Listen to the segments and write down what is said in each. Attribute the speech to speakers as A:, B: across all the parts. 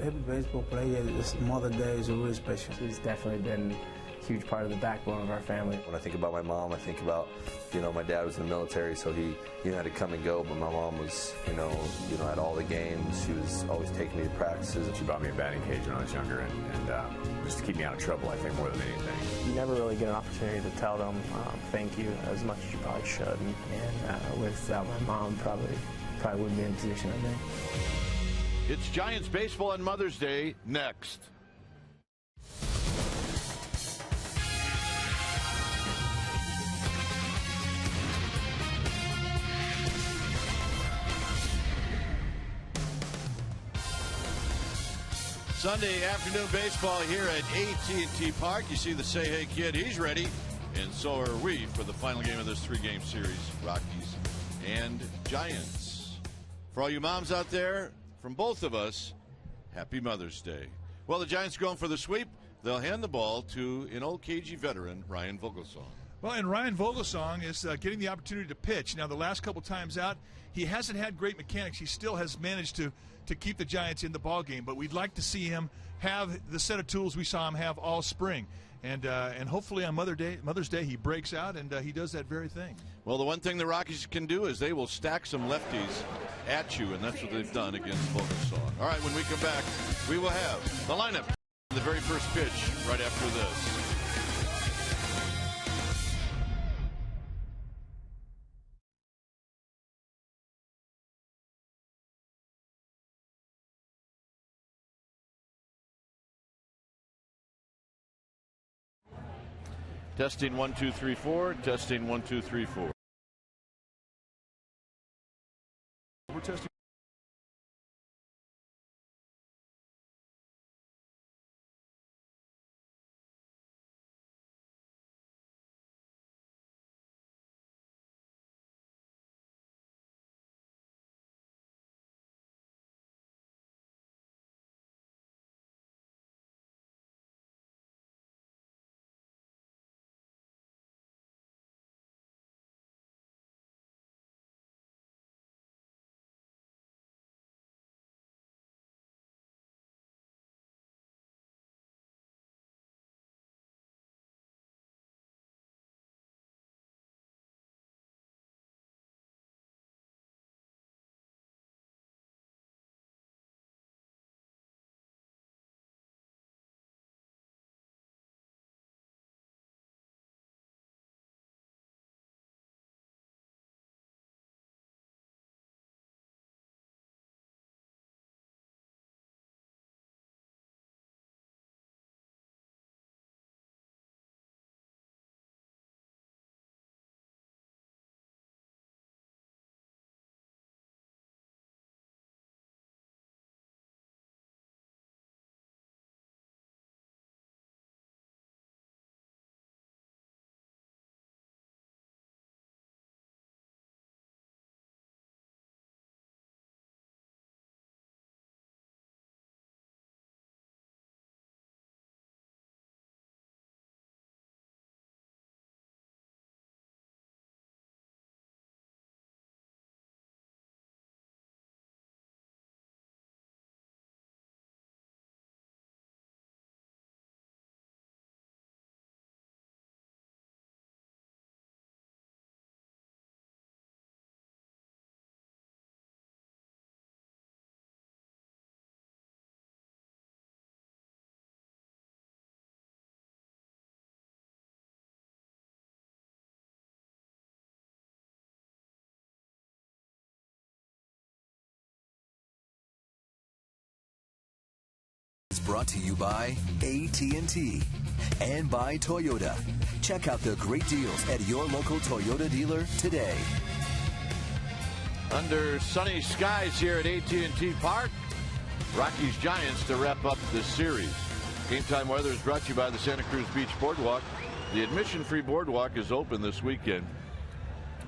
A: every baseball player, this Mother's Day is really special.
B: She's definitely been a huge part of the backbone of our family.
C: When I think about my mom, I think about, my dad was in the military, so he, had to come and go, but my mom was, at all the games. She was always taking me to practices.
D: She bought me a batting cage when I was younger, and just to keep me out of trouble, I think, more than anything.
B: You never really get an opportunity to tell them thank you as much as you probably should, and without my mom, probably wouldn't be in the position I'm in.
E: It's Giants baseball on Mother's Day next. Sunday afternoon baseball here at AT&T Park. You see the Say Hey Kid, he's ready, and so are we for the final game of this three-game series, Rockies and Giants. For all you moms out there, from both of us, happy Mother's Day. Well, the Giants going for the sweep. They'll hand the ball to an old KG veteran, Ryan Vogelsong.
F: Well, and Ryan Vogelsong is getting the opportunity to pitch. Now, the last couple times out, he hasn't had great mechanics. He still has managed to keep the Giants in the ballgame, but we'd like to see him have the set of tools we saw him have all spring. And hopefully on Mother's Day, he breaks out, and he does that very thing. Well, the one thing the Rockies can do is they will stack some lefties at you, and that's what they've done against Vogelsong. All right, when we come back, we will have the lineup, the very first pitch right after this. Testing 1 2 3 4. Testing 1 2 3 4. We're testing.
G: Brought to you by AT&T and by Toyota. Check out the great deals at your local Toyota dealer today.
E: Under sunny skies here at AT&T Park, Rockies Giants to wrap up this series. Game time weather is brought to you by the Santa Cruz Beach Boardwalk. The admission-free boardwalk is open this weekend.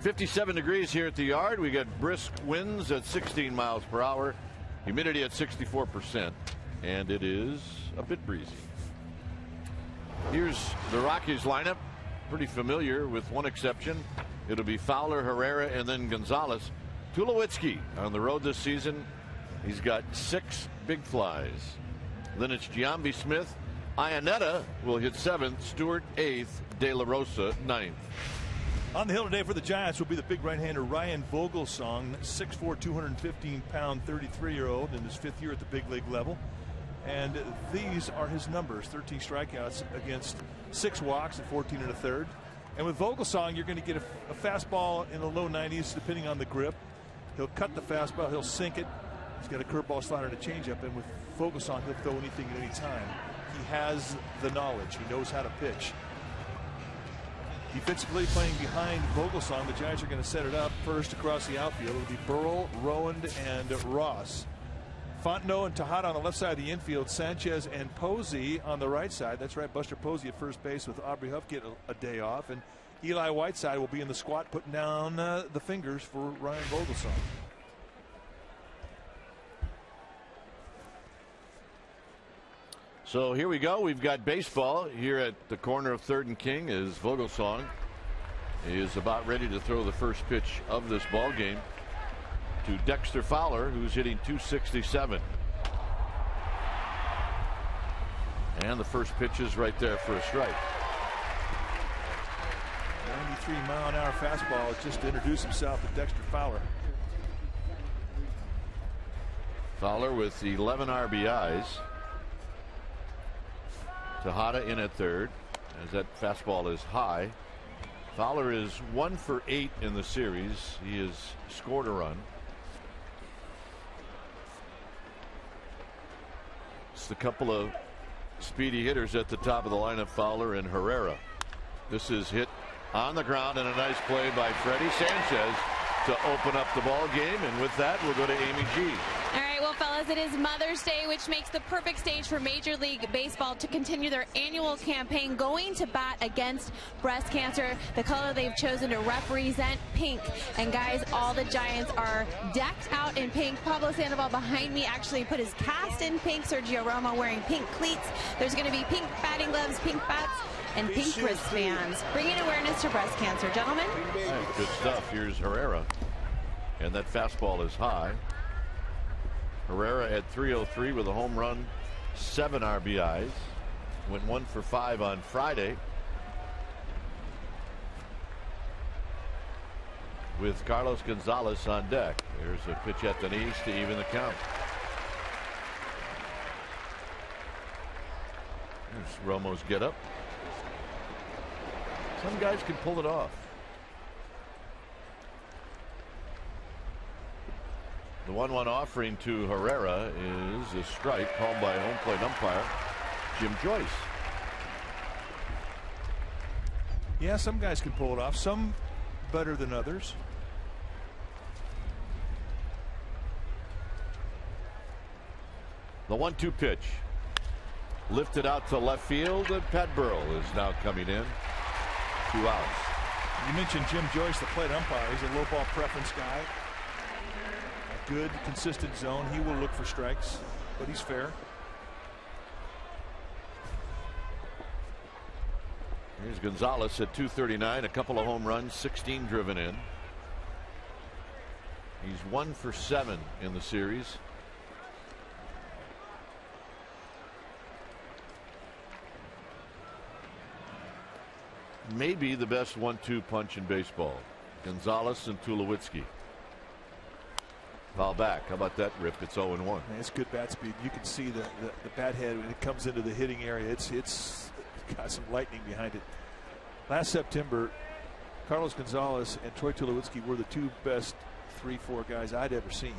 E: 57 degrees here at the Yard. We got brisk winds at 16 miles per hour. Humidity at 64%. And it is a bit breezy. Here's the Rockies lineup. Pretty familiar with one exception. It'll be Fowler, Herrera, and then Gonzalez. Tulowitzki on the road this season He's got 6 big flies. Then it's Giambi Smith. Ionetta will hit 7th. Stewart 8th. De La Rosa 9th.
F: On the hill today for the Giants will be the big right-hander Ryan Vogelsong, 6'4", 215-pound, 33-year-old in his 5th year at the big league level. And these are his numbers: 13 strikeouts against 6 walks and 14 1/3. And with Vogelsong, you're going to get a fastball in the low 90s, depending on the grip. He'll cut the fastball, he'll sink it. He's got a curveball, slider, and a changeup. And with Vogelsong, he'll throw anything at any time. He has the knowledge. He knows how to pitch. Defensively, playing behind Vogelsong, the Giants are going to set it up first across the outfield. It'll be Burrell, Rowand, and Ross. Fontenot and Tejada on the left side of the infield. Sanchez and Posey on the right side. That's right, Buster Posey at first base with Aubrey Huff get a day off. And Eli Whiteside will be in the squat putting down the fingers for Ryan Vogelsong.
E: So here we go. We've got baseball here at the corner of 3rd and King as Vogelsong is about ready to throw the first pitch of this ball game to Dexter Fowler, who's hitting .267. And the first pitch is right there for a strike.
F: 93-mile-an-hour fastball just to introduce himself to Dexter Fowler.
E: Fowler with 11 RBIs. Tejada in at 3rd as that fastball is high. Fowler is 1 for 8 in the series. He has scored a run. It's a couple of speedy hitters at the top of the lineup, Fowler and Herrera. This is hit on the ground and a nice play by Freddie Sanchez to open up the ball game. And with that, we'll go to Amy G.
H: All right, well, fellas, it is Mother's Day, which makes the perfect stage for Major League Baseball to continue their annual campaign going to bat against breast cancer. The color they've chosen to represent, pink. And guys, all the Giants are decked out in pink. Pablo Sandoval behind me actually put his cast in pink. Sergio Romo wearing pink cleats. There's going to be pink batting gloves, pink bats, and pink wristbands, bringing awareness to breast cancer. Gentlemen.
E: Right, good stuff. Here's Herrera. And that fastball is high. Herrera at .303 with a home run, 7 RBIs. Went 1 for 5 on Friday. With Carlos Gonzalez on deck. There's a pitch at the knees to even the count. There's Romo's get up. Some guys can pull it off. The 1-1 offering to Herrera is a strike called by home plate umpire Jim Joyce.
F: Yeah, some guys can pull it off, some better than others.
E: The 1-2 pitch lifted out to left field, and Pat Burrell is now coming in. 2 outs.
F: You mentioned Jim Joyce, the plate umpire. He's a low ball preference guy. A good, consistent zone. He will look for strikes, but he's fair.
E: Here's Gonzalez at .239, a couple of home runs, 16 driven in. He's 1 for 7 in the series. Maybe the best 1-2 punch in baseball. Gonzalez and Tulowitzki. Foul back. How about that rip? It's 0-1.
F: It's good bat speed. You can see the bat head when it comes into the hitting area. It's got some lightning behind it. Last September, Carlos Gonzalez and Troy Tulowitzki were the 2 best 3-4 guys I'd ever seen.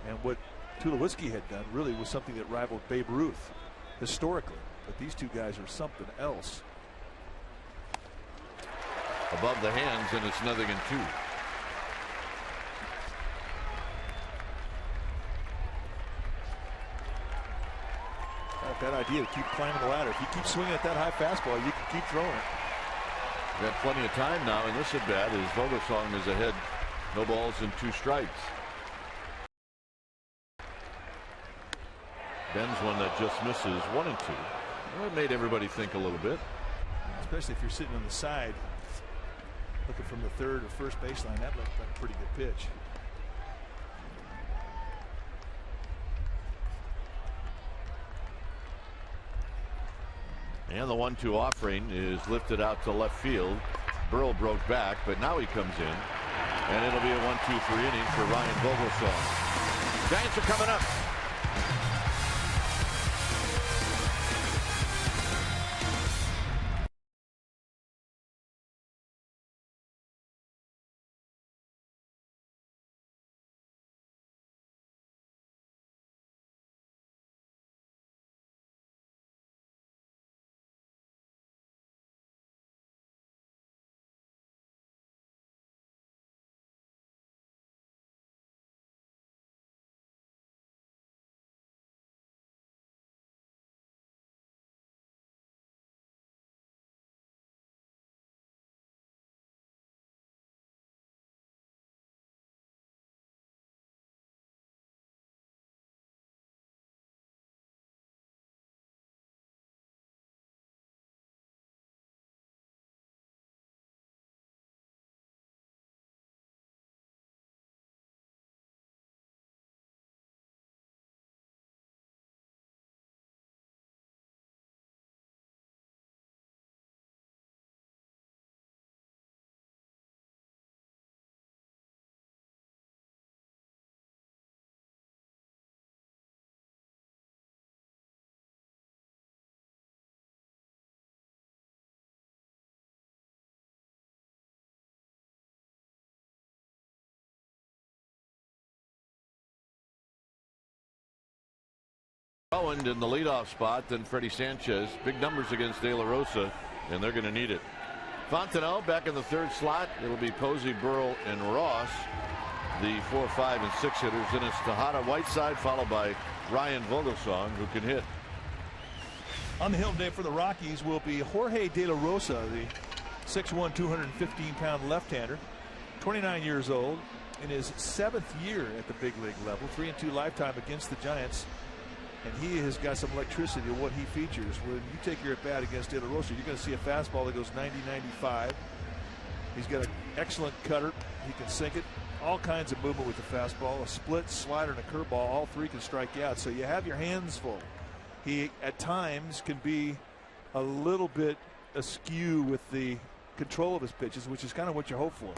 F: And what Tulowitzki had done really was something that rivaled Babe Ruth historically. But these 2 guys are something else.
E: Above the hands, and it's 0-2.
F: That idea to keep climbing the ladder. If you keep swinging at that high fastball, you can keep throwing it.
E: Got plenty of time now in this at bat as Vogelsong is ahead. No balls and 2 strikes. Ben's one that just misses 1-2. Well, it made everybody think a little bit.
F: Especially if you're sitting on the side looking from the third or first baseline. That looked like a pretty good pitch.
E: And the 1-2 offering is lifted out to left field. Burrell broke back, but now he comes in. And it'll be a 1-2-3 inning for Ryan Vogelsong. Giants are coming up. Rowan in the leadoff spot, then Freddie Sanchez. Big numbers against De La Rosa, and they're going to need it. Fontenot back in the third slot. It'll be Posey, Burrell, and Ross, the 4, 5, and 6 hitters. Then it's Tejada, Whiteside, followed by Ryan Vogelsong, who can hit.
F: On the hill today for the Rockies will be Jorge De La Rosa, the 6'1", 215-pound left-hander, 29 years old, in his 7th year at the big league level, 3-2 lifetime against the Giants. And he has got some electricity in what he features. When you take your at-bat against De La Rosa, you're going to see a fastball that goes 90-95. He's got an excellent cutter. He can sink it. All kinds of movement with the fastball. A split, slider, and a curveball. All three can strike you out. So you have your hands full. He, at times, can be a little bit askew with the control of his pitches, which is kind of what you hope for.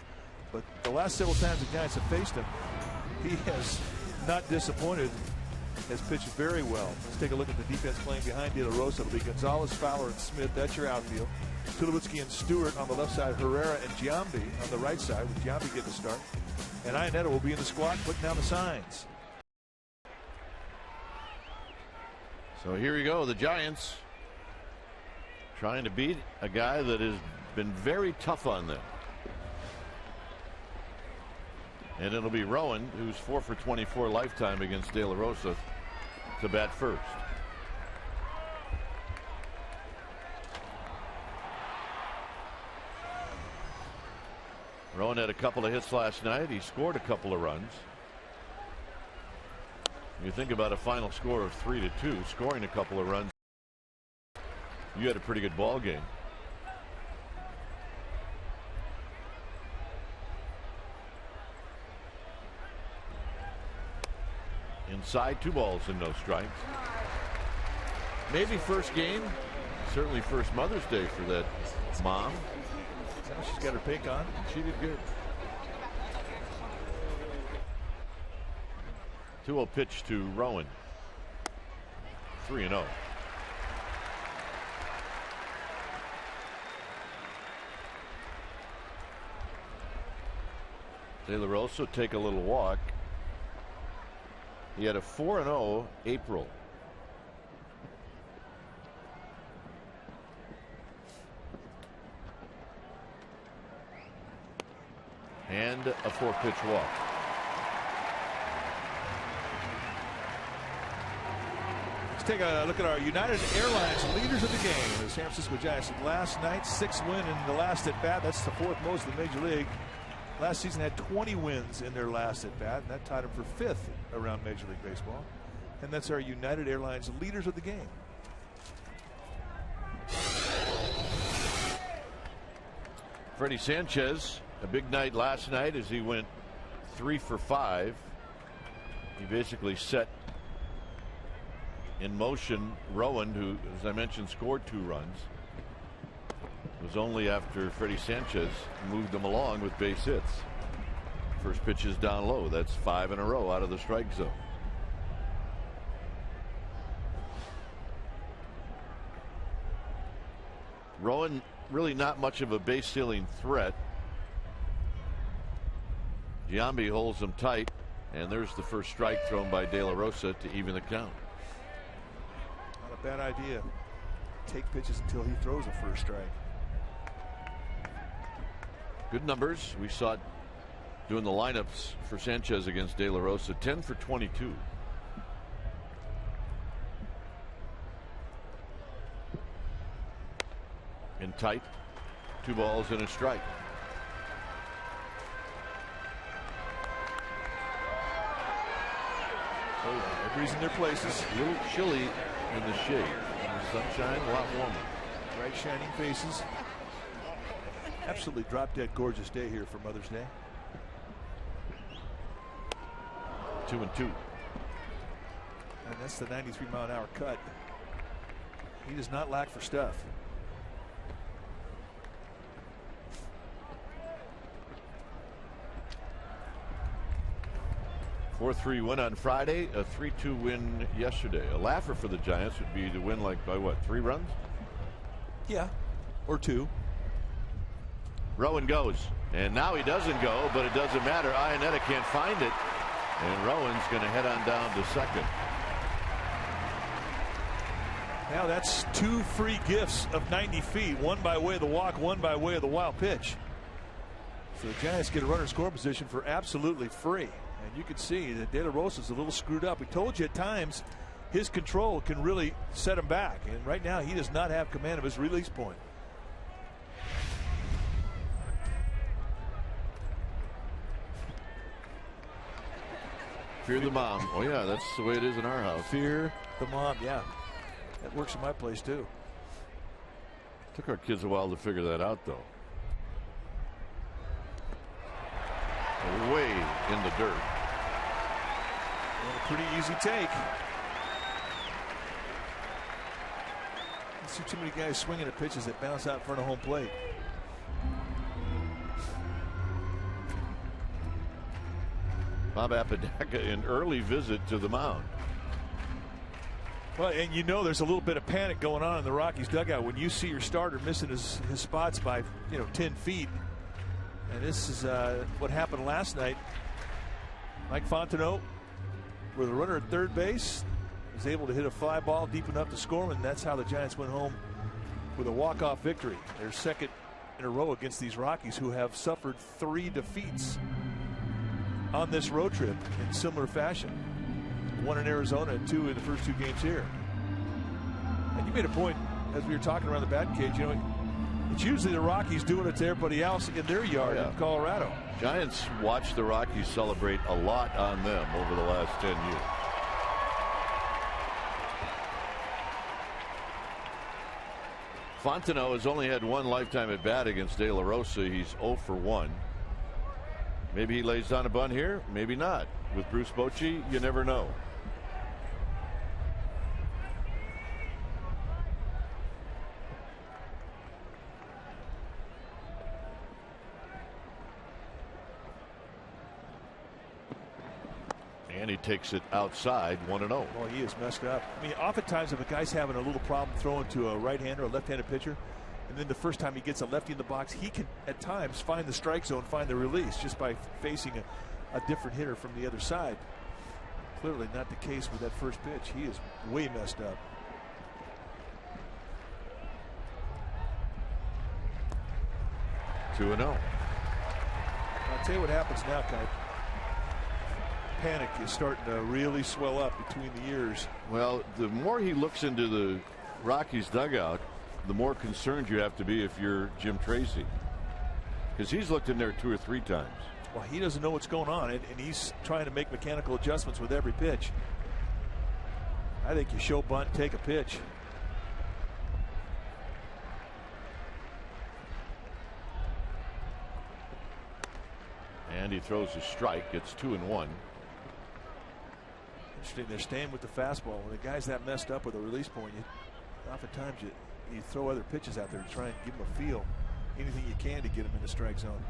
F: But the last several times the Giants have faced him, he has not disappointed. Has pitched very well. Let's take a look at the defense playing behind De La Rosa. It'll be Gonzalez, Fowler, and Smith. That's your outfield. Tulowitzki and Stewart on the left side. Herrera and Giambi on the right side, with Giambi getting the start. And Iannetta will be in the squad putting down the signs.
E: So here we go. The Giants trying to beat a guy that has been very tough on them. And it'll be Rowan, who's 4 for 24 lifetime against De La Rosa, to bat first. Rowan had a couple of hits last night. He scored a couple of runs. You think about a final score of 3-2, scoring a couple of runs. You had a pretty good ball game. Inside, 2 balls and no strikes. Maybe first game, certainly first Mother's Day for that mom.
F: Now she's got her pink on.
E: She did good. 2-0 pitch to Rowan. 3-0. De La Rosa take a little walk. He had a 4-0 April. And a 4-pitch walk.
F: Let's take a look at our United Airlines leaders of the game. The San Francisco Giants last night, 6 win in the last at bat. That's the 4th most in the Major League. Last season had 20 wins in their last at bat, and that tied them for 5th around Major League Baseball. And that's our United Airlines leaders of the game.
E: Freddie Sanchez, a big night last night as he went 3 for 5. He basically set in motion. Rowan, who, as I mentioned, scored 2 runs, was only after Freddie Sanchez moved them along with base hits. First pitch is down low. That's 5 in a row out of the strike zone. Rowan really not much of a base stealing threat. Giambi holds them tight, and there's the first strike thrown by De La Rosa to even the count.
F: Not a bad idea. Take pitches until he throws a first strike.
E: Good numbers. We saw it doing the lineups for Sanchez against De La Rosa. 10 for 22. In tight. 2 balls and a strike.
F: Oh, yeah. Everybody's in their places.
E: A little chilly in the shade. In the sunshine, a lot warmer.
F: Bright shining faces. Absolutely drop dead gorgeous day here for Mother's Day.
E: 2-2.
F: And that's the 93-mile-an-hour cut. He does not lack for stuff.
E: A 4-3 win on Friday, a 3-2 win yesterday. A laugher for the Giants would be to win like by what, 3 runs?
F: Yeah, or 2.
E: Rowan goes, and now he doesn't go, but it doesn't matter. Iannetta can't find it, and Rowan's going to head on down to second.
F: Now that's 2 free gifts of 90 feet, one by way of the walk, one by way of the wild pitch. So the Giants get a runner score position for absolutely free. And you can see that De La Rosa's a little screwed up. We told you at times his control can really set him back, and right now he does not have command of his release point.
E: Fear the mom. Oh yeah, that's the way it is in our house.
F: Fear the mom, yeah. That works in my place too.
E: Took our kids a while to figure that out, though. Way in the dirt.
F: And a pretty easy take. I see too many guys swinging at pitches that bounce out in front of home plate.
E: Bob Apodaca, an early visit to the mound.
F: Well, and you know there's a little bit of panic going on in the Rockies dugout when you see your starter missing his spots by 10 feet. And this is what happened last night. Mike Fontenot, with a runner at third base, was able to hit a fly ball deep enough to score, and that's how the Giants went home with a walk-off victory. Their second in a row against these Rockies, who have suffered 3 defeats on this road trip in similar fashion. 1 in Arizona and 2 in the first 2 games here. And you made a point as we were talking around the batting cage. It's usually the Rockies doing it to everybody else in their yard in Colorado.
E: Giants watched the Rockies celebrate a lot on them over the last 10 years. Fontenot has only had 1 lifetime at bat against De La Rosa. He's 0 for 1. Maybe he lays down a bunt here, maybe not. With Bruce Bochy, you never know. And he takes it outside, 1-0.
F: Well, he is messed up. I mean, oftentimes if a guy's having a little problem throwing to a right-hander or a left-handed pitcher, and then the first time he gets a lefty in the box, he can at times find the strike zone, find the release just by facing a different hitter from the other side. Clearly not the case with that first pitch. He is way messed up.
E: Two and 0.
F: I'll tell you what happens now, Kai. Panic is starting to really swell up between the ears.
E: Well, the more he looks into the Rockies dugout, the more concerned you have to be if you're Jim Tracy, because he's looked in there 2 or 3 times.
F: Well, he doesn't know what's going on, and he's trying to make mechanical adjustments with every pitch. I think you show bunt, take a pitch.
E: And he throws a strike. It's 2-1.
I: interesting. They're staying with the fastball. When the guy's that messed up with a release point, oftentimes you throw other pitches out there to try and give him a feel. Anything you can to get him in the strike zone.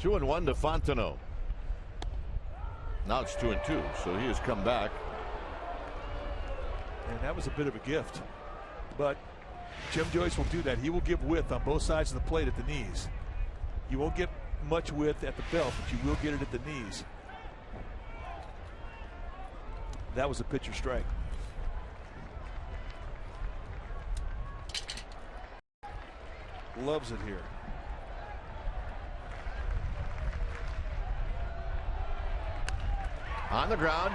E: Two and one to Fontenot. Now it's 2-2, so he has come back.
I: And that was a bit of a gift. But Jim Joyce will do that. He will give width on both sides of the plate at the knees. You won't get much width at the belt, but you will get it at the knees. That was a pitcher strike. Loves it here.
E: On the ground.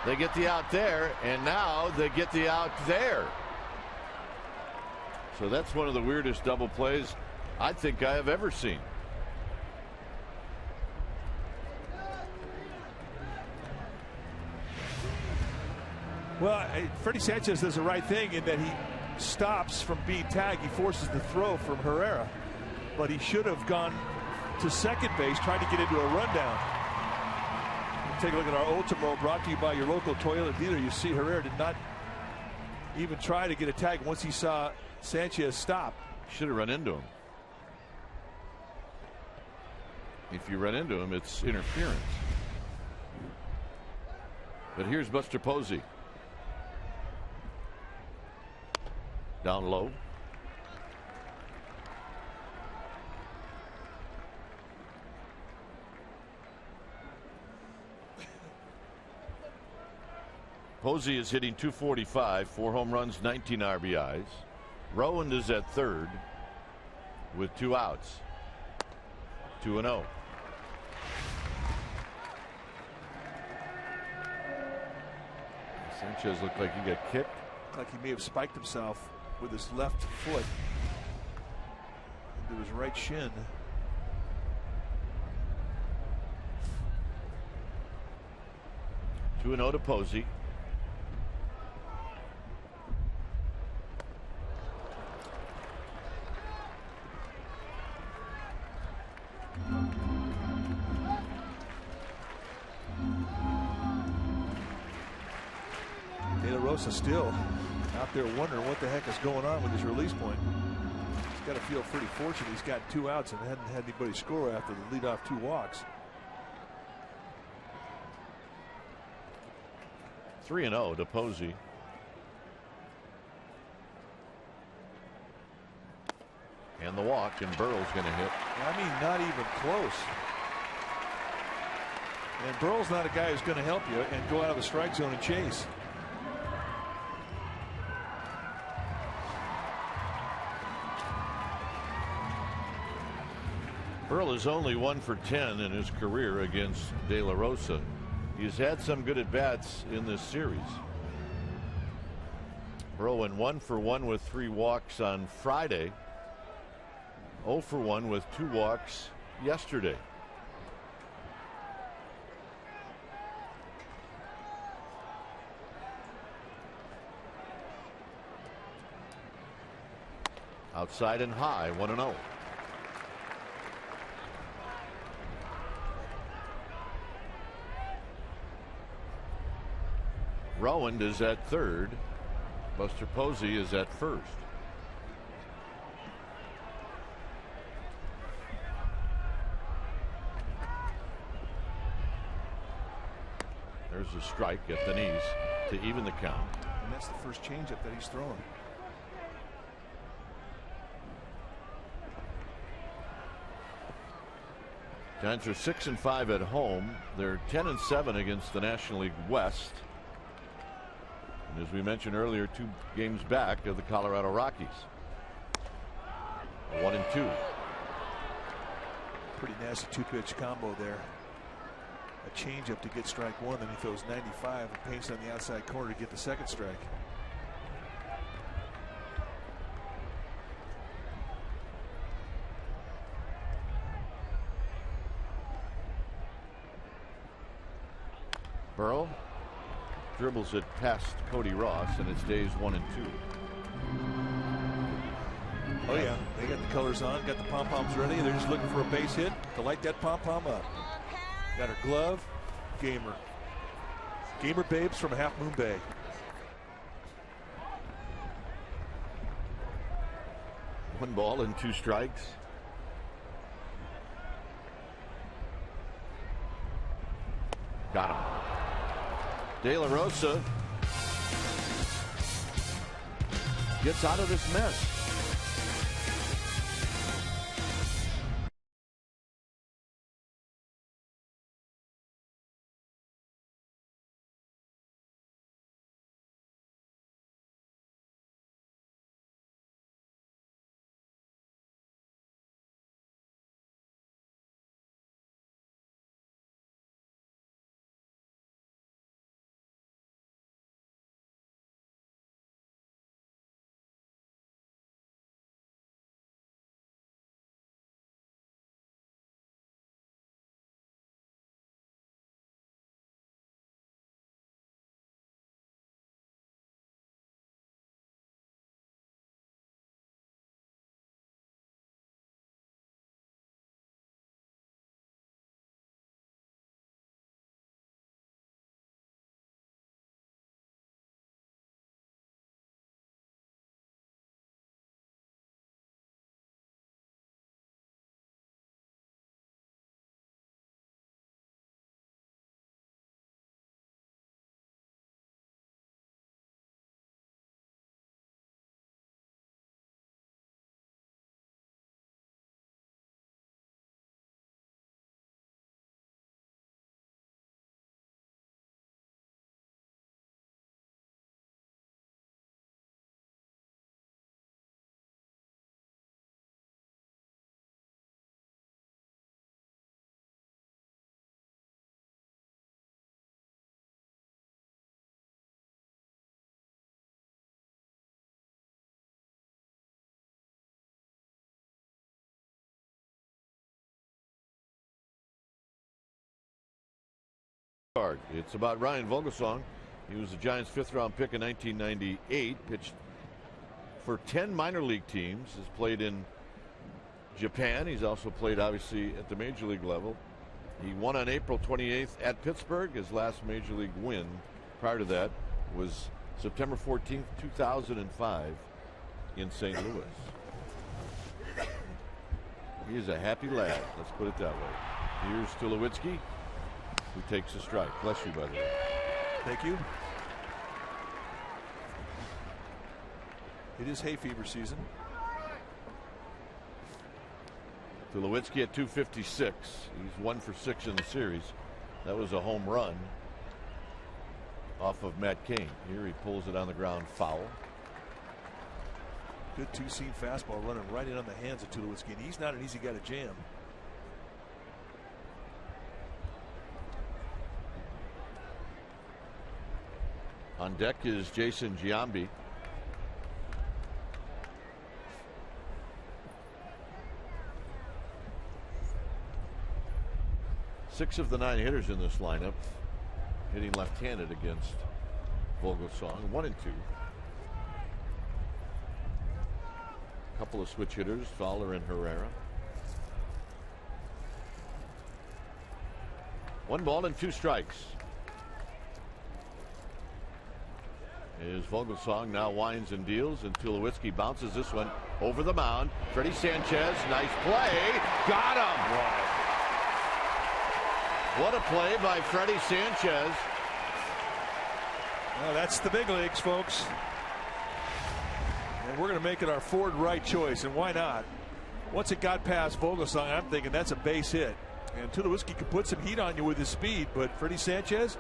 E: They get the out there, and now they get the out there. So that's one of the weirdest double plays I think I have ever seen.
I: Well, Freddie Sanchez does the right thing in that he stops from being tagged. He forces the throw from Herrera, but he should have gone to second base, trying to get into a rundown. Take a look at our Ultimo, brought to you by your local Toyota dealer. You see Herrera did not even try to get a tag once he saw Sanchez stop.
E: Should have run into him. If you run into him, it's interference. But here's Buster Posey. Down low. Posey is hitting .245, 4 home runs, 19 RBIs. Rowand is at third with 2 outs. 2-0. Sanchez looked like he got kicked.
I: Looked like he may have spiked himself with his left foot into his right shin.
E: Two 2-0 to Posey.
I: De La Rosa still out there wondering what the heck is going on with his release point. He's got to feel pretty fortunate. He's got 2 outs and hadn't had anybody score after the leadoff 2 walks.
E: 3-0 to Posey. And the walk, and Burrell's going to hit.
I: I mean, not even close. And Burrell's not a guy who's going to help you and go out of the strike zone and chase.
E: Burrell is only 1 for 10 in his career against De La Rosa. He's had some good at-bats in this series. Burrell went 1 for 1 with 3 walks on Friday. 0 for 1 with 2 walks yesterday. Outside and high, 1-0. Rowand is at third. Buster Posey is at first. There's a strike at the knees to even the count.
I: And that's the first changeup that he's throwing.
E: Giants are 6-5 at home. They're 10-7 against the National League West. And as we mentioned earlier, 2 games back of the Colorado Rockies. 1-2.
I: Pretty nasty 2-pitch combo there. A changeup to get strike 1, then he throws 95 and paints on the outside corner to get the second strike.
E: Burrell dribbles it past Cody Ross, and it stays 1-2.
I: Oh yeah, they got the colors on, got the pom-poms ready. They're just looking for a base hit to light that pom-pom up. Got her glove, gamer. Gamer babes from Half Moon Bay.
E: One ball and 2 strikes. Got him. De La Rosa gets out of this mess. It's about Ryan Vogelsong. He was the Giants' 5th-round pick in 1998. Pitched for 10 minor league teams. Has played in Japan. He's also played, obviously, at the major league level. He won on April 28th at Pittsburgh. His last major league win prior to that was September 14th, 2005 in St. Louis. He is a happy lad. Let's put it that way. Here's Tulowitzki, who takes a strike. Bless you, by the way.
I: Thank you. It is hay fever season.
E: Tulowitzki at 256. He's 1 for 6 in the series. That was a home run off of Matt Cain. Here he pulls it on the ground, foul.
I: Good two-seam fastball running right in on the hands of Tulowitzki, and he's not an easy guy to jam.
E: On deck is Jason Giambi. Six of the 9 hitters in this lineup hitting left-handed against Vogelsong. 1 and 2. A couple of switch hitters, Fowler and Herrera. 1 ball and 2 strikes. Is Vogelsong now winds and deals, and Tulowitzki bounces this one over the mound. Freddie Sanchez, nice play, got him.
I: Wow.
E: What a play by Freddie Sanchez.
I: Well, that's the big leagues, folks. And we're going to make it our forward right choice, and why not? Once it got past Vogelsong, I'm thinking that's a base hit. And Tulowitzki could put some heat on you with his speed, but Freddie Sanchez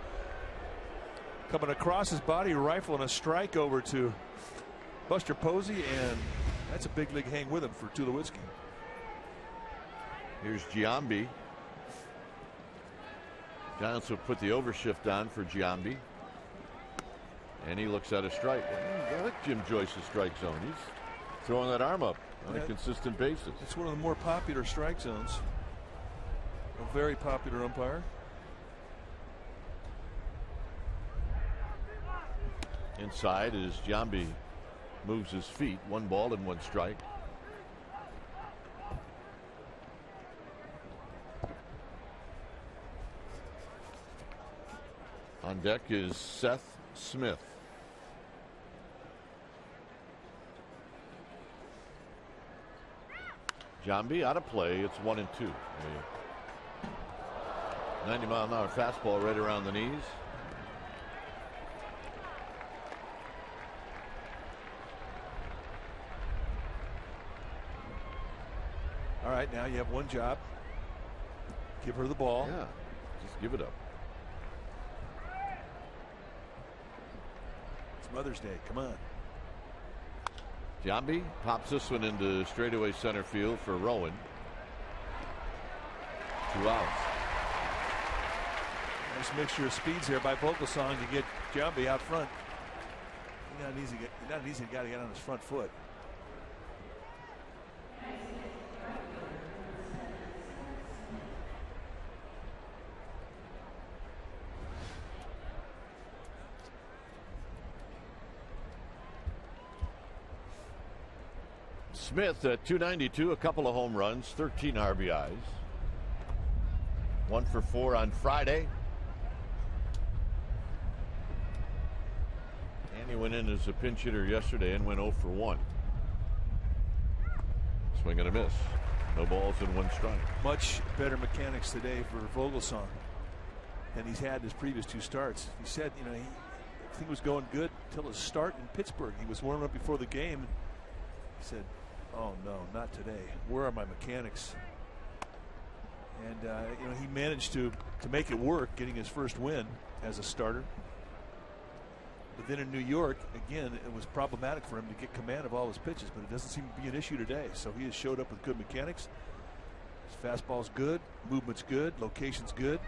I: coming across his body, rifling a strike over to Buster Posey, and that's a big league hang with him for Tulowitzki.
E: Here's Giambi. Giants will put the overshift on for Giambi. And he looks at a strike. I like Jim Joyce's strike zone. He's throwing that arm up on a consistent basis.
I: It's one of the more popular strike zones. A very popular umpire.
E: Inside as Giambi moves his feet. 1 ball and 1 strike. On deck is Seth Smith. Jambi out of play. It's 1-2. A 90-mile-an-hour fastball right around the knees.
I: All right, now you have one job. Give her the ball.
E: Yeah, just give it up.
I: It's Mother's Day. Come on.
E: Jambi pops this one into straightaway center field for Rowan. 2 outs.
I: Nice mixture of speeds here by Vogelsong to get Jambi out front. Not an easy guy to get on his front foot.
E: Smith at 292, a couple of home runs, 13 RBIs. 1 for 4 on Friday. And he went in as a pinch hitter yesterday and went 0 for 1. Swing and a miss. No balls and 1 strike.
I: Much better mechanics today for Vogelsong than he's had his previous 2 starts. He said, everything was going good until his start in Pittsburgh. He was warming up before the game. He said, "Oh no, not today. Where are my mechanics?" And he managed to make it work, getting his first win as a starter. But then in New York, again, it was problematic for him to get command of all his pitches, but it doesn't seem to be an issue today. So he has showed up with good mechanics. His fastball's good, movement's good, location's good.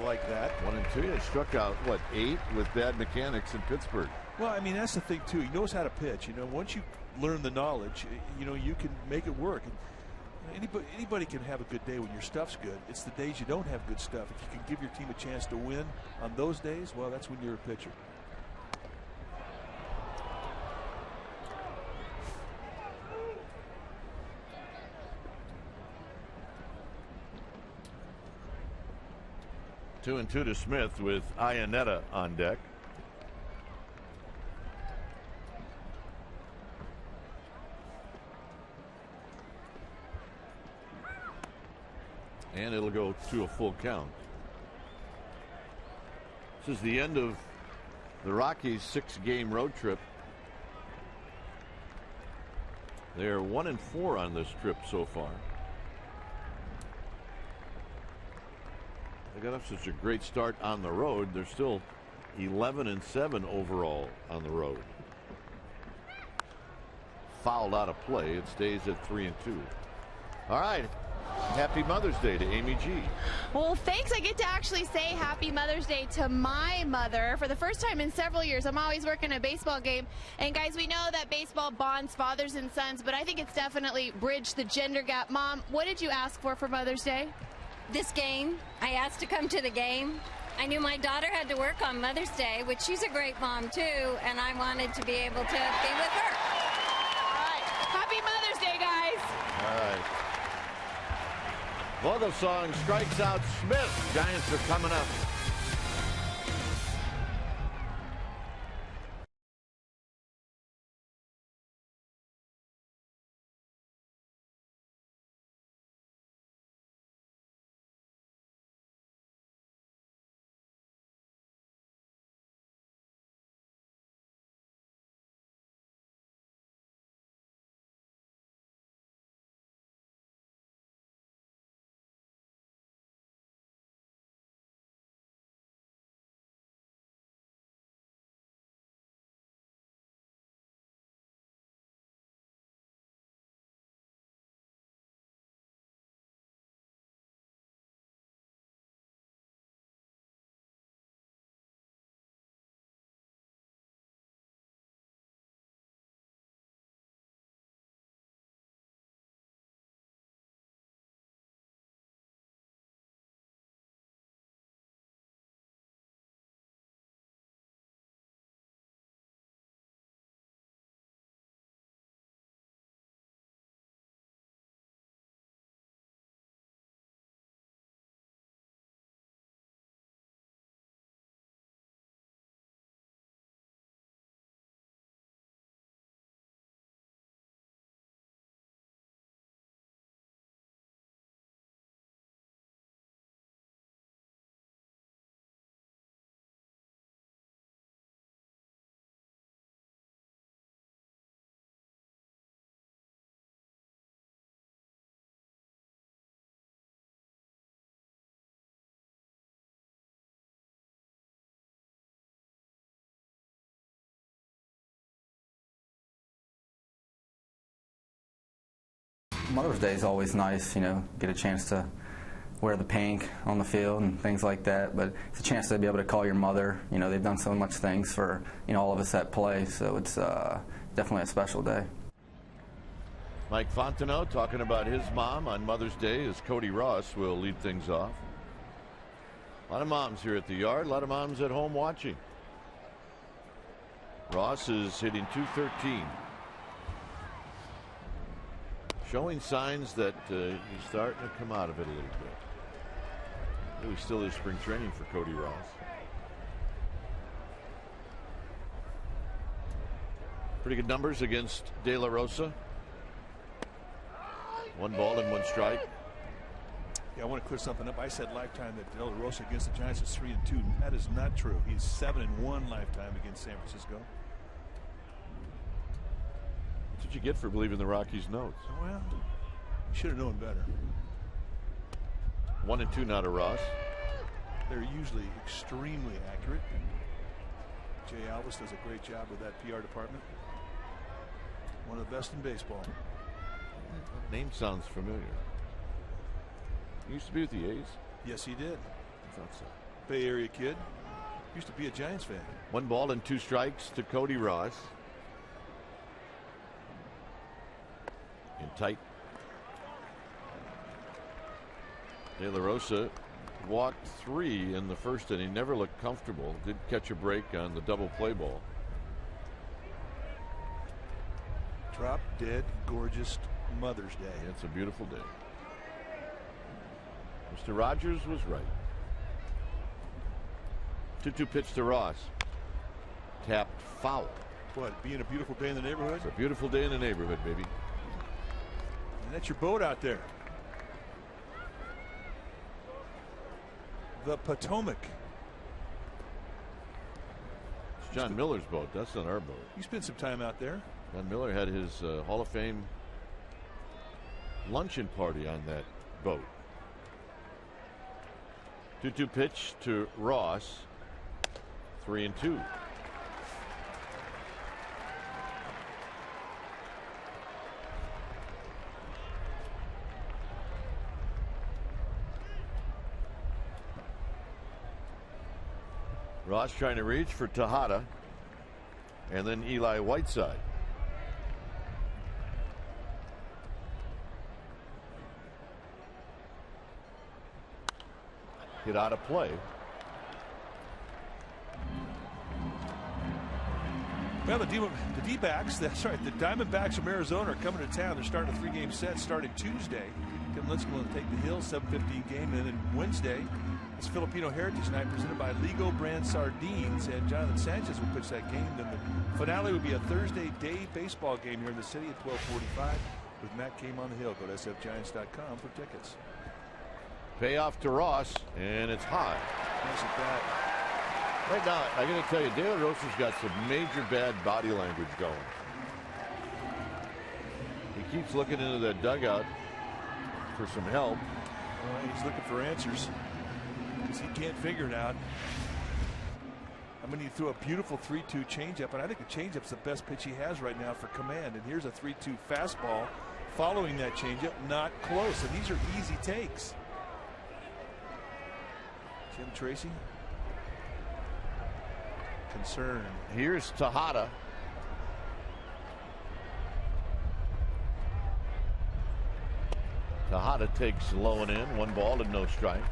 I: Like that.
E: 1 and 2. He struck out, 8 with bad mechanics in Pittsburgh.
I: Well, I mean, that's the thing, too. He knows how to pitch. Once you learn the knowledge, you can make it work. And anybody can have a good day when your stuff's good. It's the days you don't have good stuff. If you can give your team a chance to win on those days, well, that's when you're a pitcher.
E: Two and 2 to Smith with Iannetta on deck. And it'll go to a full count. This is the end of the Rockies' 6-game road trip. They're 1 and 4 on this trip so far. They got off such a great start on the road. They're still 11 and 7 overall on the road. Fouled out of play. It stays at 3 and 2. All right. Happy Mother's Day to Amy G.
H: Well, thanks. I get to actually say Happy Mother's Day to my mother for the first time in several years. I'm always working a baseball game. And guys, we know that baseball bonds fathers and sons, but I think it's definitely bridged the gender gap. Mom, what did you ask for Mother's Day?
J: This game. I asked to come to the game. I knew my daughter had to work on Mother's Day, which she's a great mom too, and I wanted to be able to be with her.
H: All right. Happy Mother's Day, guys.
E: All right. Vogelsong strikes out Smith. Giants are coming up.
K: Mother's Day is always nice, get a chance to wear the pink on the field and things like that. But it's a chance to be able to call your mother. They've done so much things for, all of us that play. So it's definitely a special day.
E: Mike Fontenot talking about his mom on Mother's Day as Cody Ross will lead things off. A lot of moms here at the yard, a lot of moms at home watching. Ross is hitting .213. Showing signs that he's starting to come out of it a little bit. Really still is spring training for Cody Ross. Pretty good numbers against De La Rosa. 1 ball and 1 strike.
F: Yeah, I want to clear something up. I said lifetime that De La Rosa against the Giants is 3-2. That is not true. He's 7-1 lifetime against San Francisco.
E: That's what you get for believing the Rockies' notes.
F: Well, you should have known better.
E: 1-2 now to Ross.
F: They're usually extremely accurate. Jay Alvis does a great job with that PR department. One of the best in baseball.
E: Name sounds familiar. He used to be with the A's.
F: Yes, he did.
E: I thought so.
F: Bay Area kid. Used to be a Giants fan.
E: 1 ball and 2 strikes to Cody Ross. In tight. De La Rosa walked 3 in the first inning. Never looked comfortable. Did catch a break on the double play ball.
F: Drop dead gorgeous Mother's Day.
E: It's a beautiful day. Mr. Rogers was right. 2-2 pitch to Ross. Tapped foul.
F: What, being a beautiful day in the neighborhood?
E: It's a beautiful day in the neighborhood, baby.
F: And that's your boat out there. The Potomac.
E: It's John Miller's boat. That's not our boat.
F: You spent some time out there.
E: John Miller had his Hall of Fame luncheon party on that boat. 2-2 pitch to Ross. 3-2. Ross trying to reach for Tejada, and then Eli Whiteside. Hit out of play.
F: Well, the D-backs, that's right, the Diamondbacks from Arizona are coming to town. They're starting a 3-game set starting Tuesday. Kevin Lincecum will take the Hills, 7:15 game, and then Wednesday it's Filipino Heritage Night presented by Ligo Brand Sardines, and Jonathan Sanchez will pitch that game. Then the finale would be a Thursday day baseball game here in the city at 12:45 with Matt Kame on the hill. Go to sfgiants.com for tickets.
E: Payoff to Ross, and it's high.
F: Nice at bat.
E: Right now, I got to tell you, De La Rosa's got some major bad body language going. He keeps looking into that dugout for some help.
F: Well, he's looking for answers because he can't figure it out. I mean, he threw a beautiful 3-2 changeup, and I think the changeup's the best pitch he has right now for command. And here's a 3-2 fastball following that changeup, not close. And these are easy takes. Jim Tracy. Concern.
E: Here's Tejada. Tejada takes low and in. 1 ball and no strikes.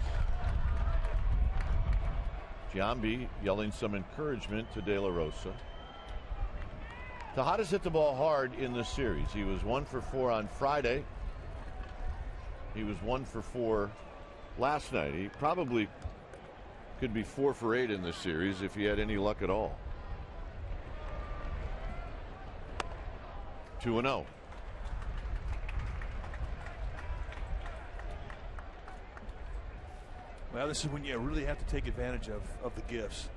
E: Giambi yelling some encouragement to De La Rosa. Tejada's hit the ball hard in this series. He was 1 for 4 on Friday. He was 1 for 4 last night. He probably could be 4 for 8 in this series if he had any luck at all. 2-0.
F: Well, this is when you really have to take advantage of the gifts.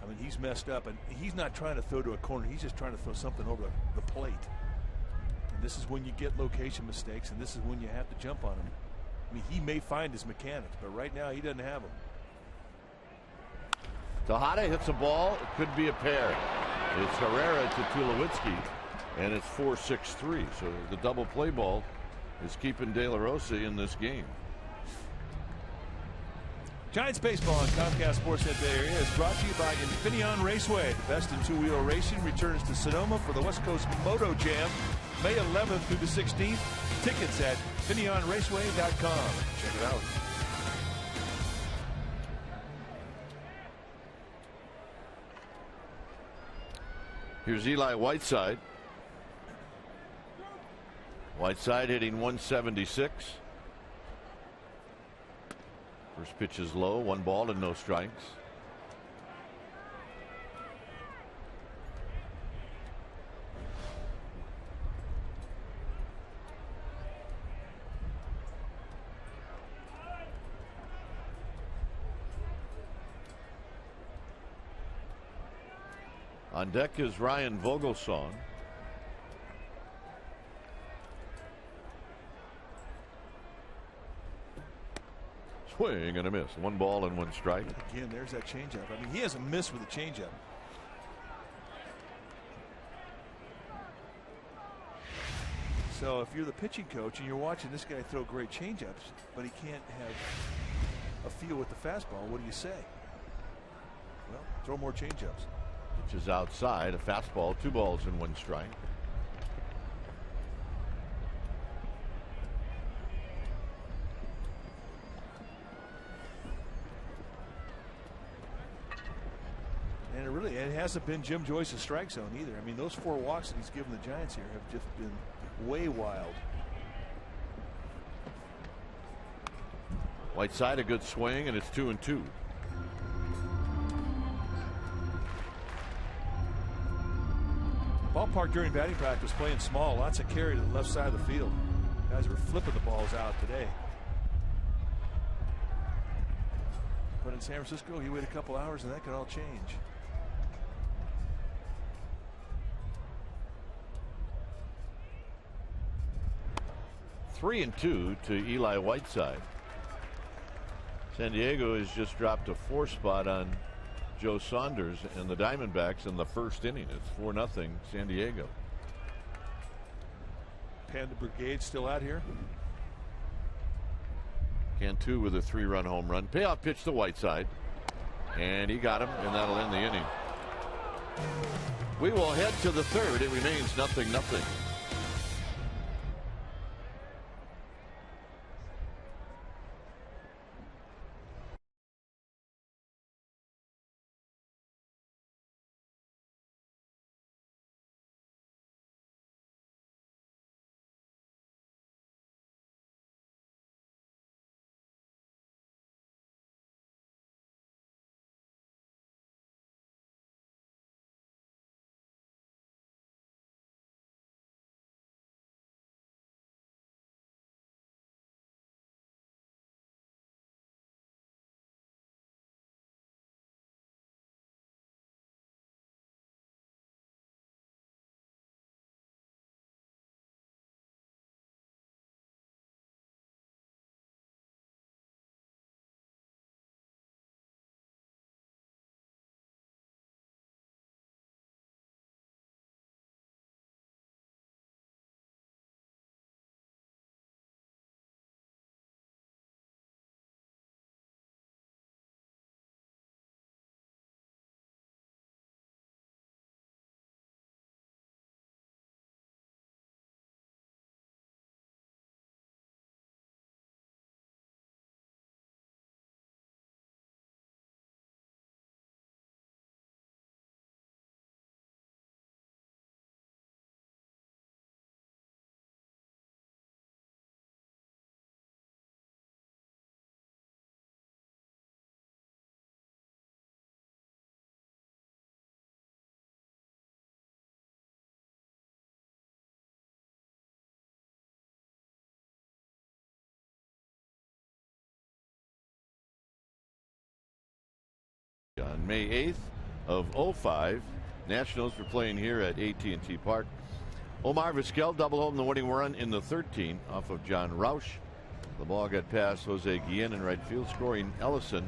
F: I mean, he's messed up, and he's not trying to throw to a corner. He's just trying to throw something over the plate. And this is when you get location mistakes, and this is when you have to jump on him. I mean, he may find his mechanics, but right now he doesn't have them.
E: Tejada hits a ball. It could be a pair. It's Herrera to Tulowitzki, and it's 4-6-3. So the double play ball is keeping De La Rosa in this game.
F: Giants baseball on Comcast Sportsnet Bay Area is brought to you by Infineon Raceway. The best in two-wheel racing returns to Sonoma for the West Coast Moto Jam, May 11th through the 16th. Tickets at InfineonRaceway.com. Check it out.
E: Here's Eli Whiteside. Whiteside hitting 176. First pitch is low, 1 ball and no strikes. On deck is Ryan Vogelsong. Swing and a miss. 1 ball and 1 strike.
F: Again, there's that changeup. I mean, he hasn't missed with a changeup. So if you're the pitching coach and you're watching this guy throw great changeups, but he can't have a feel with the fastball, what do you say? Well, throw more changeups.
E: Pitch is outside. A fastball, 2 balls and 1 strike.
F: And it hasn't been Jim Joyce's strike zone either. I mean, those 4 walks that he's given the Giants here have just been way wild.
E: Whiteside, a good swing, and it's 2-2.
F: Ballpark during batting practice playing small. Lots of carry to the left side of the field. Guys are flipping the balls out today. But in San Francisco, you wait a couple hours and that can all change.
E: 3-2 to Eli Whiteside. San Diego has just dropped a 4 spot on Joe Saunders and the Diamondbacks in the first inning. It's 4-0 San Diego.
F: Panda Brigade still out here.
E: Cantu with a 3-run home run. Payoff pitch to Whiteside. And he got him, and that'll end the inning. We will head to the 3rd. It remains 0-0. On May 8th of 05, Nationals were playing here at AT&T Park. Omar Vizquel double home the winning run in the 13th off of John Roush. The ball got past Jose Guillen in right field, scoring Ellison.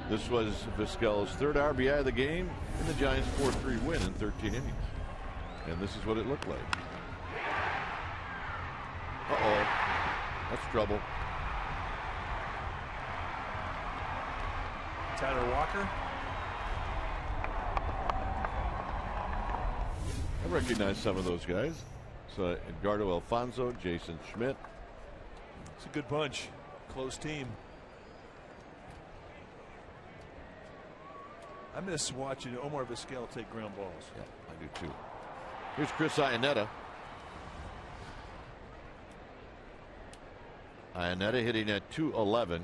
E: This was Vizquel's 3rd RBI of the game and the Giants' 4-3 win in 13 innings. And this is what it looked like. Uh-oh. That's trouble.
I: Tyler Walker.
E: I recognize some of those guys. So Edgardo Alfonso, Jason Schmidt.
I: It's a good bunch. Close team. I miss watching Omar Vizquel take ground balls.
E: Yeah, I do too. Here's Chris Iannetta. Iannetta hitting at .211.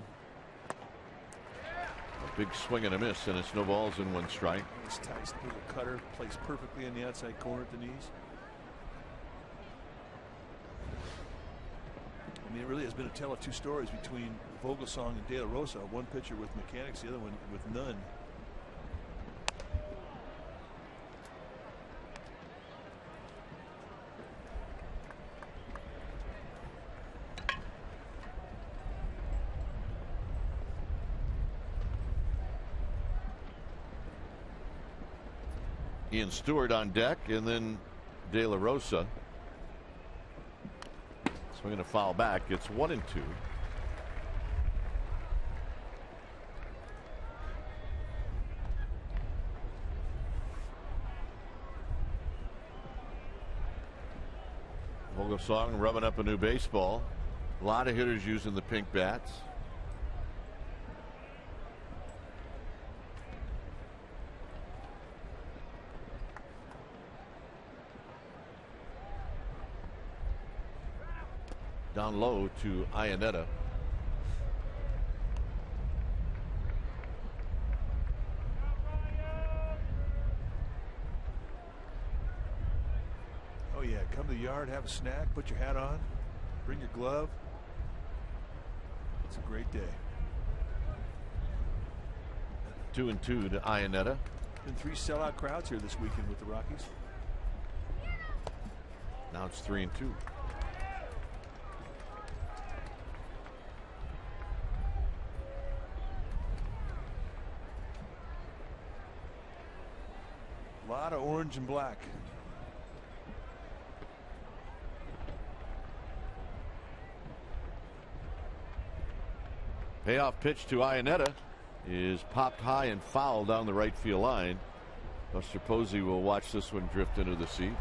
E: A big swing and a miss, and it's no balls and 1 strike.
I: This tight little cutter plays perfectly in the outside corner at the knees. I mean, it really has been a tale of 2 stories between Vogelsong and De La Rosa. One pitcher with mechanics, the other one with none.
E: Ian Stewart on deck, and then De La Rosa. Swinging a foul back. It's 1-2. Vogelsong rubbing up a new baseball. A lot of hitters using the pink bats. Down low to Iannetta.
I: Oh yeah, come to the yard, have a snack, put your hat on, bring your glove. It's a great day.
E: 2-2 to Iannetta.
I: Been 3 sellout crowds here this weekend with the Rockies.
E: Now it's 3-2.
I: A lot of orange and black.
E: Payoff pitch to Iannetta is popped high and foul down the right field line. Buster Posey will watch this one drift into the seats.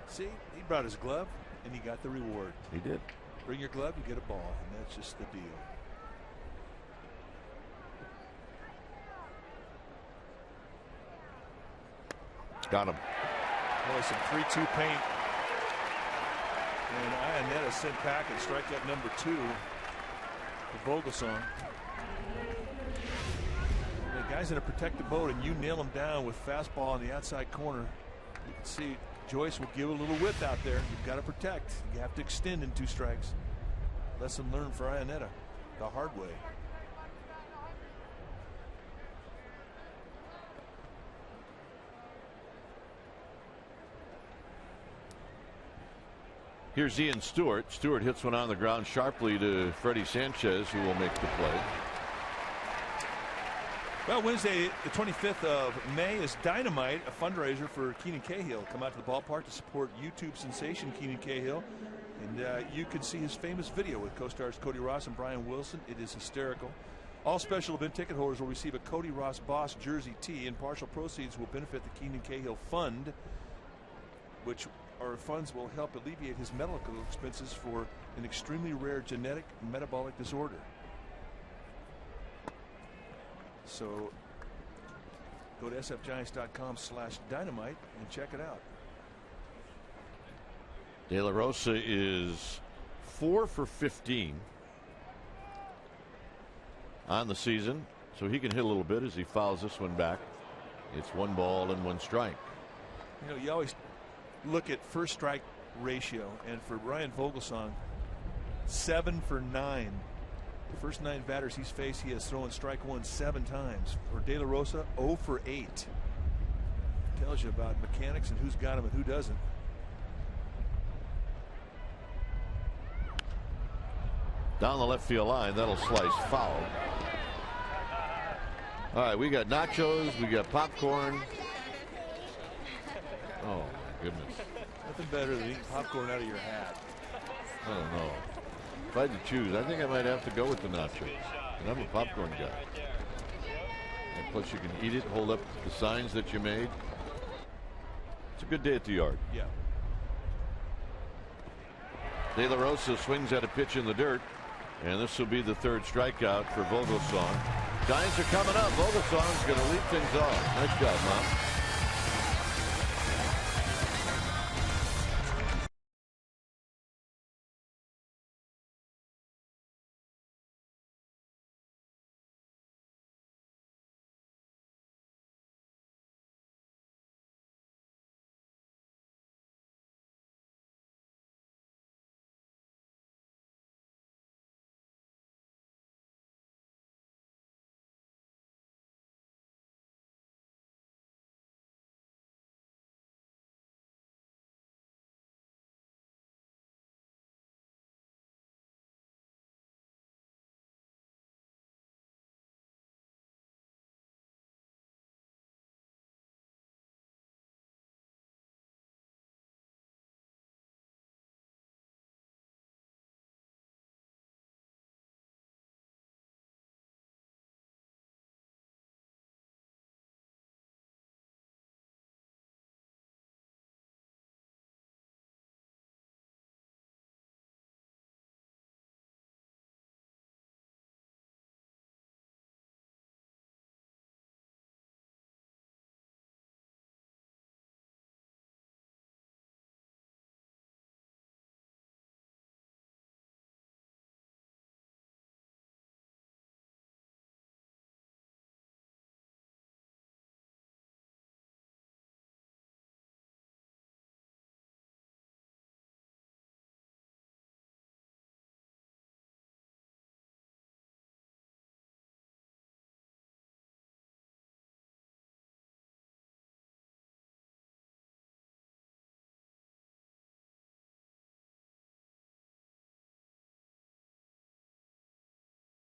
I: See, he brought his glove and he got the reward.
E: He did.
I: Bring your glove, you get a ball, and that's just the deal.
E: Got him.
I: Boy, some 3-2 paint. And Iannetta sent back and strikeout number 2 for Vogelsong. The guy's in a protected mode, and you nail him down with fastball on the outside corner. You can see Joyce will give a little width out there. You've got to protect. You have to extend in 2 strikes. Lesson learned for Iannetta the hard way.
E: Here's Ian Stewart. Stewart hits one on the ground sharply to Freddie Sanchez, who will make the play.
I: Well, Wednesday, the 25th of May is Dynamite, a fundraiser for Keenan Cahill. Come out to the ballpark to support YouTube sensation Keenan Cahill. And you can see his famous video with co-stars Cody Ross and Brian Wilson. It is hysterical. All special event ticket holders will receive a Cody Ross Boss jersey tee, and partial proceeds will benefit the Keenan Cahill Fund, which our funds will help alleviate his medical expenses for an extremely rare genetic metabolic disorder. So go to sfgiants.com/dynamite and check it out.
E: De La Rosa is 4 for 15 on the season, so he can hit a little bit as he fouls this one back. It's 1 ball and 1 strike.
I: You know, you always look at first strike ratio, and for Ryan Vogelsong, 7 for 9. The first 9 batters he's faced, he has thrown strike 1 7 times. For De La Rosa, 0 for 8. Tells you about mechanics and who's got him and who doesn't.
E: Down the left field line, that'll slice foul. All right, we got nachos, we got popcorn. Oh, my goodness.
I: Nothing better than eating popcorn out of your hat.
E: I don't know. If I had to choose, I think I might have to go with the nachos. And I'm a popcorn guy. And plus, you can eat it, hold up the signs that you made. It's a good day at the yard.
I: Yeah.
E: De La Rosa swings at a pitch in the dirt. And this will be the third strikeout for Vogelsong. Giants are coming up. Vogelsong's going to lead things off. Nice job, Mom.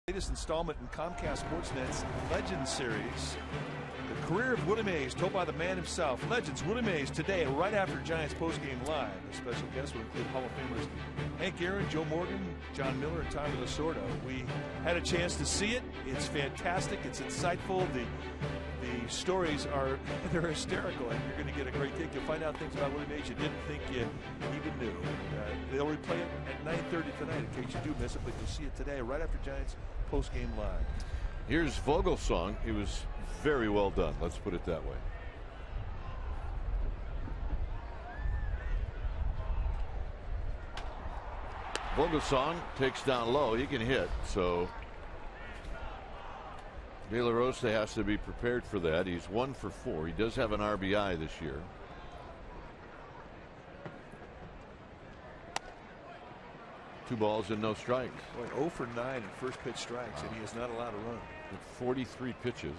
I: Latest installment in Comcast Sportsnet's Legends series. The career of Willie Mays, told by the man himself. Legends, Willie Mays, today, right after Giants postgame live. A special guest will include Hall of Famers Hank Aaron, Joe Morgan, John Miller, and Tommy Lasorda. We had a chance to see it. It's fantastic. It's insightful. The stories are, they're hysterical, and you're going to get a great take. You'll find out things about Willie Mays you didn't think you even knew. They'll replay it at 9:30 tonight in case you do miss it, but you'll see it today right after Giants post-game live.
E: Here's Vogelsong. It was very well done. Let's put it that way. Vogelsong takes down low. He can hit, so De La Rosa has to be prepared for that. He's 1 for 4. He does have an RBI this year. Two balls and no strikes.
I: Boy, 0 for 9 in first pitch strikes, and he is not allowed to run.
E: With 43 pitches.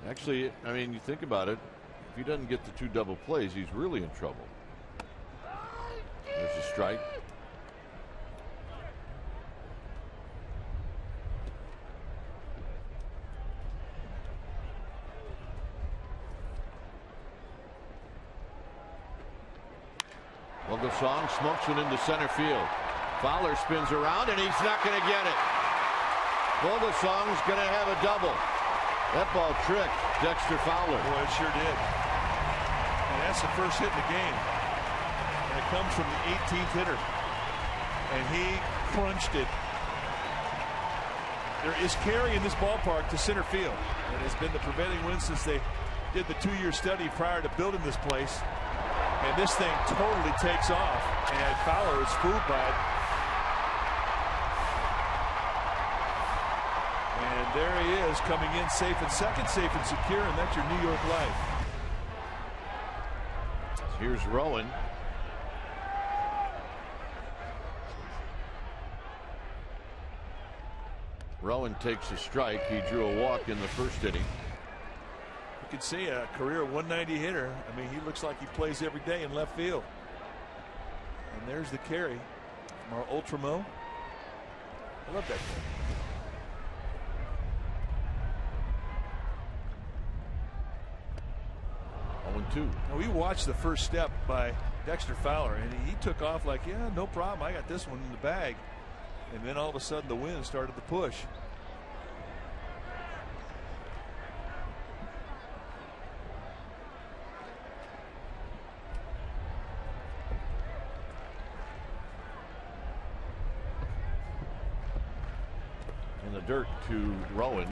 E: Actually, I mean, you think about it. If he doesn't get the 2 double plays, he's really in trouble. There's a strike. Vogelsong smokes it into center field. Fowler spins around, and he's not going to get it. Vogelsong's going to have a double. That ball tricked Dexter Fowler.
I: Boy, it sure did. And that's the first hit in the game. And it comes from the 18th hitter. And he crunched it. There is carry in this ballpark to center field. And it's been the prevailing wind since they did the 2-year study prior to building this place. And this thing totally takes off. And Fowler is fooled by it. And there he is, coming in safe and second, safe and secure, and that's your New York life.
E: Here's Rowan. Rowan takes a strike. He drew a walk in the first inning.
I: You can see a career 190 hitter. I mean, he looks like he plays every day in left field. And there's the carry from our Ultramo. I love that play.
E: 1-2.
I: Now, we watched the first step by Dexter Fowler, and he took off like, yeah, no problem. I got this one in the bag. And then all of a sudden the wind started to push.
E: In the dirt to Rowan.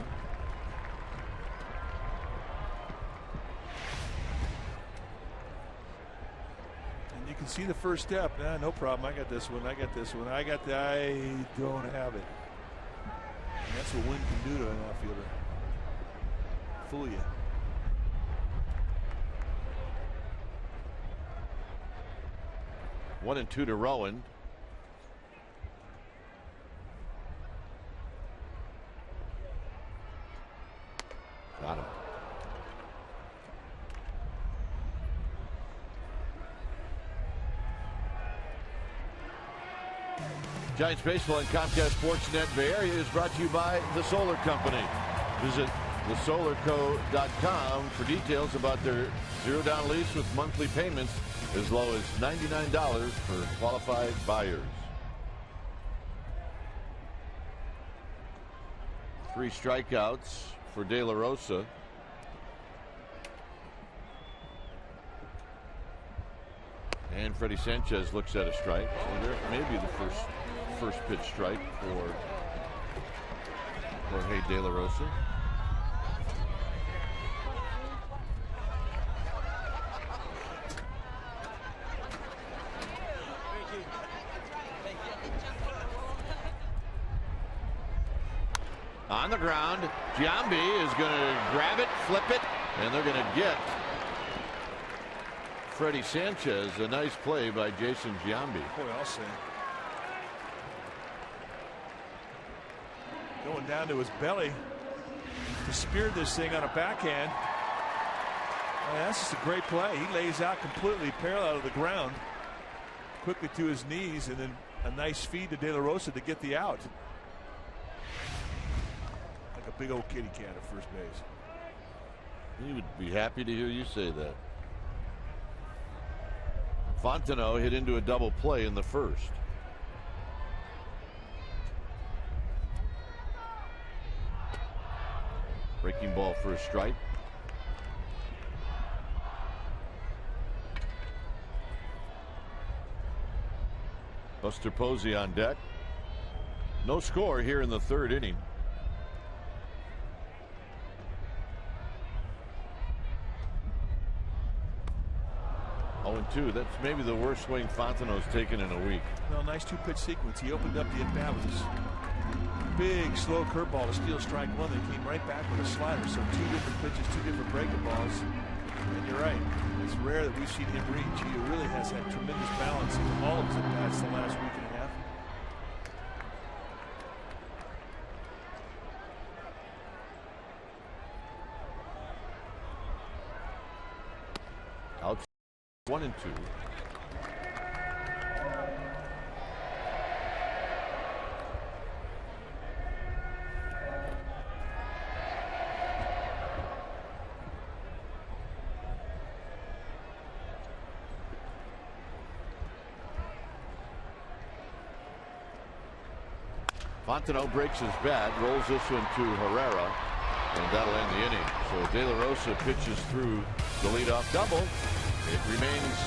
I: And you can see the first step. Nah, no problem. I got this one. I got this one. I don't have it. And that's what wind can do to an outfielder. Fool you.
E: One and two to Rowan. Got him. Giants Baseball and Comcast Sportsnet Bay Area is brought to you by The Solar Company. Visit thesolarco.com for details about their zero-down lease with monthly payments as low as $99 for qualified buyers. 3 strikeouts for De La Rosa. And Freddie Sanchez looks at a strike. So there may be the first pitch strike for Jorge De La Rosa. On the ground, Giambi is going to grab it, flip it, and they're going to get Freddie Sanchez. A nice play by Jason Giambi.
I: Boy, I'll say. Going down to his belly to spear this thing on a backhand. That's just a great play. He lays out completely parallel to the ground, quickly to his knees, and then a nice feed to De La Rosa to get the out. Like a big old kitty cat at first base.
E: He would be happy to hear you say that. Fontenot hit into a double play in the first. Breaking ball for a strike. Buster Posey on deck. No score here in the third inning. 0-2. That's maybe the worst swing Fontenot's taken in a week.
I: Well, nice 2-pitch sequence. He opened up the at-bat with this big, slow curveball to steal strike one. They came right back with a slider. So 2 different pitches, 2 different breaking balls. And you're right. It's rare that we've seen him reach. He really has had tremendous balance in all of his at-bats the last week and a half.
E: Out 1-2. Fontenot breaks his bat, rolls this one to Herrera, and that'll end the inning. So De La Rosa pitches through the leadoff double. It remains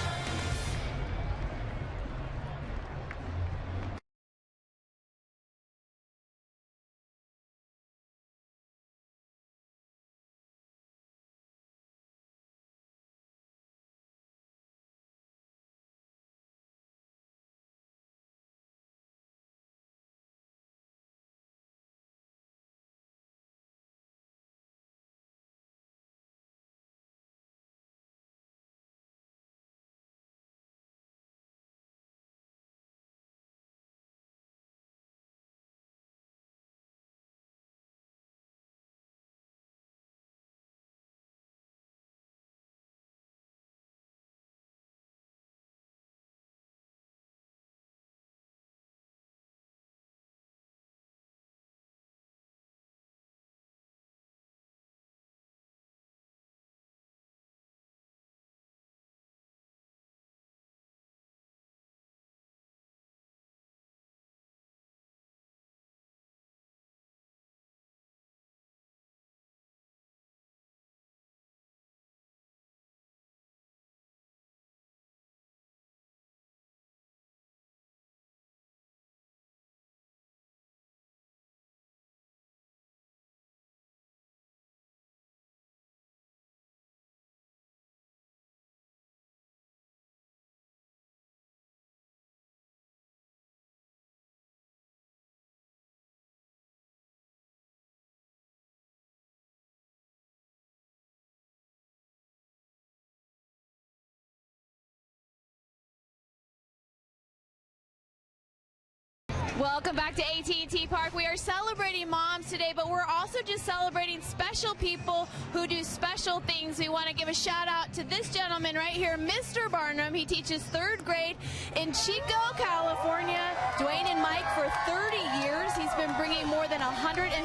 H: Welcome back to AT&T Park. We are celebrating moms today, but we're also just celebrating special people who do special things. We want to give a shout out to this gentleman right here, Mr. Barnum. He teaches 3rd grade in Chico, California. Dwayne and Mike for 30 years. He's been bringing more than 150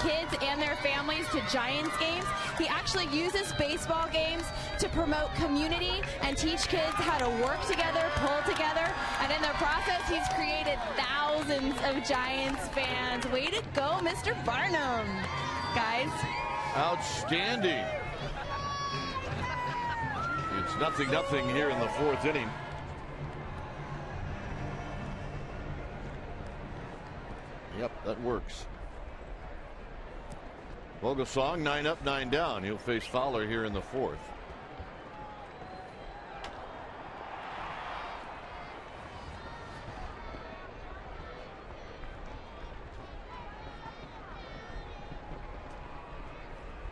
H: kids and their families to Giants games. He actually uses baseball games to promote community and teach kids how to work together, pull together, and in the process, he's created thousands of Giants fans. Way to go, Mr. Barnum, guys.
E: Outstanding. It's 0-0 here in the 4th inning. Yep, that works. Vogelsong 9 up, 9 down. He'll face Fowler here in the 4th.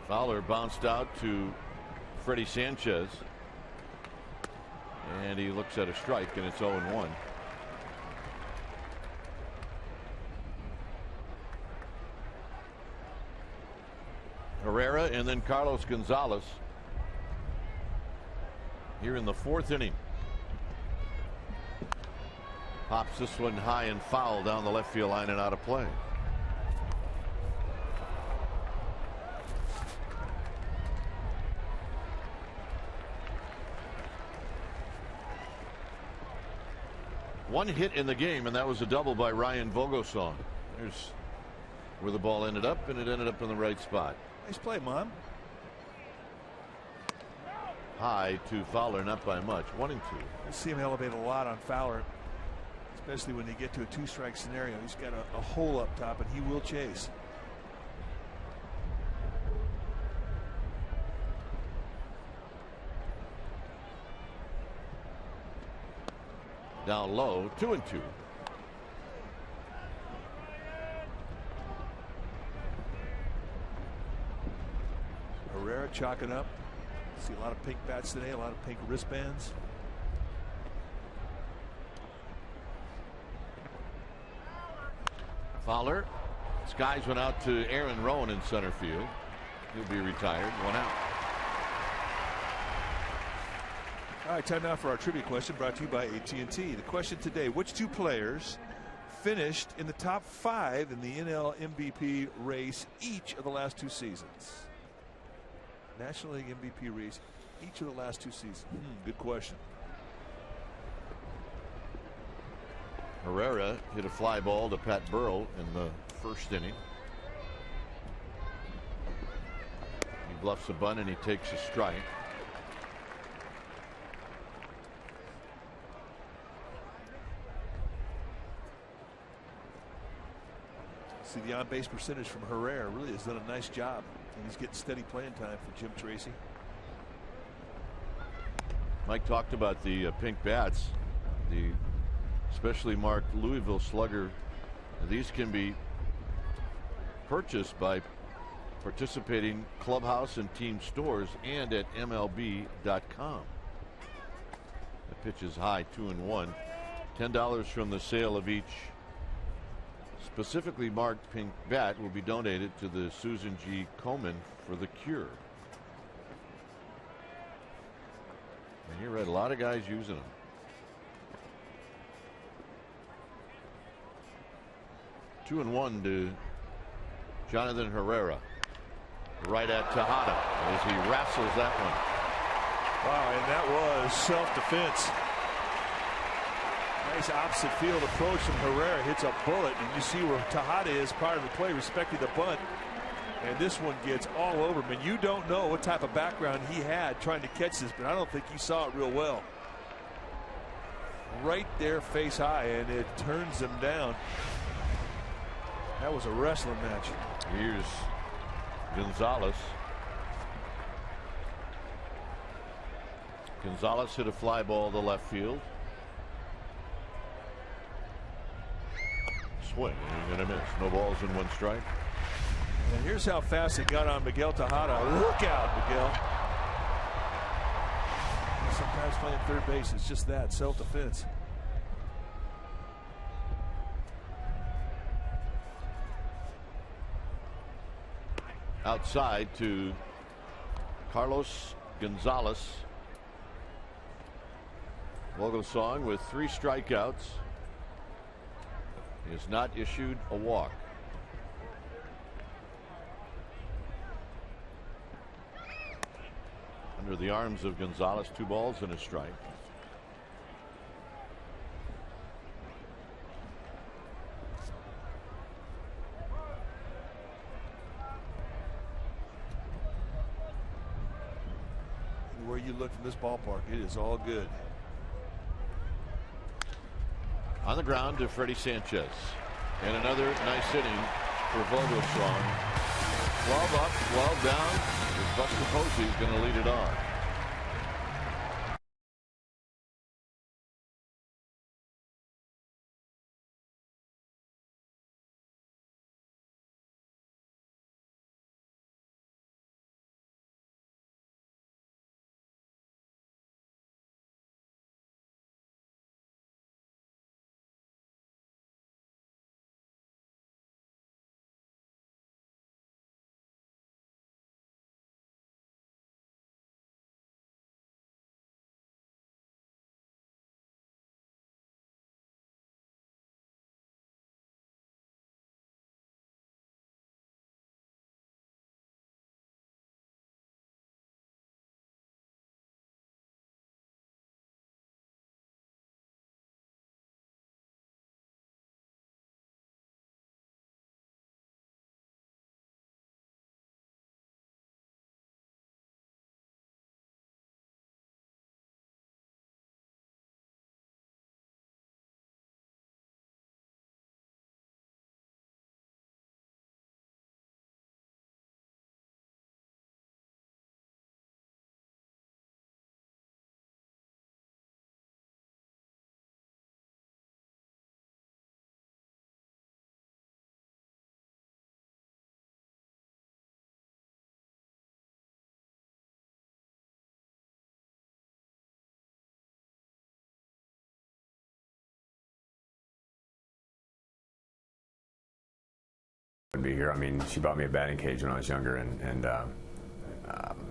E: Fowler bounced out to Freddie Sanchez, and he looks at a strike, and it's 0-1. Herrera and then Carlos Gonzalez here in the 4th inning. Pops this one high and foul down the left field line and out of play. One hit in the game, and that was a double by Ryan Vogelsong. There's where the ball ended up, and it ended up in the right spot.
I: Nice play, Mom.
E: High to Fowler, not by much. 1-2.
I: I see him elevate a lot on Fowler, especially when they get to a 2-strike scenario. He's got a hole up top, and he will chase.
E: Down low, 2-2.
I: Herrera chalking up. See a lot of pink bats today, a lot of pink wristbands.
E: Fowler. Skies went out to Aaron Rowan in center field. He'll be retired. 1 out.
I: All right, time now for our trivia question brought to you by AT&T. The question today, which 2 players finished in the top 5 in the NL MVP race each of the last 2 seasons? National League MVP race each of the last 2 seasons. Good question.
E: Herrera hit a fly ball to Pat Burrell in the 1st inning. He bluffs a bunt and he takes a strike.
I: See, the on-base percentage from Herrera really has done a nice job, and he's getting steady playing time for Jim Tracy.
E: Mike talked about the pink bats, the specially marked Louisville Slugger. These can be purchased by participating clubhouse and team stores and at MLB.com. The pitch is high, 2-1. $10 from the sale of each specifically marked pink bat will be donated to the Susan G. Komen for the Cure. And you read a lot of guys using them. Two and 1 to Jonathan Herrera. Right at Tejada as he wrestles that one.
I: Wow, and that was self-defense. Nice opposite field approach from Herrera. Hits a bullet, and you see where Tejada is part of the play, respecting the bunt. And this one gets all over him. And you don't know what type of background he had trying to catch this, but I don't think he saw it real well. Right there, face high, and it turns him down. That was a wrestling match.
E: Here's Gonzalez. Gonzalez hit a fly ball to left field. Swing, he's gonna miss. No balls and 1 strike.
I: And here's how fast it got on Miguel Tejada. Look out, Miguel. Sometimes playing third base is just that, self-defense.
E: outside to Carlos Gonzalez. Vogelsong with 3 strikeouts. He has not issued a walk. Under the arms of Gonzalez, 2 balls and a strike.
I: Where you look from this ballpark, it is all good.
E: On the ground to Freddie Sanchez. And another nice inning for Vogelsong. 12 up, 12 down. Buster Posey is going to lead it on.
D: Be here. I mean, she bought me a batting cage when I was younger, and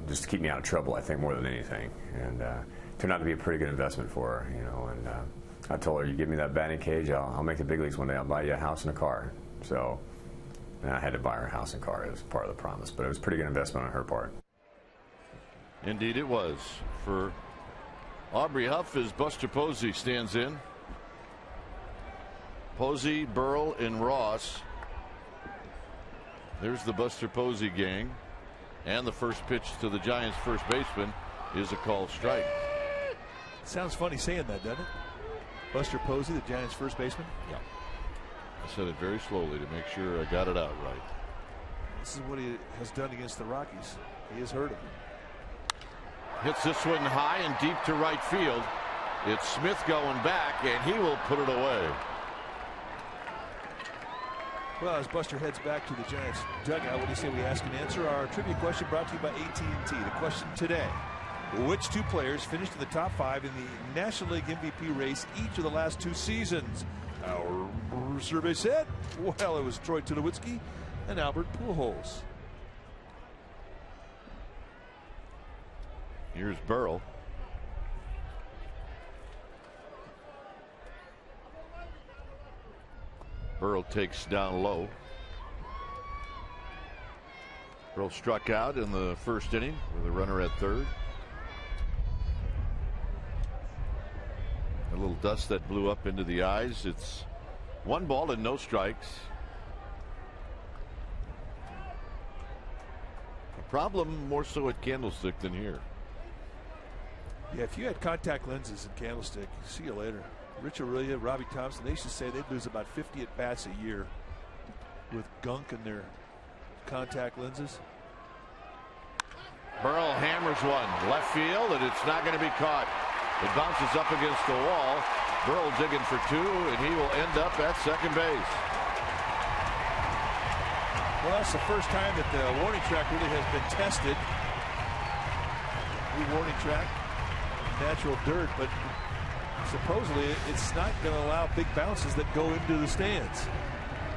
D: just to keep me out of trouble, I think, more than anything. And turned out to be a pretty good investment for her, you know. And I told her, "You give me that batting cage, I'll make the big leagues one day. I'll buy you a house and a car." So, and I had to buy her a house and car as part of the promise, but it was a pretty good investment on her part.
E: Indeed, it was for Aubrey Huff as Buster Posey stands in. Posey, Burrell, and Ross. There's the Buster Posey gang. And the first pitch to the Giants' first baseman is a called strike.
I: Sounds funny saying that, doesn't it? Buster Posey, the Giants' first baseman?
E: Yeah. I said it very slowly to make sure I got it out right.
I: This is what he has done against the Rockies. He has hurt him.
E: Hits this one high and deep to right field. It's Smith going back, and he will put it away.
I: Well, as Buster heads back to the Giants dugout, what do you say we ask and answer our trivia question brought to you by AT&T. The question today: which 2 players finished in the top 5 in the National League MVP race each of the last 2 seasons? Our survey said, well, it was Troy Tulowitzki and Albert Pujols.
E: Here's Burrell. Burrell takes down low. Burrell struck out in the first inning with a runner at third. A little dust that blew up into the eyes. It's 1 ball and no strikes. A problem more so at Candlestick than here.
I: Yeah, if you had contact lenses in Candlestick, see you later. Rich Aurelia, Robbie Thompson, they used to say they'd lose about 50 at-bats a year with gunk in their contact lenses.
E: Burrell hammers one left field, and it's not going to be caught. It bounces up against the wall. Burrell digging for 2, and he will end up at second base.
I: Well, that's the first time that the warning track really has been tested. New warning track, natural dirt, but supposedly it's not going to allow big bounces that go into the stands.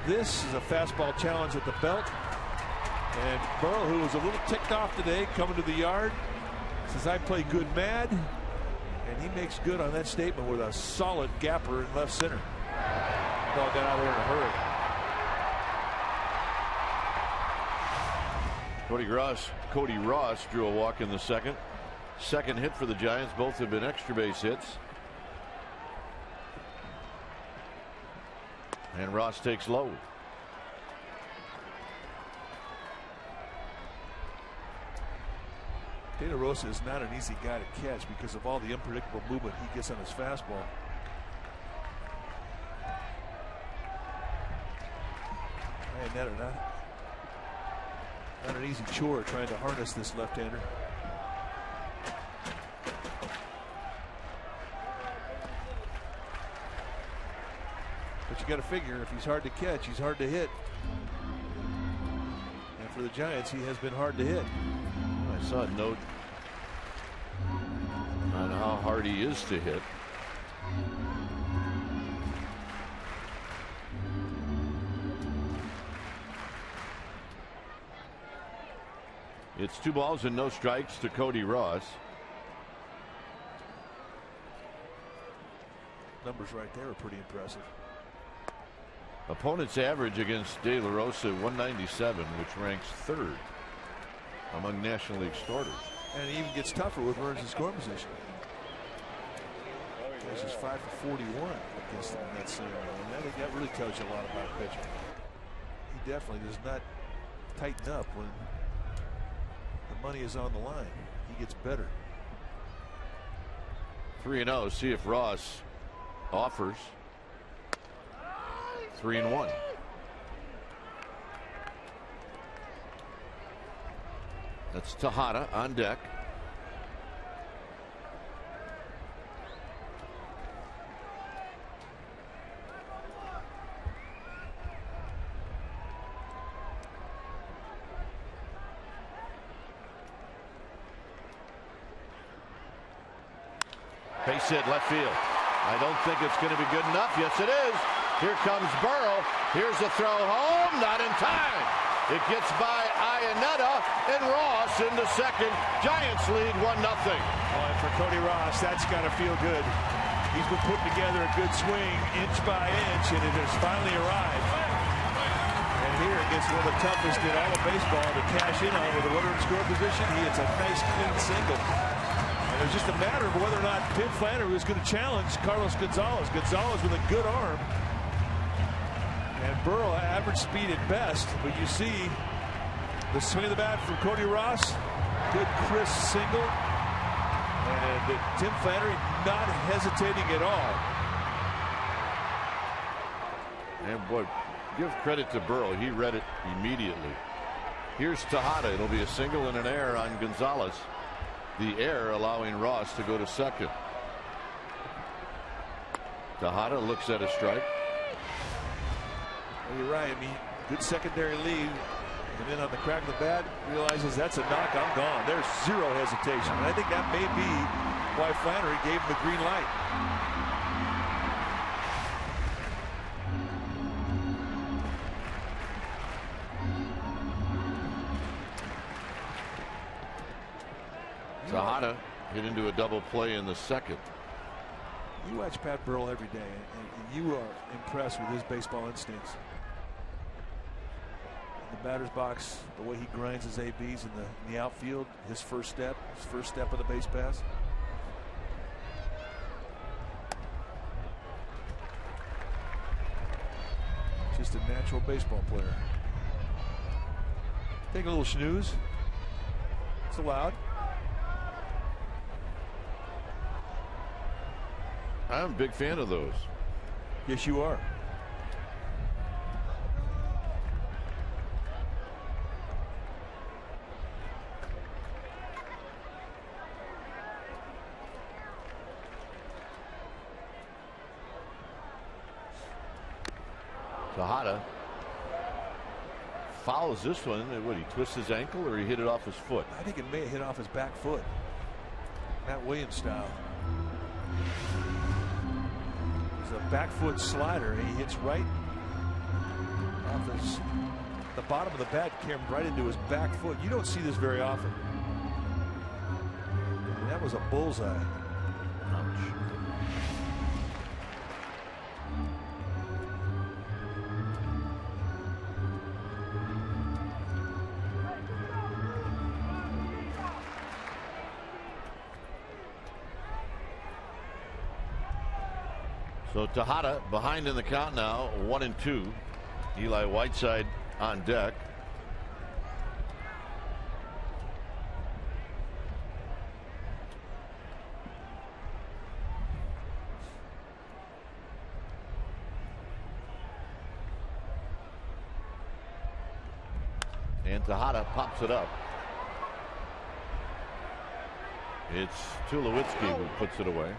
I: This is a fastball challenge at the belt. And Burrow, who was a little ticked off today, coming to the yard, says, I play good mad. And he makes good on that statement with a solid gapper in left center. Ball got out there in a hurry.
E: Cody Ross drew a walk in the second. Second hit for the Giants. Both have been extra base hits. And Ross takes low.
I: De La Rosa is not an easy guy to catch because of all the unpredictable movement he gets on his fastball. Man, not an easy chore trying to harness this left-hander. But you got to figure if he's hard to catch, he's hard to hit. And for the Giants, he has been hard to hit.
E: I saw a note on how hard he is to hit. It's 2 balls and no strikes to Cody Ross.
I: Numbers right there are pretty impressive.
E: Opponent's average against De La Rosa 197, which ranks 3rd among National League starters.
I: And it even gets tougher with runners in scoring position. This is 5 for 41 against them in that scenario. And I think that really tells you a lot about a pitcher. He definitely does not tighten up when the money is on the line. He gets better.
E: 3-0. See if Ross offers. 3-1. That's Tejada on deck. Base hit left field. I don't think it's going to be good enough. Yes, it is. Here comes Burrow. Here's a throw home. Not in time. It gets by Iannetta and Ross into second. Giants lead 1-0.
I: Oh, and for Cody Ross, that's got to feel good. He's been putting together a good swing inch by inch, and it has finally arrived. And here against one of the toughest in all of baseball to cash in on with a runner in score position, he hits a nice clean single. And it was just a matter of whether or not Tim Flannery was going to challenge Carlos Gonzalez. Gonzalez with a good arm. And Burrow average speed at best, but you see the swing of the bat from Cody Ross. Good crisp single. And Tim Flannery not hesitating at all.
E: And boy, give credit to Burrow. He read it immediately. Here's Tejada. It'll be a single and an error on Gonzalez. The error allowing Ross to go to second. Tejada looks at a strike.
I: Well, you're right. I mean, good secondary lead. And then on the crack of the bat, realizes that's a knock. I'm gone. There's zero hesitation. And I think that may be why Flannery gave him the green light.
E: Tejada hit into a double play in the second.
I: You watch Pat Burrell every day, and you are impressed with his baseball instincts. In the batter's box, the way he grinds his ABs in the outfield, his first step of the base pass. Just a natural baseball player. Take a little snooze. It's allowed.
E: I'm a big fan of those.
I: Yes, you are.
E: Tejada fouls this one. What, he twists his ankle or he hit it off his foot?
I: I think it may have hit off his back foot. Matt Williams style. It's a back foot slider. He hits right off his The bottom of the bat came right into his back foot. You don't see this very often. And that was a bullseye.
E: Ouch. So Tejada behind in the count now, 1-2. Eli Whiteside on deck. And Tejada pops it up. It's Tulowitzki who puts it away.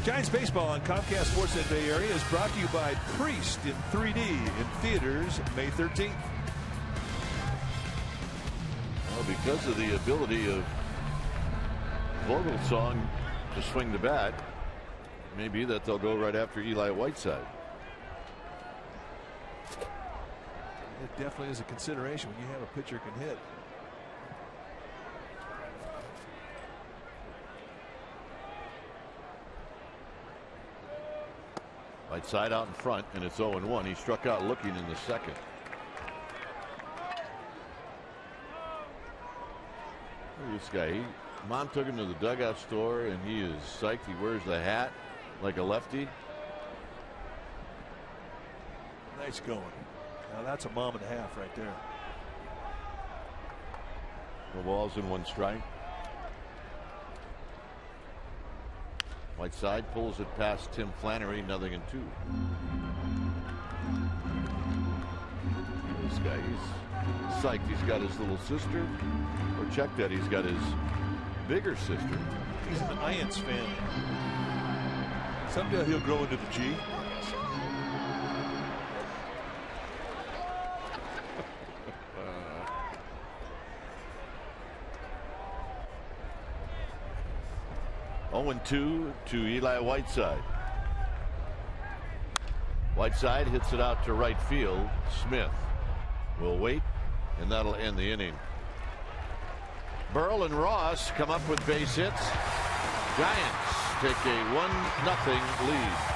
I: Giants baseball on Comcast Sportsnet Bay Area is brought to you by Priest in 3D in theaters May 13th.
E: Well, because of the ability of Vogelsong to swing the bat, maybe that they'll go right after Eli Whiteside.
I: It definitely is a consideration when you have a pitcher who can hit.
E: Whiteside out in front, and it's 0-1. He struck out looking in the second. Look at this guy. Mom took him to the dugout store, and he is psyched. He wears the hat like a lefty.
I: Nice going. Now that's a mom and a half right there.
E: No balls and 1 strike. Whiteside pulls it past Tim Flannery, 0-2. This guy, he's psyched. He's got his little sister. Or check that, he's got his bigger sister.
I: He's an Ions fan. Someday he'll grow into the G.
E: -2 to Eli Whiteside. Whiteside hits it out to right field. Smith will wait, and that'll end the inning. Burrell and Ross come up with base hits. Giants take a 1-0 lead.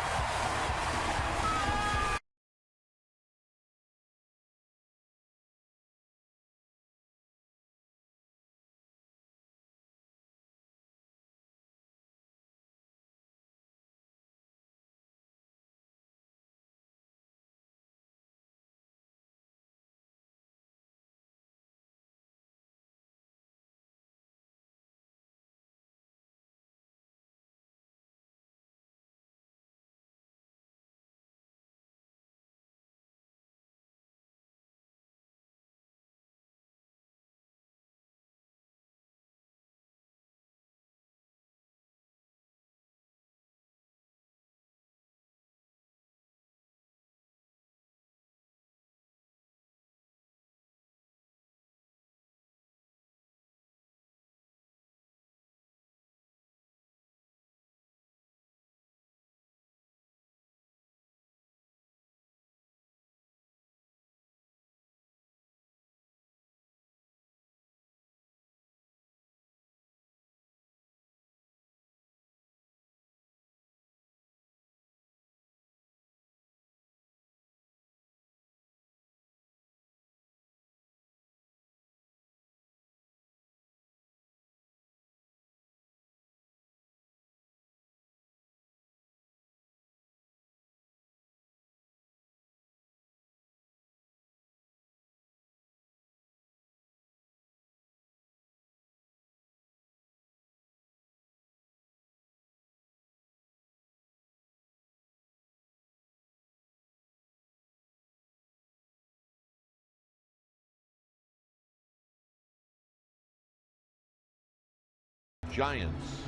E: Giants.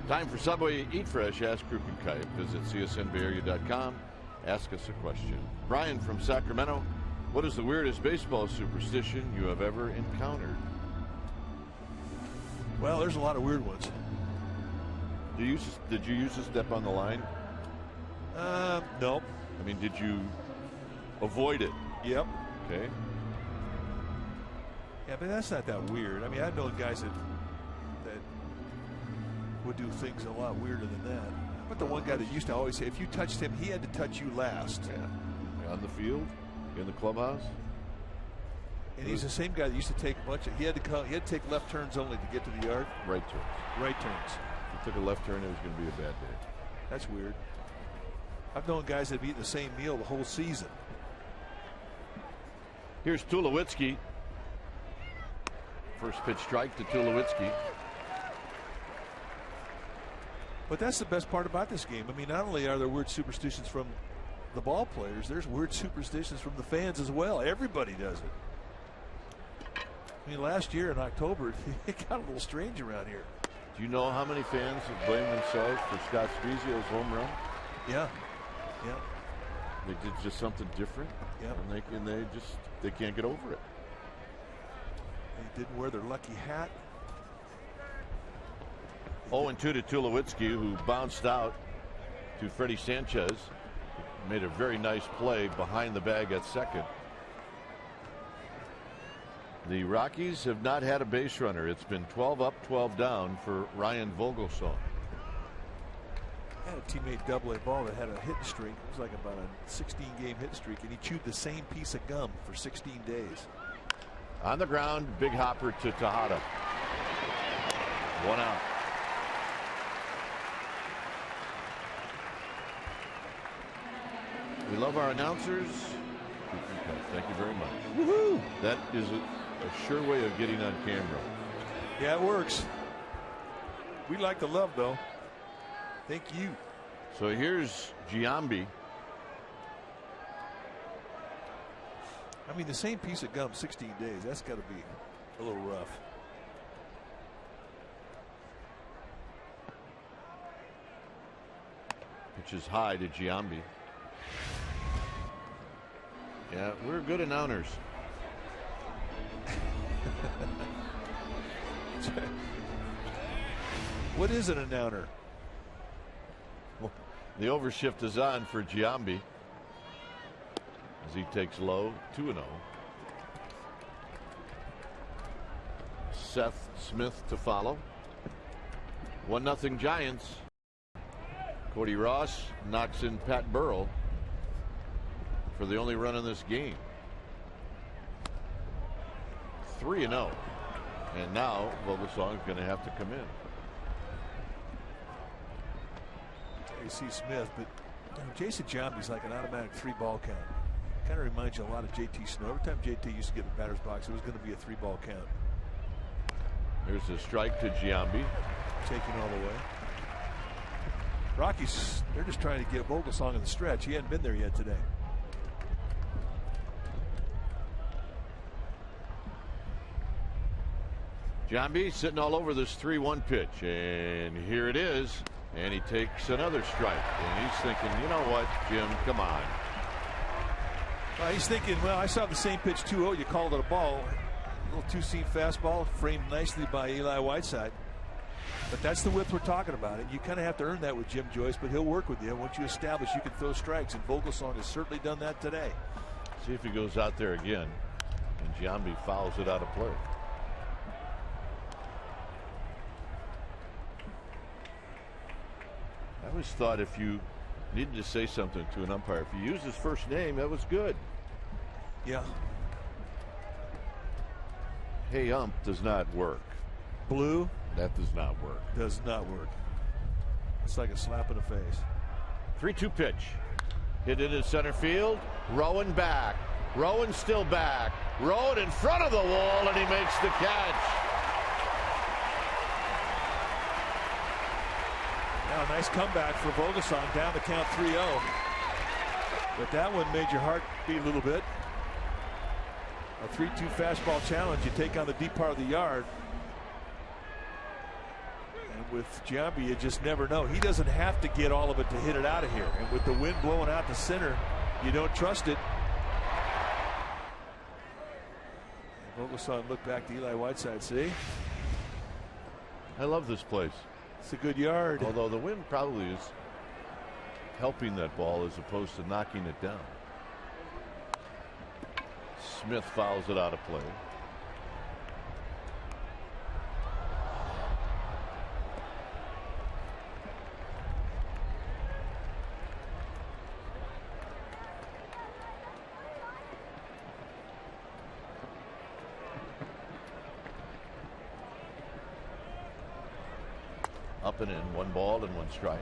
E: Time for Subway Eat Fresh. Ask Crew and Kite. Visit csnbayarea.com. Ask us a question. Brian from Sacramento. What is the weirdest baseball superstition you have ever encountered?
I: Well, there's a lot of weird ones.
E: Did you use a step on the line?
I: No.
E: I mean, did you avoid it?
I: Yep.
E: Okay.
I: Yeah, but that's not that weird. I mean, I've known guys that would do things a lot weirder than that. But the one guy that used to always say, if you touched him, he had to touch you last.
E: Yeah. On the field, in the clubhouse.
I: And he's the same guy that used to take a bunch of. He had to take left turns only to get to the yard.
E: Right turns.
I: Right turns.
E: If he took a left turn, it was going to be a bad day.
I: That's weird. I've known guys that have eaten the same meal the whole season.
E: Here's Tulowitzki. First pitch strike to Tulowitzki.
I: But that's the best part about this game. I mean, not only are there weird superstitions from the ball players, there's weird superstitions from the fans as well. Everybody does it. I mean, last year in October, it got a little strange around here.
E: Do you know how many fans have blamed themselves for Scott Spezio's home run?
I: Yeah. Yeah.
E: They did just something different.
I: Yeah.
E: And they can't get over it.
I: They didn't wear their lucky hat.
E: 0-2 to Tulowitzki, who bounced out to Freddie Sanchez. Made a very nice play behind the bag at second. The Rockies have not had a base runner. It's been 12 up, 12 down for Ryan Vogelsong.
I: I had a teammate double-A ball that had a hit streak. It was like about a 16-game hit streak, and he chewed the same piece of gum for 16 days.
E: On the ground, big hopper to Tejada. 1 out. We love our announcers. Thank you very much.
I: Woohoo!
E: That is a sure way of getting on camera.
I: Yeah, it works. We like the love, though. Thank you.
E: So here's Giambi.
I: I mean, the same piece of gum 16 days. That's got to be a little rough.
E: Pitch is high to Giambi. Yeah, we're good announcers.
I: What is an announcer?
E: Well, the overshift is on for Giambi as he takes low. 2-0. Seth Smith to follow. 1-0 Giants. Cody Ross knocks in Pat Burrell for the only run in this game. 3-0. And now Vogelsong is going to have to come in.
I: AC Smith, but you know, Jason Giambi's like an automatic 3-ball count. Kind of reminds you a lot of JT Snow. Every time JT used to get in the batter's box, it was going to be a 3-ball count.
E: There's a strike to Giambi.
I: Taking all the way. Rockies, they're just trying to get Vogelsong in the stretch. He hadn't been there yet today.
E: Giambi sitting all over this 3-1 pitch, and here it is, and he takes another strike, and he's thinking, you know what, Jim, come on.
I: He's thinking, well, I saw the same pitch 2-0. You called it a ball. A little two-seam fastball framed nicely by Eli Whiteside. But that's the width we're talking about. And you kind of have to earn that with Jim Joyce, but he'll work with you once you establish you can throw strikes. And Vogelsong has certainly done that today.
E: See if he goes out there again, and Giambi fouls it out of play. I always thought if you needed to say something to an umpire, if you used his first name, that was good.
I: Yeah.
E: Hey, ump does not work.
I: Blue?
E: That does not work.
I: Does not work. It's like a slap in the face.
E: 3-2 pitch. Hit into center field. Rowan back. Rowan still back. Rowan in front of the wall, and he makes the catch.
I: Now, a nice comeback for Vogelsong, down the count 3-0. But that one made your heart beat a little bit. A 3-2 fastball challenge. You take on the deep part of the yard. And with Giambi, you just never know. He doesn't have to get all of it to hit it out of here. And with the wind blowing out to center, you don't trust it. And Vogelsong looked back to Eli Whiteside. See?
E: I love this place.
I: It's a good yard.
E: Although the wind probably is helping that ball as opposed to knocking it down. Smith fouls it out of play. Up and in, 1 ball and 1 strike.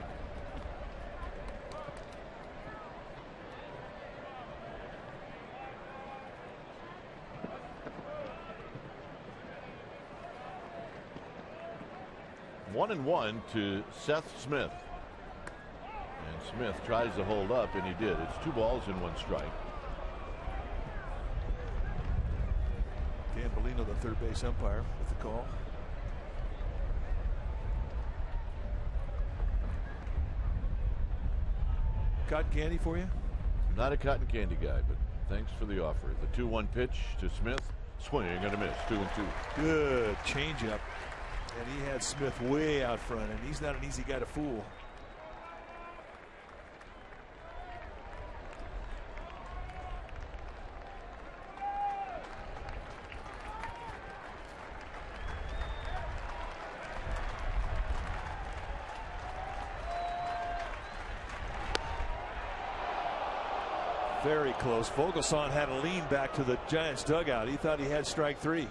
E: One and 1 to Seth Smith. And Smith tries to hold up, and he did. It's 2 balls and 1 strike.
I: Dan Bellino, the third base umpire, with the call. Cotton candy for you?
E: Not a cotton candy guy, but thanks for the offer. The 2-1 pitch to Smith. Swing and a miss. 2-2.
I: Good changeup. And he had Smith way out front, and he's not an easy guy to fool. Very close. Vogelsong had to lean back to the Giants dugout. He thought he had strike 3.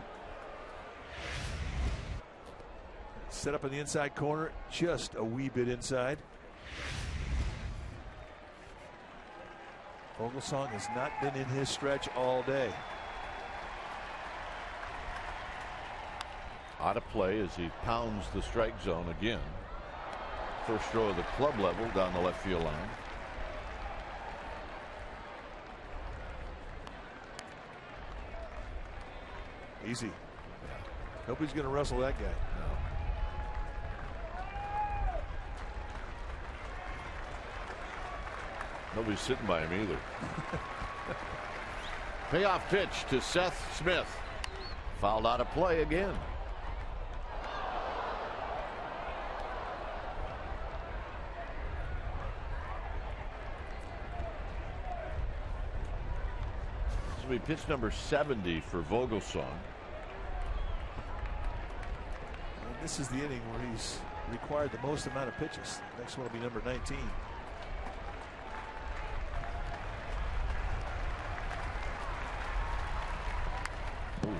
I: Set up in the inside corner, just a wee bit inside. Vogelsong has not been in his stretch all day.
E: Out of play as he pounds the strike zone again. First throw of the club level down the left field line.
I: Easy. Hope he's going to wrestle that guy.
E: No. Nobody's sitting by him either. Payoff pitch to Seth Smith. Fouled out of play again. This will be pitch number 70 for Vogelsong.
I: And this is the inning where he's required the most amount of pitches. Next one will be number 19.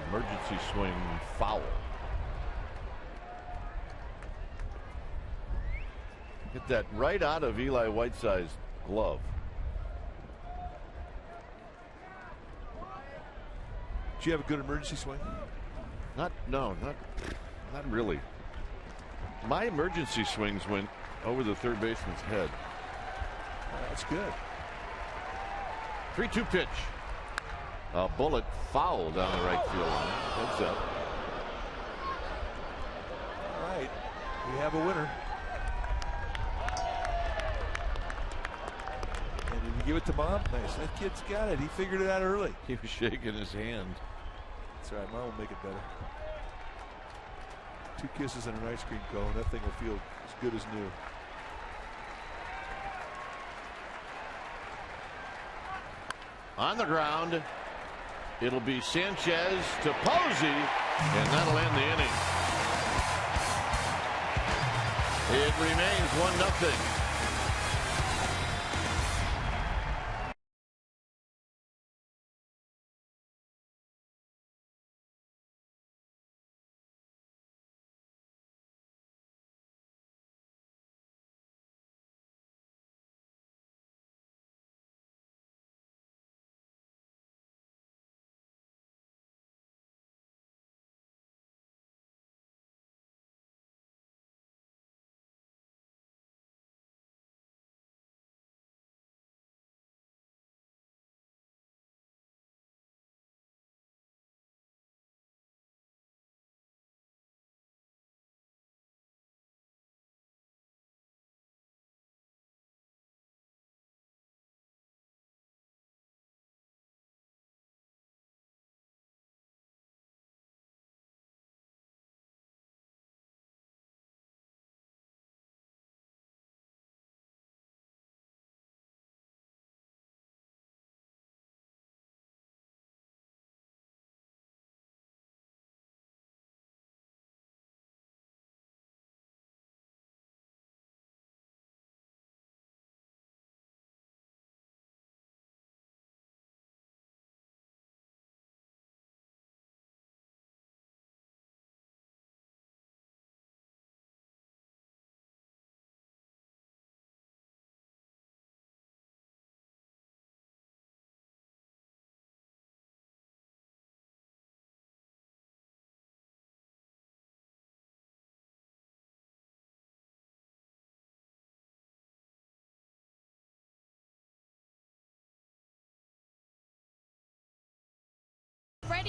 E: Emergency swing foul. Hit that right out of Eli Whiteside's glove.
I: Did you have a good emergency swing?
E: Not really. My emergency swings went over the third baseman's head.
I: That's good.
E: 3-2 pitch. A bullet foul down the right field line. Heads up.
I: All right. We have a winner. And did you give it to Mom? Nice. That kid's got it. He figured it out early.
E: He was shaking his hand.
I: That's right. Mom will make it better. 2 kisses and an ice cream cone. That thing will feel as good as new.
E: On the ground. It'll be Sanchez to Posey, and that'll end the inning. It remains 1-0.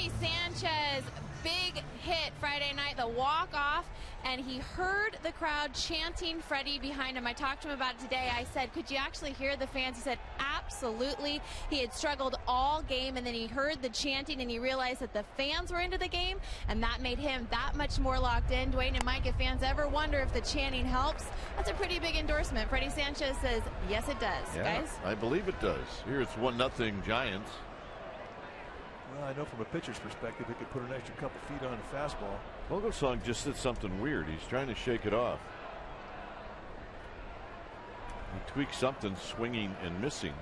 H: Freddie Sanchez, big hit Friday night, the walk-off, and he heard the crowd chanting Freddie behind him. I talked to him about it today. I said, could you actually hear the fans? He said, absolutely. He had struggled all game, and then he heard the chanting, and he realized that the fans were into the game, and that made him that much more locked in. Dwayne and Mike, if fans ever wonder if the chanting helps, that's a pretty big endorsement. Freddie Sanchez says, yes, it does.
E: Yeah,
H: guys?
E: I believe it does. Here it's 1-0 Giants.
I: Well, I know from a pitcher's perspective, it could put an extra couple feet on the fastball.
E: Vogelsong just did something weird. He's trying to shake it off. He tweaked something, swinging and missing.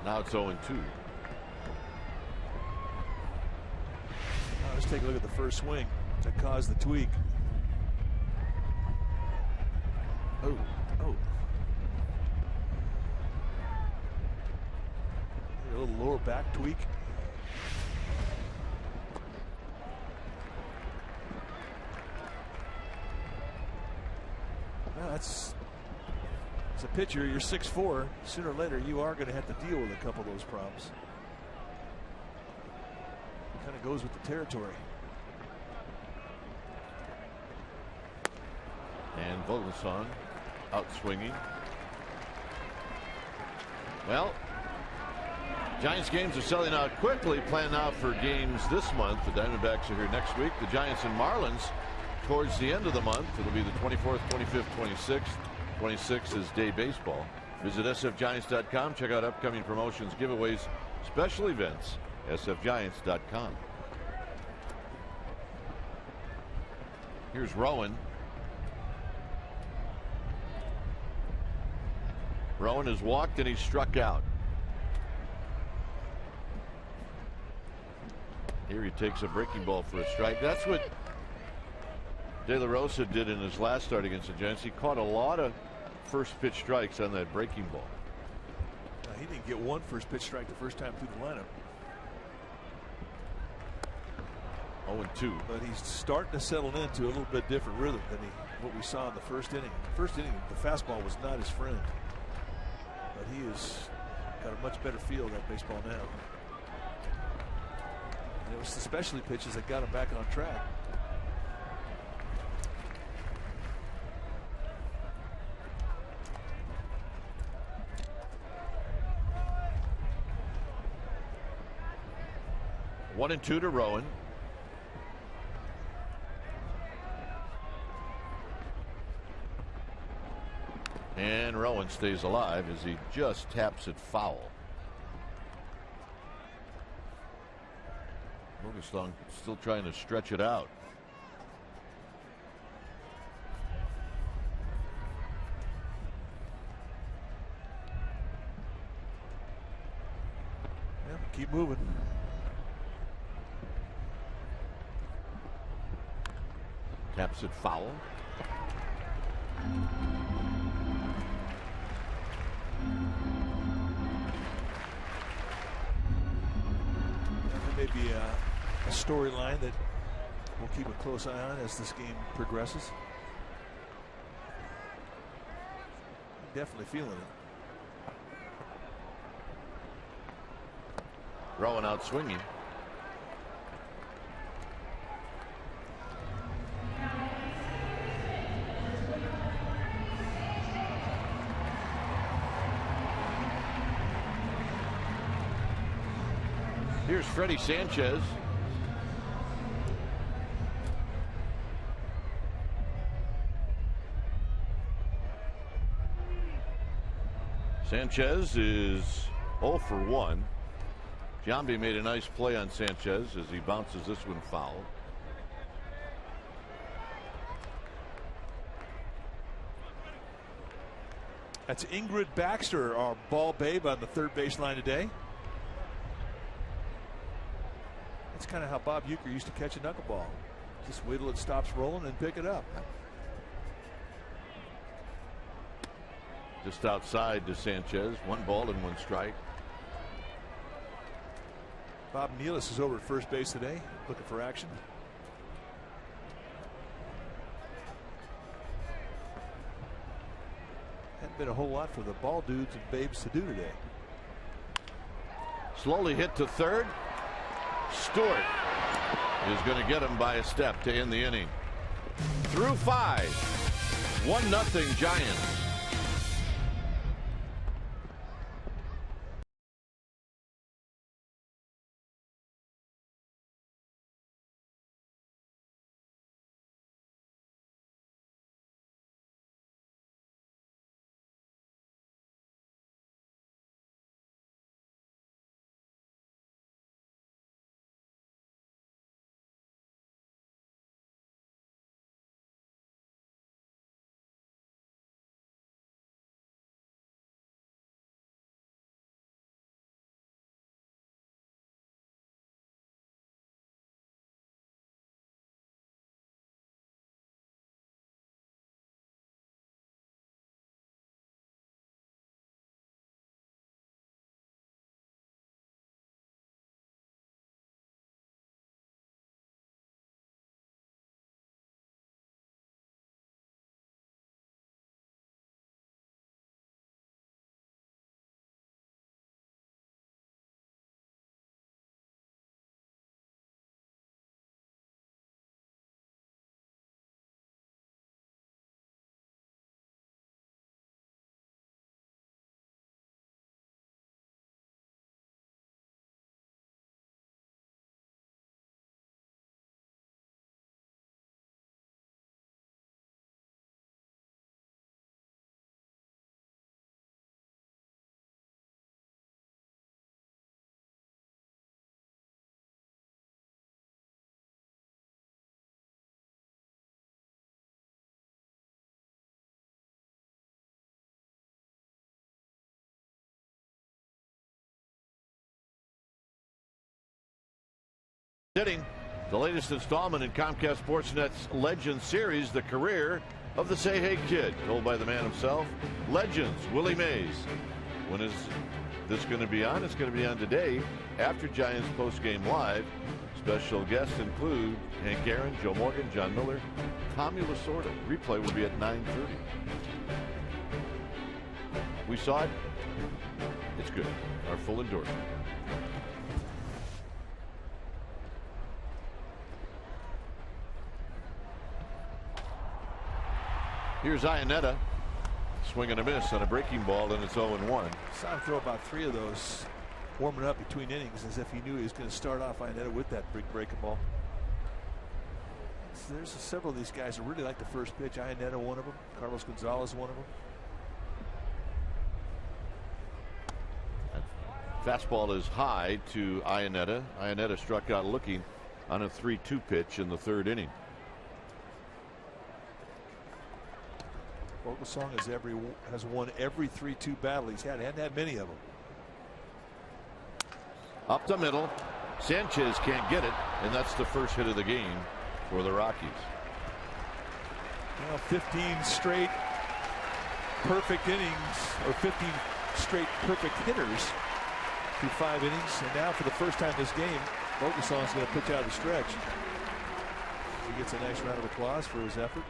E: Now it's 0-2.
I: Let's take a look at the first swing that caused the tweak. Oh. A little lower back tweak. Well, as a pitcher, you're 6'4". Sooner or later, you are going to have to deal with a couple of those problems. Kind of goes with the territory.
E: And Vogelsong out swinging. Well, Giants games are selling out quickly. Plan now for games this month. The Diamondbacks are here next week. The Giants and Marlins towards the end of the month. It'll be the 24th, 25th, 26th. 26th is day baseball. Visit sfgiants.com. Check out upcoming promotions, giveaways, special events. sfgiants.com. Here's Rowan. Rowan has walked and he's struck out. Here he takes a breaking ball for a strike. That's what De La Rosa did in his last start against the Giants. He caught a lot of first pitch strikes on that breaking ball.
I: He didn't get one first pitch strike the first time through the lineup.
E: 0-2.
I: But he's starting to settle into a little bit different rhythm than what we saw in the first inning. First inning, the fastball was not his friend. But he has got a much better feel of that baseball now. And it was the specialty pitches that got him back on track.
E: One and two to Rowan. And Rowan stays alive as he just taps it foul. Vogelsong still trying to stretch it out.
I: Yeah, keep moving.
E: Taps it foul.
I: There may be a storyline that we'll keep a close eye on as this game progresses. Definitely feeling it.
E: Rowan out swinging. Here's Freddie Sanchez. Sanchez is 0 for 1. Giambi made a nice play on Sanchez as he bounces this one foul.
I: That's Ingrid Baxter, our ball babe on the third baseline today. That's kind of how Bob Uecker used to catch a knuckleball. Just wait till it stops rolling and pick it up.
E: Just outside to Sanchez. 1 ball and 1 strike.
I: Bob Nealis is over at first base today, looking for action. Hasn't been a whole lot for the ball dudes and babes to do today.
E: Slowly hit to third. Stewart is going to get him by a step to end the inning. Through 5. 1-0 Giants. Hitting the latest installment in Comcast Sportsnet's Legends series, the career of the Say Hey Kid, told by the man himself, Legends, Willie Mays. When is this going to be on? It's going to be on today after Giants postgame live. Special guests include Hank Aaron, Joe Morgan, John Miller, Tommy Lasorda. Replay will be at 9:30. We saw it. It's good. Our full endorsement. Here's Iannetta. Swing and a miss on a breaking ball, and it's 0-1.
I: Saw him throw about 3 of those warming up between innings as if he knew he was going to start off Iannetta with that big breaking ball. So there's several of these guys who really like the first pitch. Iannetta, one of them. Carlos Gonzalez, one of them.
E: Fastball is high to Iannetta. Iannetta struck out looking on a 3-2 pitch in the 3rd inning.
I: Vogelsong has won every 3-2 battle he's had. He hadn't had many of them.
E: Up the middle. Sanchez can't get it, and that's the first hit of the game for the Rockies.
I: Well, 15 straight perfect innings, or 15 straight perfect hitters through 5 innings. And now for the first time this game, Vogelsong's going to pitch out of the stretch. He gets a nice round of applause for his effort.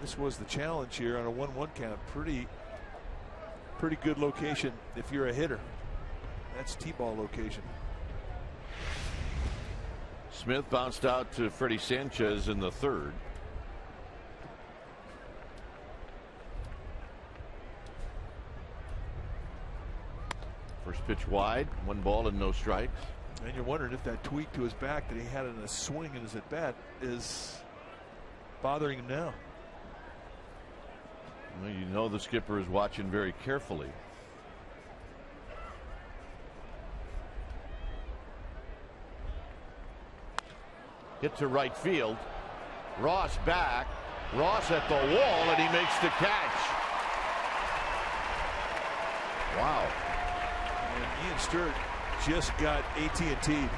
I: This was the challenge here on a 1-1 count. Pretty good location if you're a hitter. That's T-ball location.
E: Smith bounced out to Freddie Sanchez in the 3rd. First pitch wide, 1 ball and no strikes.
I: And you're wondering if that tweak to his back that he had in a swing in his at bat is bothering him now.
E: Well, you know the skipper is watching very carefully. Hit to right field. Ross back. Ross at the wall, and he makes the catch. Wow.
I: And Ian Stewart just got AT&T'd.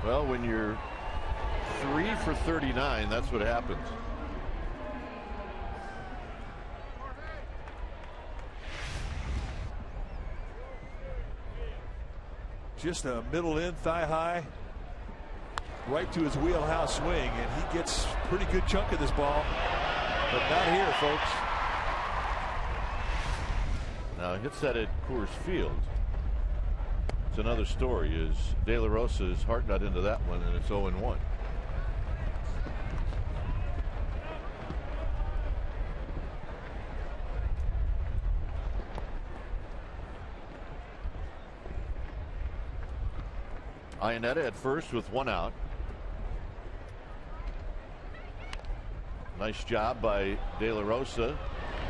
E: Well, when you're 3 for 39, that's what happens.
I: Just a middle in, thigh high right to his wheelhouse swing, and he gets a pretty good chunk of this ball, but not here, folks.
E: Now, hits that at Coors Field. It's another story. Is De La Rosa's heart got into that one, and it's 0-1. Iannetta at first with 1 out. Nice job by De La Rosa.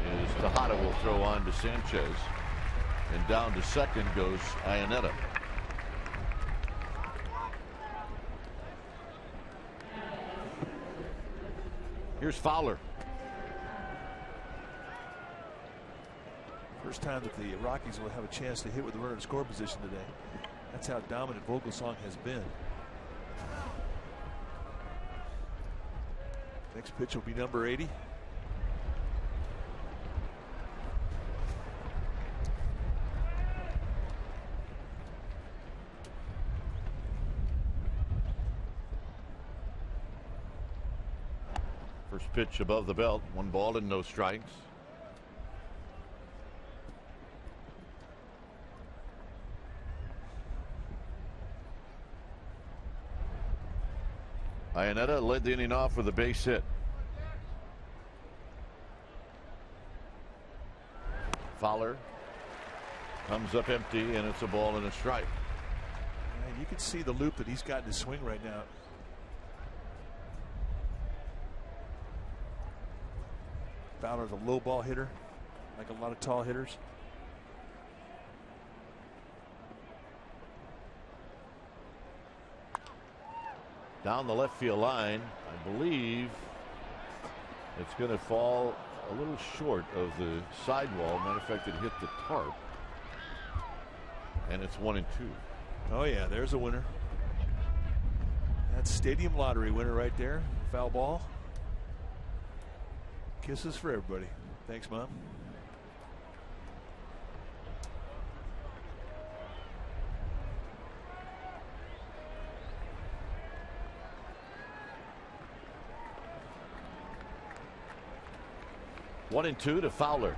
E: As Tejada will throw on to Sanchez. And down to second goes Iannetta. Here's Fowler.
I: First time that the Rockies will have a chance to hit with the runner in score position today. That's how dominant Vogelsong has been. Next pitch will be number 80.
E: First pitch above the belt. 1 ball and no strikes. Iannetta led the inning off with a base hit. Fowler comes up empty, and it's a ball and a strike.
I: And you can see the loop that he's got in his swing right now. Fowler's a low ball hitter, like a lot of tall hitters.
E: Down the left field line, I believe it's going to fall a little short of the sidewall. Matter of fact, it hit the tarp, and it's 1-2.
I: Oh yeah, there's a winner. That's stadium lottery winner right there. Foul ball. Kisses for everybody. Thanks, Mom.
E: One and 2 to Fowler.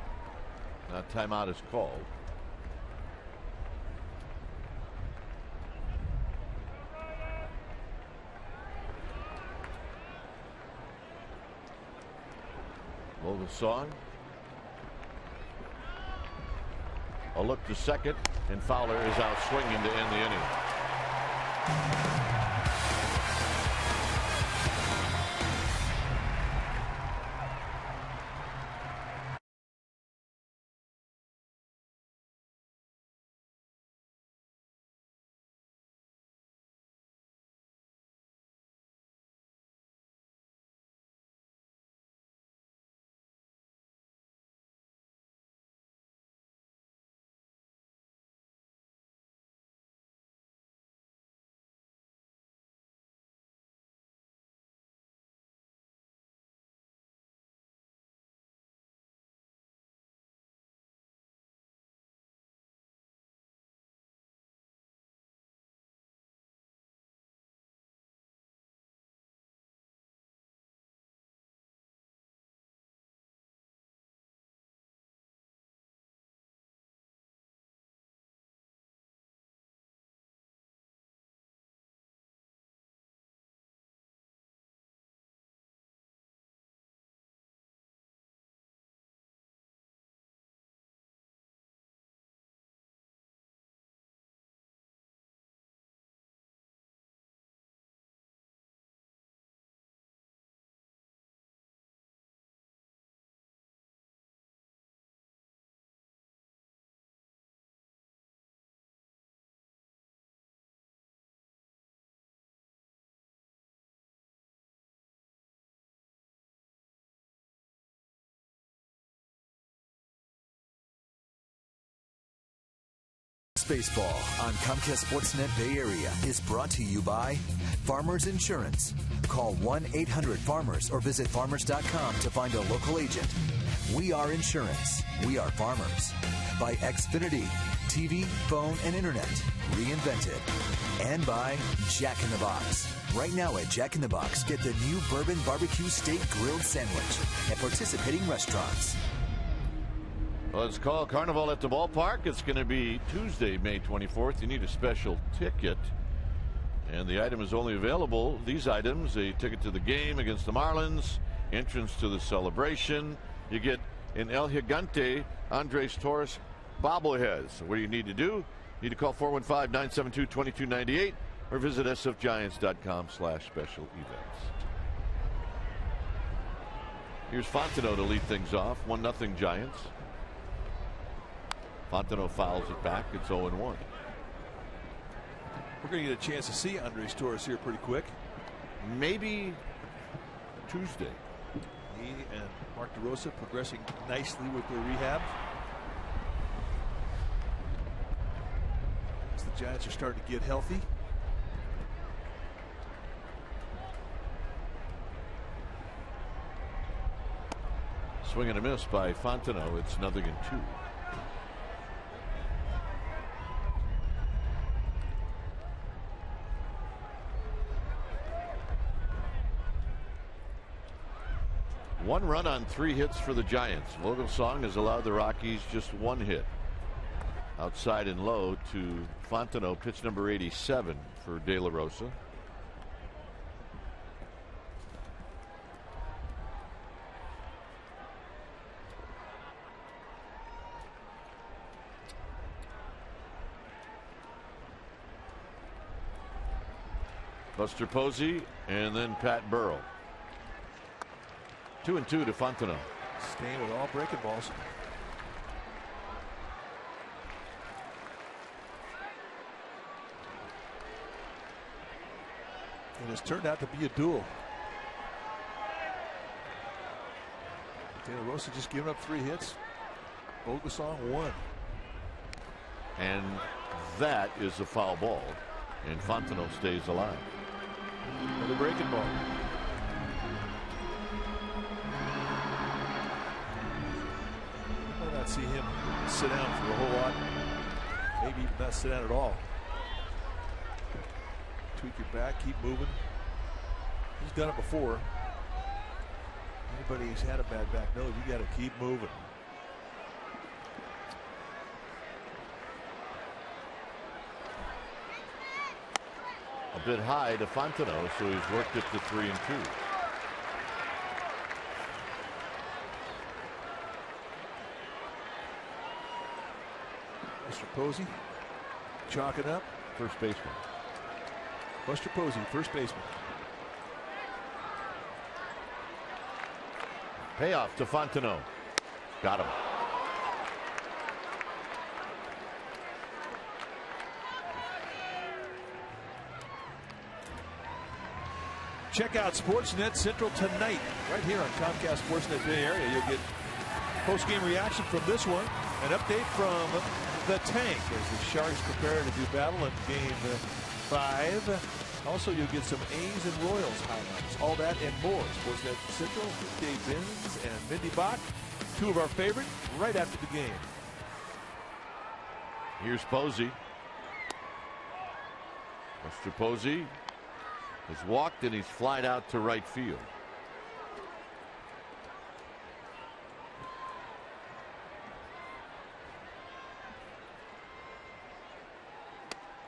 E: Now timeout is called. Vogelsong. A look to second, and Fowler is out swinging to end the inning.
G: Baseball on Comcast Sportsnet Bay Area is brought to you by Farmers Insurance. Call 1-800-FARMERS or visit farmers.com to find a local agent. We are insurance. We are farmers. By Xfinity, TV, phone, and internet. Reinvented. And by Jack in the Box. Right now at Jack in the Box, get the new Bourbon Barbecue Steak Grilled Sandwich at participating restaurants.
E: Let's call Carnival at the Ballpark. It's going to be Tuesday, May 24th. You need a special ticket. And the item is only available, these items, a ticket to the game against the Marlins, entrance to the celebration. You get an El Gigante Andres Torres bobblehead. So what do you need to do? You need to call 415-972-2298 or visit sfgiants.com/special events. Here's Fontenot to lead things off. 1-0 Giants. Fontenot fouls it back. It's 0-1.
I: We're going to get a chance to see Andres Torres here pretty quick.
E: Maybe Tuesday.
I: He and Mark DeRosa progressing nicely with their rehab. As the Giants are starting to get healthy.
E: Swing and a miss by Fontenot. It's 0-2. One run on 3 hits for the Giants. Vogelsong has allowed the Rockies just 1 hit. Outside and low to Fontenot, pitch number 87 for De La Rosa. Buster Posey and then Pat Burrell. 2-2 to Fontenot.
I: Staying with all breaking balls. And it's turned out to be a duel. De La Rosa just giving up 3 hits. Vogelsong 1.
E: And that is a foul ball. And Fontenot stays alive.
I: Another breaking ball. Not see him sit down for a whole lot. Maybe even not sit down at all. Tweak your back, keep moving. He's done it before. Anybody who's had a bad back knows you got to keep moving.
E: A bit high to Fontenot, so he's worked it to 3-2.
I: Mr. Posey chalking up.
E: First baseman.
I: Buster Posey, first baseman.
E: Payoff to Fontenot. Got him.
I: Check out Sportsnet Central tonight, right here on Comcast Sportsnet Bay Area. You'll get post-game reaction from this one, an update from the tank as the Sharks prepare to do battle in Game 5. Also, you'll get some A's and Royals highlights. All that and more. Sportsnet Central with Dave Binns and Mindy Bach, 2 of our favorite, right after the game.
E: Here's Posey. Mr. Posey has walked and he's flied out to right field.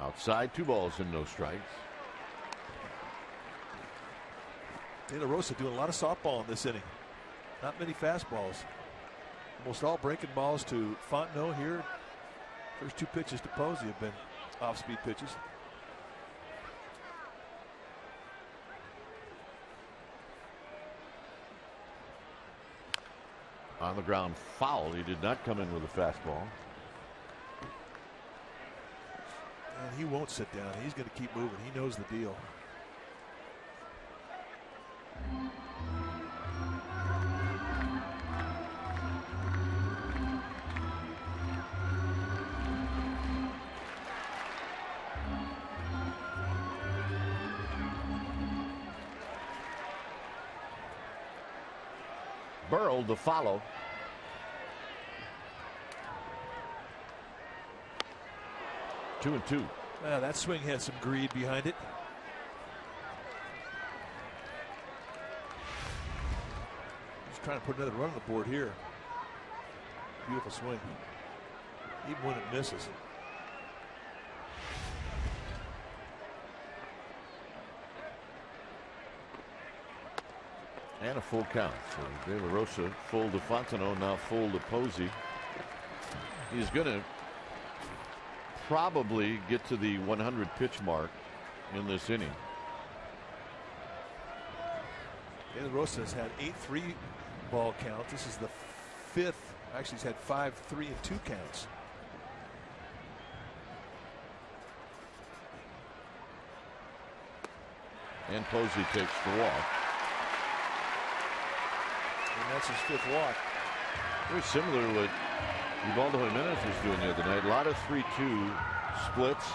E: Outside, 2 balls and no strikes.
I: De La Rosa doing a lot of softball in this inning. Not many fastballs. Almost all breaking balls to Fontenot here. First 2 pitches to Posey have been off-speed pitches.
E: On the ground foul. He did not come in with a fastball.
I: And he won't sit down. He's going to keep moving. He knows the deal.
E: Burrell to follow. 2-2.
I: That swing had some greed behind it. He's trying to put another run on the board here. Beautiful swing. Even when it misses.
E: And a full count. So De La Rosa full to Fontenot, now full to Posey. He's going to probably get to the 100 pitch mark in this inning.
I: De La Rosa has had 8 3-ball counts. This is the 5th. Actually, he's had 5 3 and 2 counts.
E: And Posey takes the walk.
I: And that's his 5th walk.
E: Very similar to what Ubaldo Jimenez was doing the other night. A lot of 3-2 splits.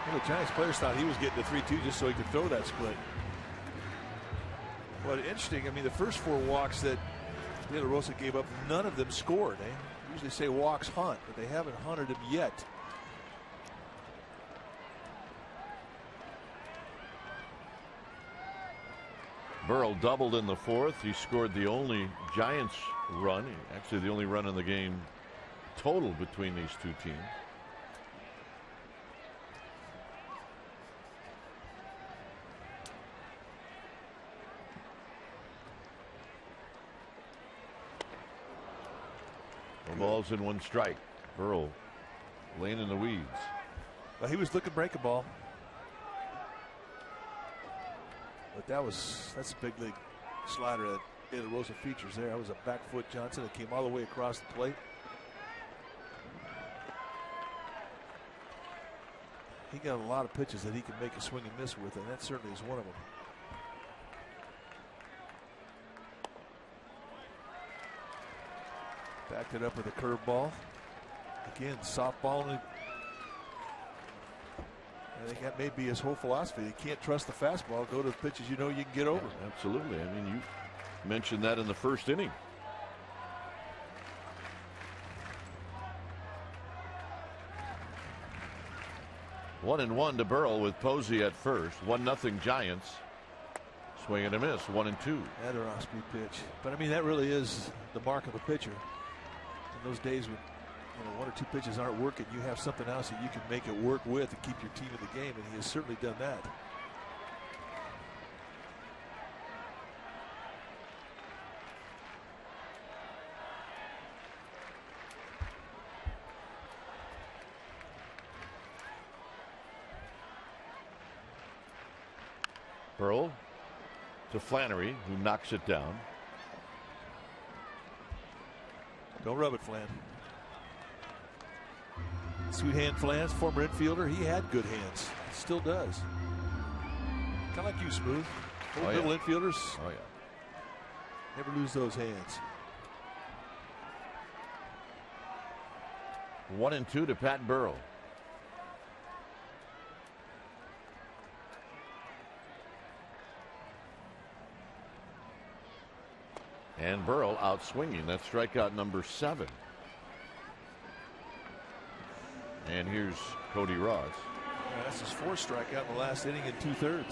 I: Well, the Giants players thought he was getting to 3-2 just so he could throw that split. But interesting, I mean, the first 4 walks that De La Rosa gave up, none of them scored. They usually say walks hunt, but they haven't hunted him yet.
E: Burrell doubled in the 4th. He scored the only Giants run, actually the only run in the game total between these two teams. No balls and 1 strike. Burrell laying in the weeds.
I: Well, he was looking break a ball. But that's a big league slider that De La Rosa features there. That was a back foot Johnson that came all the way across the plate. He got a lot of pitches that he can make a swing and miss with, and that certainly is one of them. Backed it up with a curveball. Again, softball. I think that may be his whole philosophy. You can't trust the fastball. Go to the pitches you know you can get over.
E: Yeah, absolutely. I mean, you mentioned that in the first inning. One and one to Burrell with Posey at first. 1-0 Giants. Swing and a miss. 1-2.
I: That or off-speed pitch. But I mean, that really is the mark of a pitcher. In those days when 1 or 2 pitches aren't working, you have something else that you can make it work with to keep your team in the game, and he has certainly done that.
E: Burrell to Flannery, who knocks it down.
I: Don't rub it, Flan. Sweet hand Flans, former infielder, he had good hands. He still does. Kind of like you, Smooth. Middle infielders.
E: Oh, yeah.
I: Never lose those hands.
E: 1-2 to Pat Burrell. And Burrell out swinging. That's strikeout number 7. And here's Cody Ross.
I: Yeah, that's his 4th strikeout in the last inning in 2/3.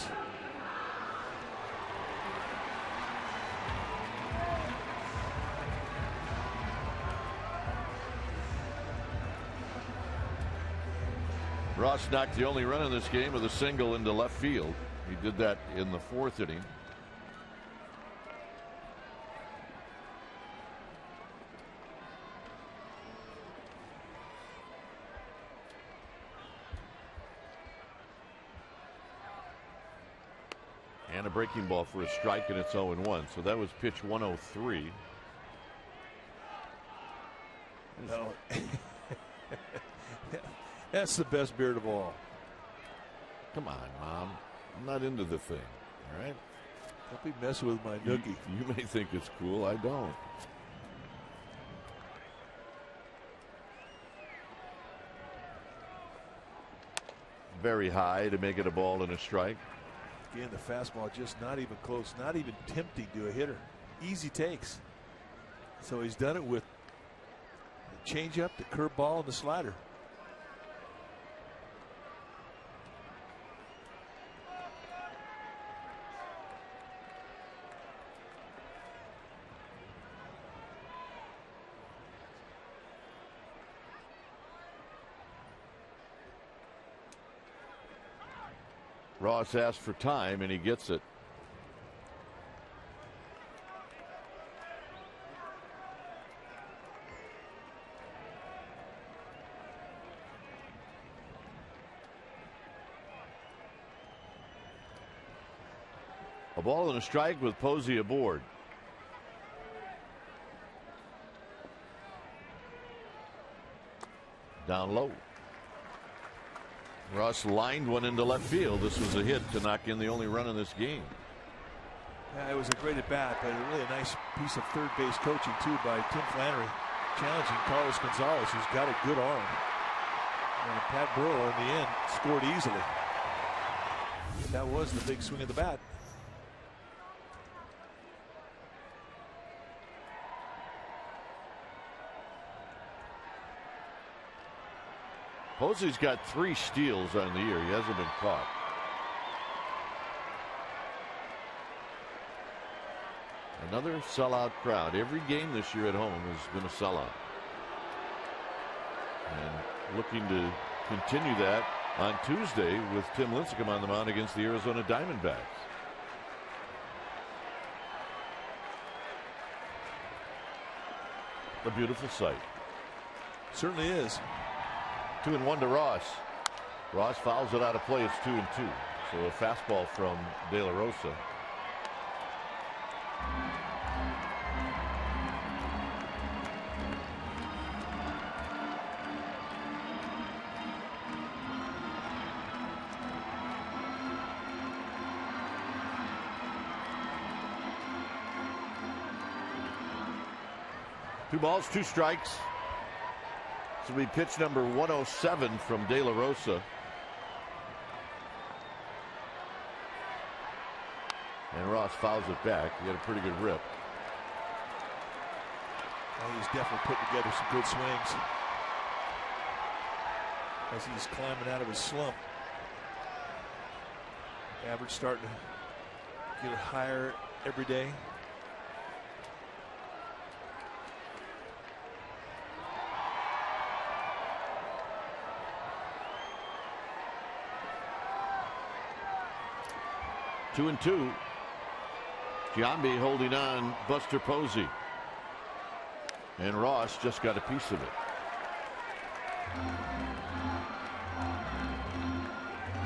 E: Ross knocked the only run in this game with a single into left field. He did that in the 4th inning. And a breaking ball for a strike, and it's 0-1. So that was pitch 103.
I: No. That's the best beard of all.
E: Come on, Mom. I'm not into the thing. All right?
I: Don't be messing with my nookie.
E: You may think it's cool. I don't. Very high to make it a ball and a strike.
I: Again, the fastball just not even close, not even tempting to a hitter. Easy takes. So he's done it with the changeup, the curveball, and the slider.
E: Ross asked for time, and he gets it. A ball and a strike with Posey aboard. Down low. Ross lined one into left field. This was a hit to knock in the only run in this game.
I: Yeah, it was a great at bat, but a really nice piece of third base coaching too by Tim Flannery, challenging Carlos Gonzalez, who's got a good arm. And Pat Burrell in the end scored easily. That was the big swing of the bat.
E: Posey's got 3 steals on the year. He hasn't been caught. Another sellout crowd. Every game this year at home has been a sellout. And looking to continue that on Tuesday with Tim Lincecum on the mound against the Arizona Diamondbacks. A beautiful sight.
I: Certainly is.
E: 2-1 to Ross. Ross fouls it out of play. It's 2-2. So a fastball from De La Rosa. Two balls, 2 strikes. This will be pitch number 107 from De La Rosa. And Ross fouls it back. He had a pretty good rip.
I: Well, he's definitely putting together some good swings as he's climbing out of his slump. Average starting to get higher every day.
E: Two and 2. Giambi holding on Buster Posey. And Ross just got a piece of it.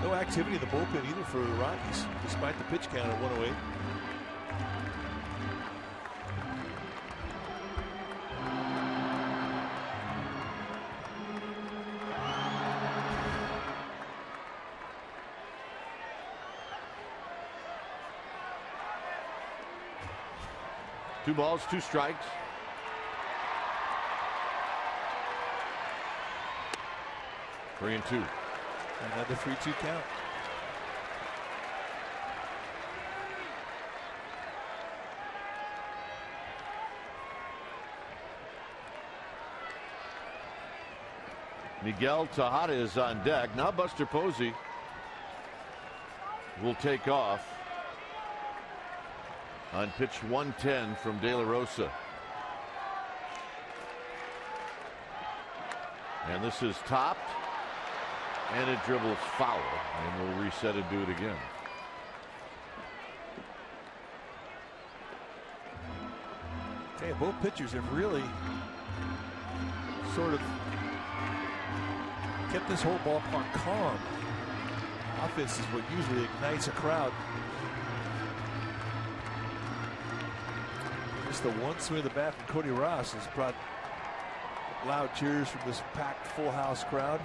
I: No activity in the bullpen either for the Rockies, despite the pitch count at 108.
E: Two balls, 2 strikes. Three and 2.
I: Another 3-2 count.
E: Miguel Tejada is on deck. Now Buster Posey will take off on pitch 110 from De La Rosa. And this is topped, and it dribbles foul, and we'll reset and do it again.
I: Okay, both pitchers have really sort of kept this whole ballpark calm. Offense is what usually ignites a crowd. Just the one swing of the bat from Cody Ross has brought loud cheers from this packed full house crowd.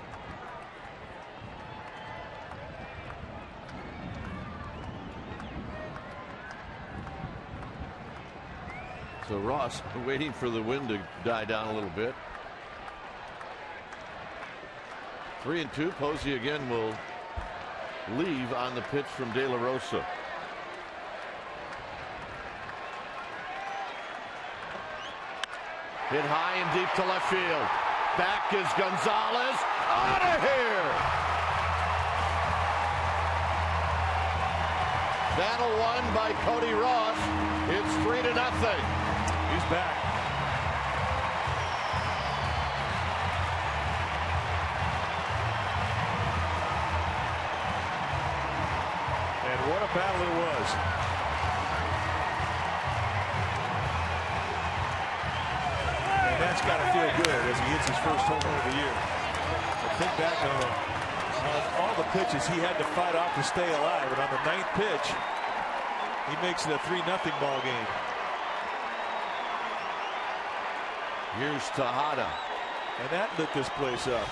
E: So Ross waiting for the wind to die down a little bit. 3 and 2. Posey again will leave on the pitch from De La Rosa. Hit high and deep to left field. Back is Gonzalez. Out of here. Battle won by Cody Ross. It's 3-0.
I: He's back. battle it was. And that's got to feel good as he hits his first home run of the year. But think back on all the pitches he had to fight off to stay alive. And on the 9th pitch, he makes it a 3-0 ball game.
E: Here's Tejada.
I: And that lit this place up.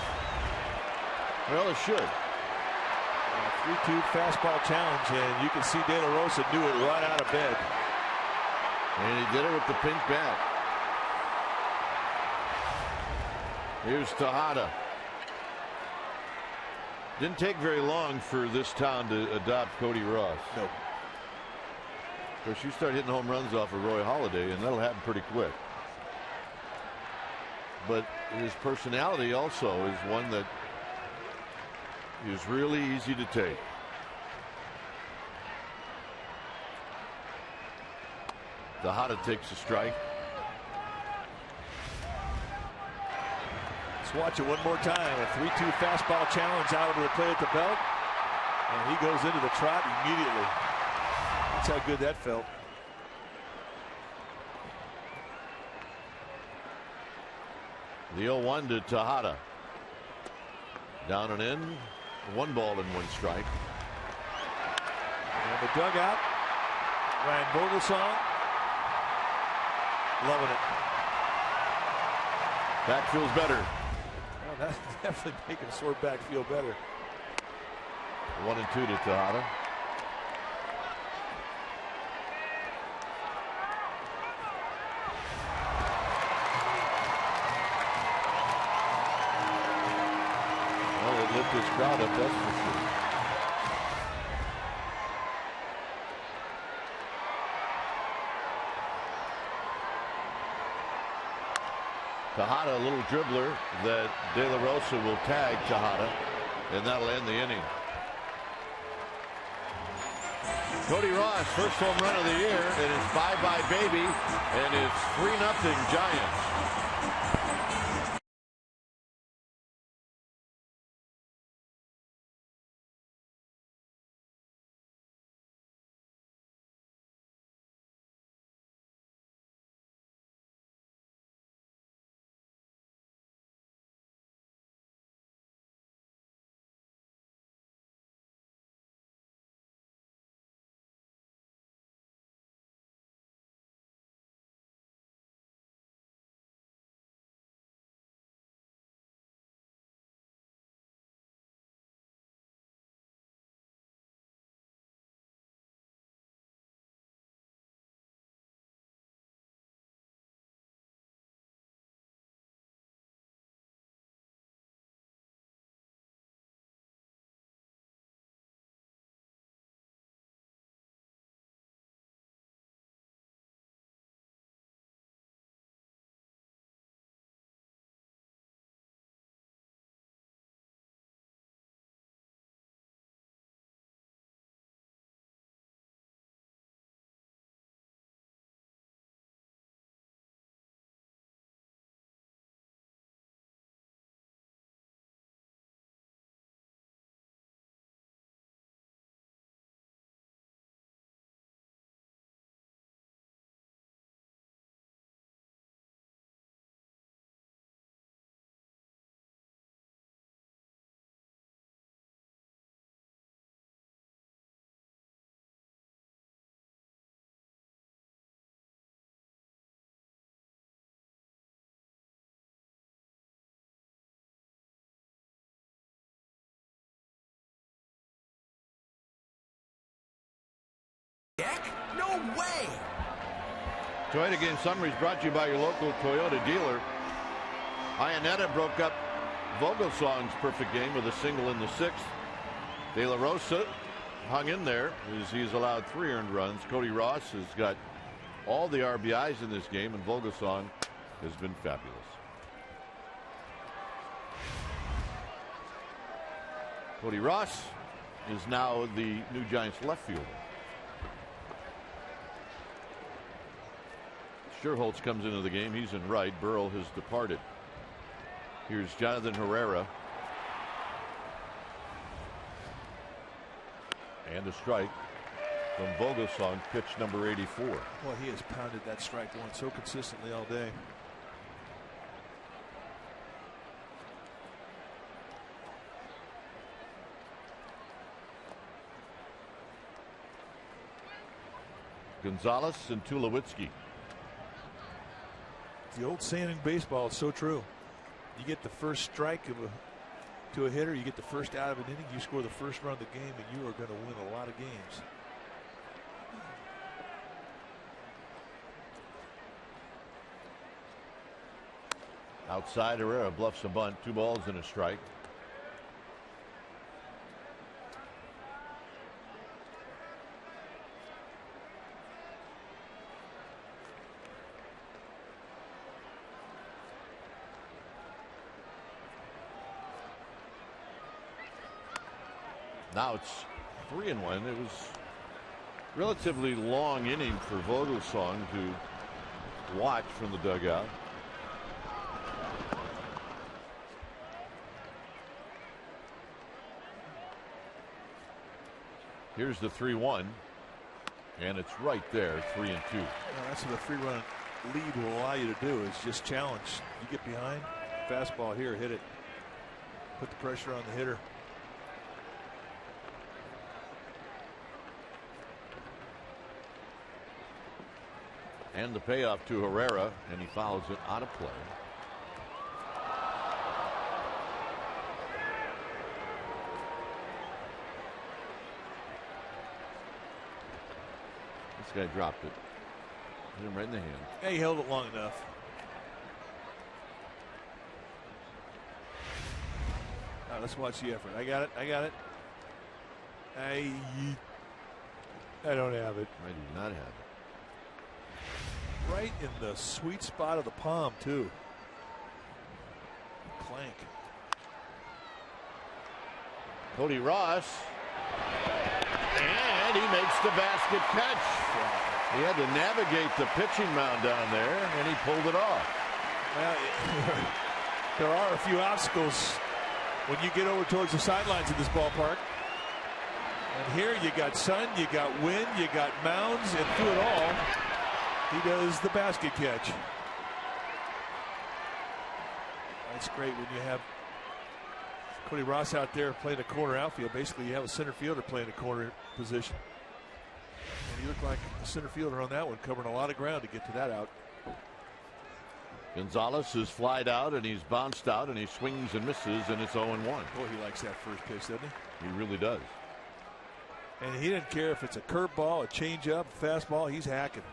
E: Well, it should.
I: 3-2 fastball challenge, and you can see De La Rosa knew it right out of bed.
E: And he did it with the pink bat. Here's Tejada. Didn't take very long for this town to adopt Cody Ross.
I: No.
E: Of course, you start hitting home runs off of Roy Halladay, and that'll happen pretty quick. But his personality also is one that is really easy to take. Tejada takes a strike.
I: Let's watch it one more time. A 3-2 fastball challenge out of the play at the belt. And he goes into the trot immediately. That's how good that felt.
E: The 0-1 to Tejada. Down and in. 1 ball and 1 strike.
I: And the dugout. Ryan Vogelsong. Loving it.
E: Back feels better.
I: Well, that's definitely making sore back feel better.
E: 1-2 to Tejada. Well, it lit this crowd up, that's for sure. Tejada, a little dribbler that De La Rosa will tag Tejada, and that'll end the inning. Cody Ross, first home run of the year, and it's bye-bye baby, and it's 3-0 Giants.
G: Heck, no way!
E: Toyota Game Summary is brought to you by your local Toyota dealer. Iannetta broke up Vogelsong's perfect game with a single in the 6th. De La Rosa hung in there as he's allowed 3 earned runs. Cody Ross has got all the RBIs in this game, and Vogelsong has been fabulous. Cody Ross is now the new Giants left fielder. Sherholtz comes into the game. He's in right. Burrell has departed. Here's Jonathan Herrera. And a strike. from Vogelsong, pitch number 84.
I: Well, he has pounded that strike one so consistently all day.
E: Gonzalez and Tulowitzki.
I: The old saying in baseball, it's so true. You get the first strike to a hitter, you get the first out of an inning, you score the first run of the game, and you are going to win a lot of games.
E: Outside, Herrera bluffs a bunt. 2 balls and a strike. Now it's 3-1. It was relatively long inning for Vogelsong to watch from the dugout. Here's the 3-1, and it's right there, 3-2.
I: Well, that's what a 3-run lead will allow you to do, is just challenge. You get behind, fastball here, hit it. Put the pressure on the hitter.
E: And the payoff to Herrera, and he fouls it out of play. This guy dropped it. Hit him right in the hand.
I: Yeah, he held it long enough. Now let's watch the effort. I got it. I got it. I don't have it.
E: I do not have it.
I: Right in the sweet spot of the palm, too. Clank.
E: Cody Ross. And he makes the basket catch. He had to navigate the pitching mound down there, and he pulled it off.
I: Well, there are a few obstacles when you get over towards the sidelines of this ballpark. And here you got sun, you got wind, you got mounds, and through it all, he does the basket catch. That's great when you have Cody Ross out there playing a corner outfield. Basically, you have a center fielder playing a corner position. And you look like a center fielder on that one, covering a lot of ground to get to that out.
E: Gonzalez is flied out, and he's bounced out, and he swings and misses, and it's 0-1.
I: Boy, he likes that first pitch, doesn't he?
E: He really does.
I: And he didn't care if it's a curveball, a changeup, fastball, he's hacking.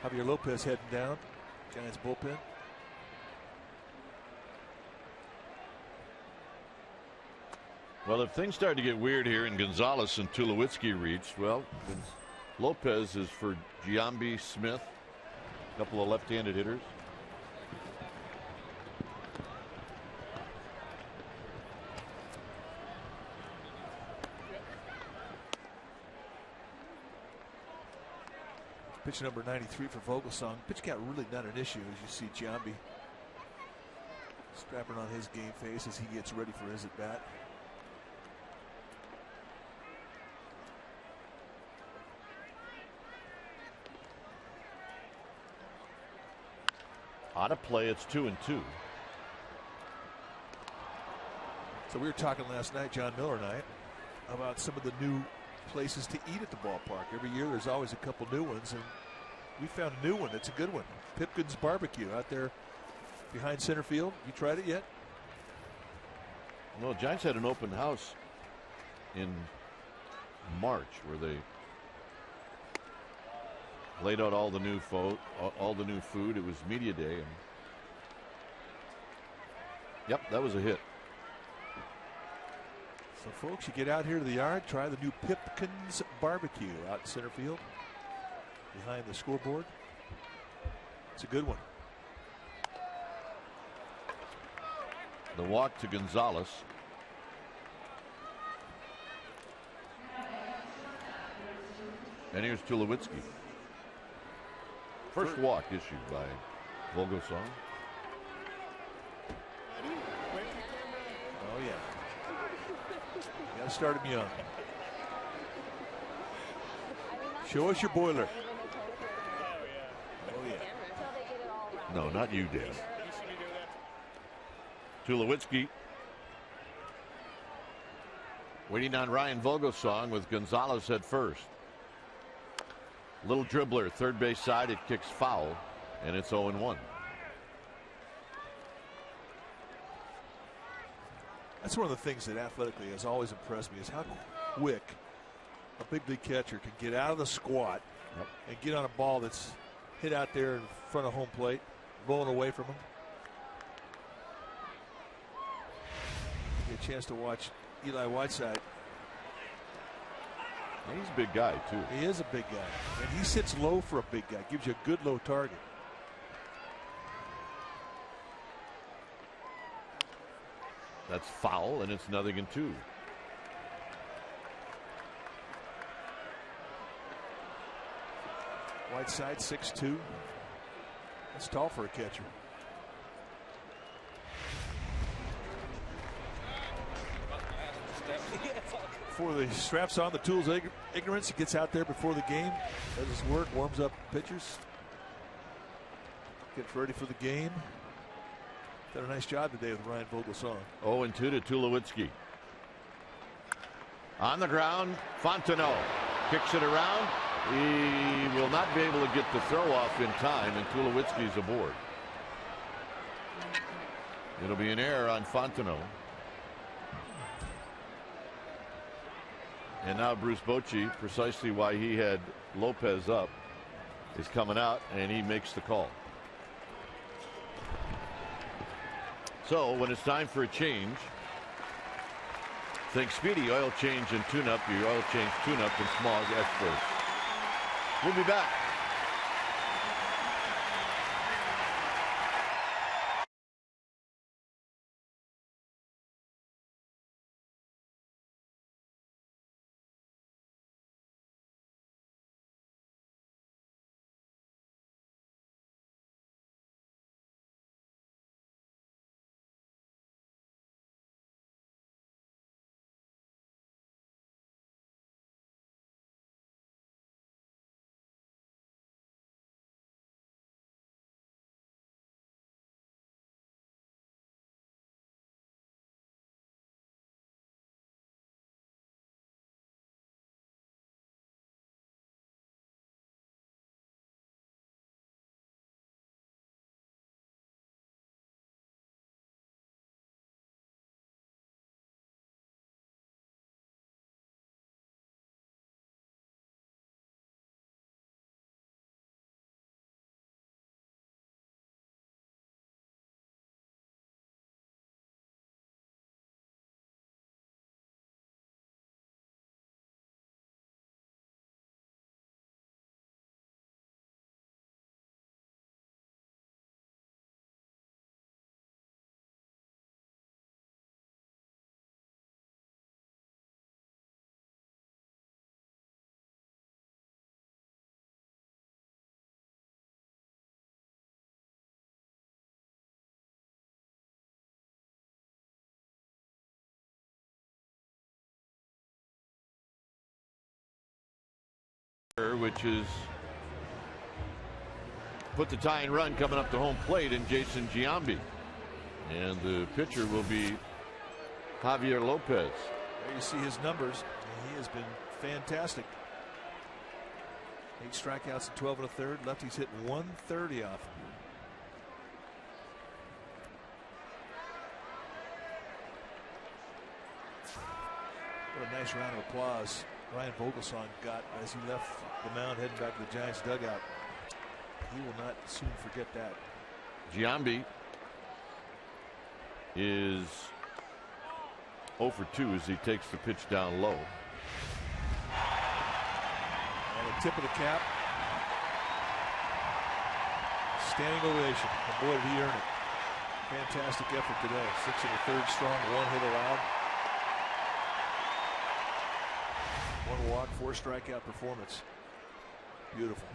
I: Javier Lopez heading down. Giants bullpen.
E: Well, if things start to get weird here and Gonzalez and Tulowitzki reach, well, Lopez is for Giambi, Smith, a couple of left-handed hitters.
I: Pitch number 93 for Vogelsong. Pitch count really not an issue, as you see Giambi strapping on his game face as he gets ready for his at-bat.
E: Out of play, it's 2-2.
I: So we were talking last night, John Miller and I, about some of the new places to eat at the ballpark. Every year there's always a couple new ones, and we found a new one. It's a good one. Pipkin's Barbecue out there behind center field. You tried it yet?
E: No, Giants had an open house in March where they laid out all the new food. It was media day, and yep, that was a hit.
I: So folks, you get out here to the yard, try the new Pipkin's Barbecue out in center field behind the scoreboard. It's a good one.
E: The walk to Gonzalez. And here's Tulowitzki. First walk issued by Vogelsong.
I: Oh, yeah. Got to start him young. Show us your boiler. Oh, yeah.
E: No, not you, Dan. Tulowitzki waiting on Ryan Vogelsong with Gonzalez at first. Little dribbler, third base side. It kicks foul, and it's 0-1.
I: That's one of the things that athletically has always impressed me is how quick a big league catcher can get out of the squat and get on a ball that's hit out there in front of home plate, rolling away from him. Get a chance to watch Eli Whiteside.
E: He's a big guy, too.
I: He is a big guy. And he sits low for a big guy. Gives you a good low target.
E: That's foul, and it's 0-2.
I: Whiteside, 6'2". That's tall for a catcher. Before the straps on the tools ignorance, he gets out there before the game, does his work, warms up pitchers, gets ready for the game. Done a nice job today with Ryan Vogelsong.
E: 0-2 to Tulowitzki. On the ground, Fontenot kicks it around. He will not be able to get the throw off in time, and Tulowitzki's aboard. It'll be an error on Fontenot. And now Bruce Bochy, precisely why he had Lopez up, is coming out, and he makes the call. So when it's time for a change, think Speedy oil change and tune-up. Your oil change tune-up and Smog experts. We'll be back. Which is put the tying run coming up to home plate in Jason Giambi. And the pitcher will be Javier Lopez.
I: There you see his numbers. He has been fantastic. 8 strikeouts and 12 1/3. Lefty's hitting 130 off him. What a nice round of applause Ryan Vogelsong got as he left the mound heading back to the Giants dugout. He will not soon forget that.
E: Giambi is 0 for 2 as he takes the pitch down low.
I: And a tip of the cap. Standing ovation. And boy, did he earn it. Fantastic effort today. 6 1/3 strong, 1 hit allowed. 1 walk, 4 strikeout performance. Beautiful.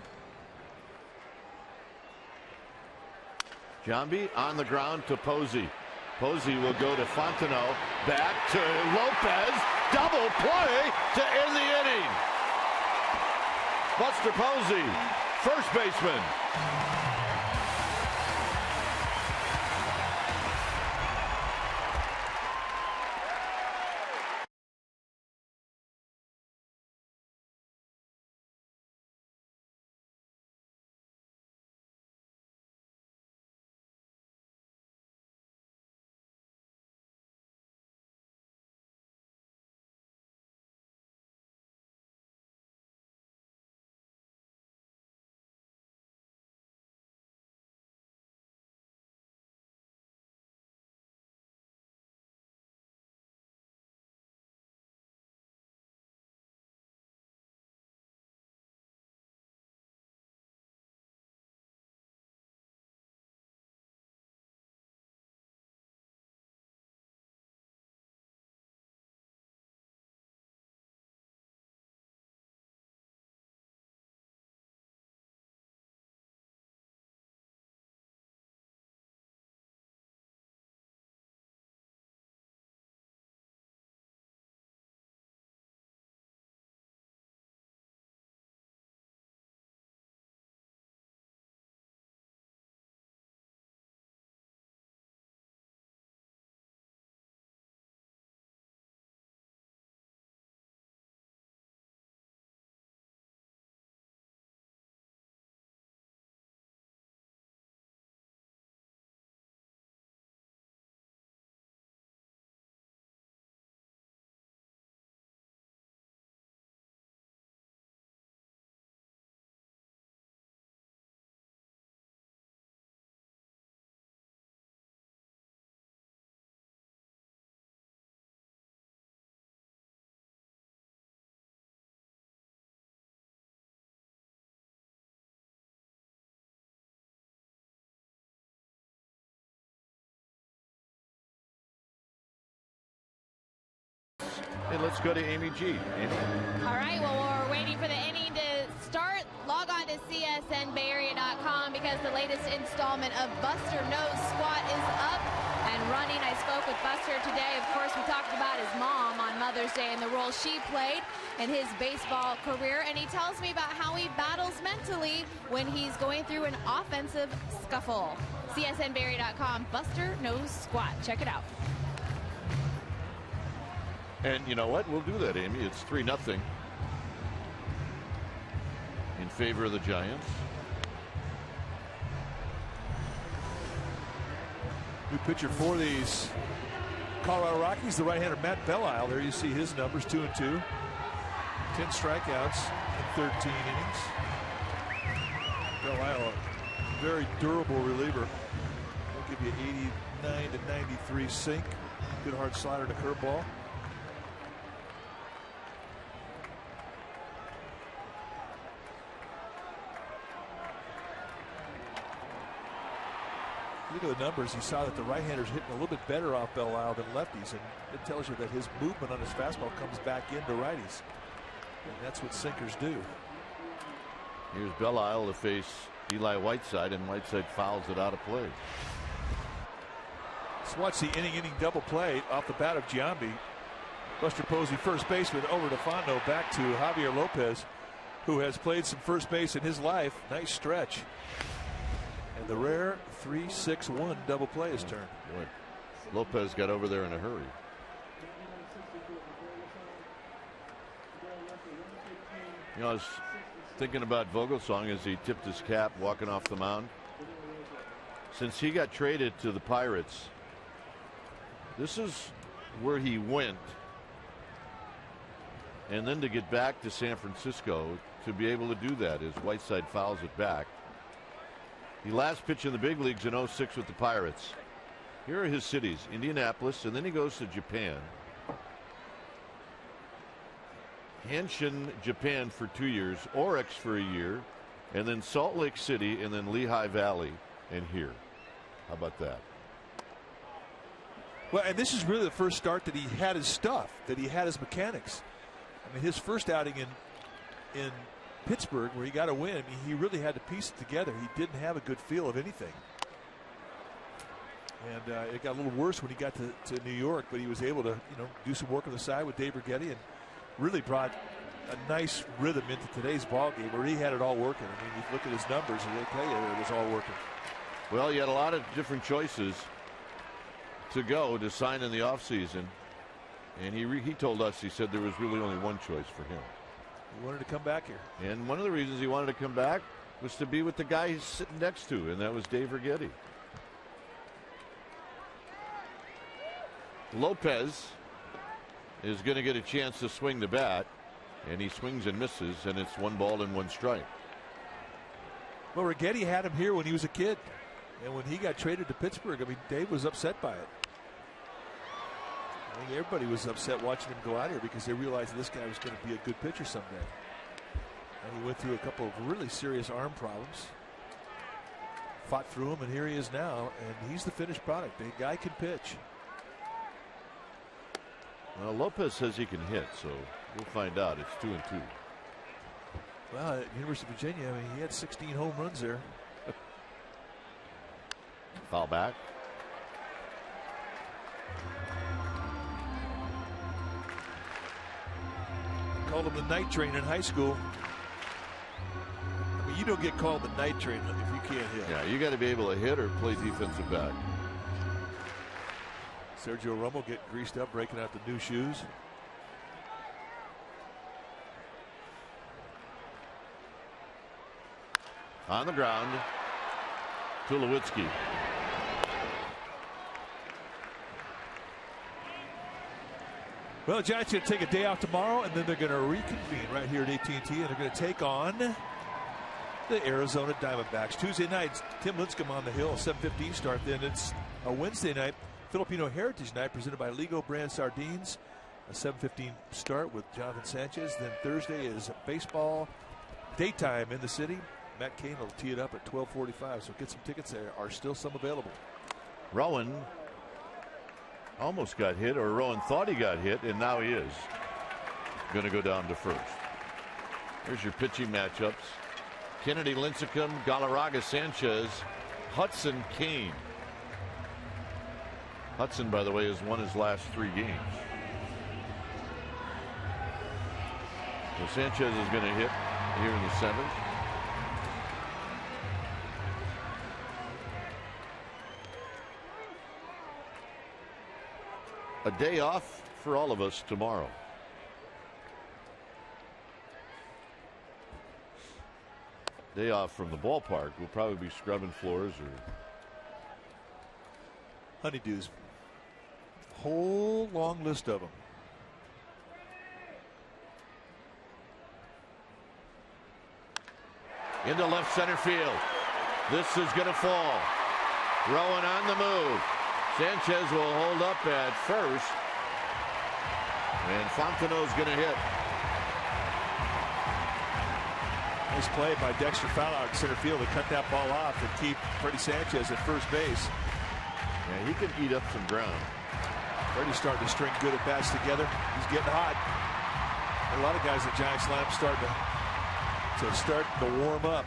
E: Giambi on the ground to Posey. Posey will go to Fontenot. Back to Lopez. double play to end the inning. Buster Posey, first baseman. And let's go to Amy G. Amy.
H: All right, well, while we're waiting for the inning to start, log on to csnbayarea.com because the latest installment of Buster Knows Squat is up and running. I spoke with Buster today. Of course, we talked about his mom on Mother's Day and the role she played in his baseball career. And he tells me about how he battles mentally when he's going through an offensive scuffle. csnbayarea.com, Buster Knows Squat. Check it out.
E: And you know what? We'll do that, Amy. It's 3-0 in favor of the Giants.
I: New pitcher for these Colorado Rockies, the right-hander Matt Belisle. There you see his numbers, 2-2. 10 strikeouts in 13 innings. Belisle, a very durable reliever. He'll give you 89 to 93 sink. Good hard slider to curveball. Look at the numbers. You saw that the right-hander's hitting a little bit better off Belisle than lefties, and it tells you that his movement on his fastball comes back into righties, and that's what sinkers do.
E: Here's Belisle to face Eli Whiteside, and Whiteside fouls it out of play.
I: Let's watch the inning double play off the bat of Giambi. Buster Posey, first baseman, over to Fondo, back to Javier Lopez, who has played some first base in his life. Nice stretch. And the rare 3-6-1 double play is turned.
E: Good. Lopez got over there in a hurry. You know, I was thinking about Vogelsong as he tipped his cap walking off the mound. Since he got traded to the Pirates, this is where he went. And then to get back to San Francisco to be able to do that as Whiteside fouls it back. He last pitched in the big leagues in 06 with the Pirates. Here are his cities, Indianapolis, and then he goes to Japan. Hanshin, Japan for 2 years, Oryx for a year, and then Salt Lake City, and then Lehigh Valley, and here. How about that?
I: Well, and this is really the first start that he had his stuff, that he had his mechanics. I mean, his first outing in Pittsburgh, where he got a win, I mean, he really had to piece it together. He didn't have a good feel of anything. And it got a little worse when he got to New York, but he was able to, do some work on the side with Dave Rigetti and really brought a nice rhythm into today's ball game where he had it all working. I mean, you look at his numbers and they tell you it was all working.
E: Well, you had a lot of different choices to go to sign in the offseason. And he told us, he said there was really only one choice for him.
I: He wanted to come back here.
E: And one of the reasons he wanted to come back was to be with the guy he's sitting next to, and that was Dave Rigetti. Lopez is going to get a chance to swing the bat, and he swings and misses, and it's 1 ball and 1 strike.
I: Well, Rigetti had him here when he was a kid, and when he got traded to Pittsburgh, I mean, Dave was upset by it. I think everybody was upset watching him go out here because they realized this guy was going to be a good pitcher someday. And he went through a couple of really serious arm problems, fought through them, and here he is now, and he's the finished product. The guy can pitch.
E: Well, Lopez says he can hit, so we'll find out. It's 2-2.
I: Well, at University of Virginia, I mean, he had 16 home runs there.
E: Foul back.
I: Called him the night train in high school. I mean, you don't get called the night train if you can't hit.
E: Yeah, you got to be able to hit or play defensive back.
I: Sergio Romo get greased up, breaking out the new shoes.
E: On the ground, Tulowitzki.
I: Well, the Giants are going to take a day off tomorrow, and then they're going to reconvene right here at AT&T, and they're going to take on the Arizona Diamondbacks. Tuesday night, Tim Lincecum on the hill, a 7:15 start. Then it's a Wednesday night, Filipino Heritage Night, presented by Ligo Brand Sardines, a 7:15 start with Jonathan Sanchez. Then Thursday is baseball daytime in the city. Matt Cain will tee it up at 12:45, so get some tickets. There are still some available.
E: Rowan almost got hit, or Rowan thought he got hit, and now he is going to go down to first. Here's your pitching matchups. Kennedy Lincecum, Galarraga Sanchez, Hudson Cain. Hudson, by the way, has won his last 3 games. So Sanchez is going to hit here in the 7th. A day off for all of us tomorrow. Day off from the ballpark. We'll probably be scrubbing floors or
I: honeydews. Whole long list of them.
E: into left center field. This is going to fall. Rowan on the move. Sanchez will hold up at first. And Fontenot's going to hit.
I: Nice play by Dexter Fowler in center field to cut that ball off and keep Freddie Sanchez at first base.
E: Yeah, he can eat up some ground.
I: Freddie's starting to string good at bats together. He's getting hot. And a lot of guys at Giants lineup starting to warm up.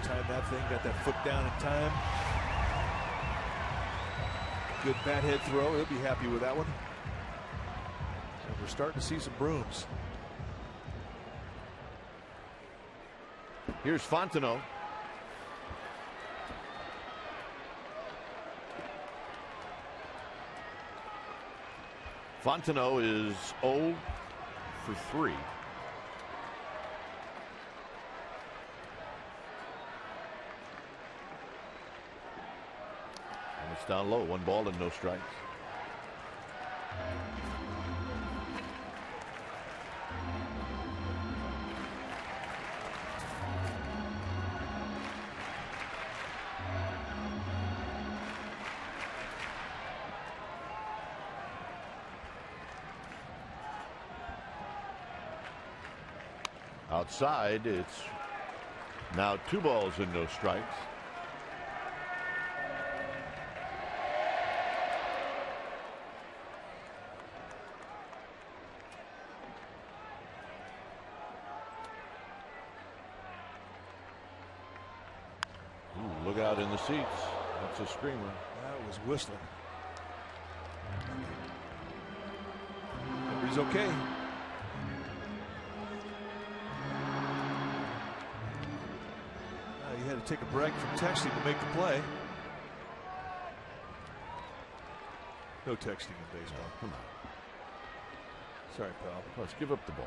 I: Time that thing, got that foot down in time. Good bat head throw. He'll be happy with that one. And we're starting to see some brooms.
E: Here's Fontenot. Fontenot is 0 for 3. And it's down low. 1 ball and no strikes. Outside, it's now 2 balls and no strikes. Ooh, Look out in the seats. That's a screamer.
I: That was whistling. But he's okay. He had to take a break from texting to make the play. No texting in baseball.
E: Come on.
I: Sorry, pal.
E: Let's give up the ball.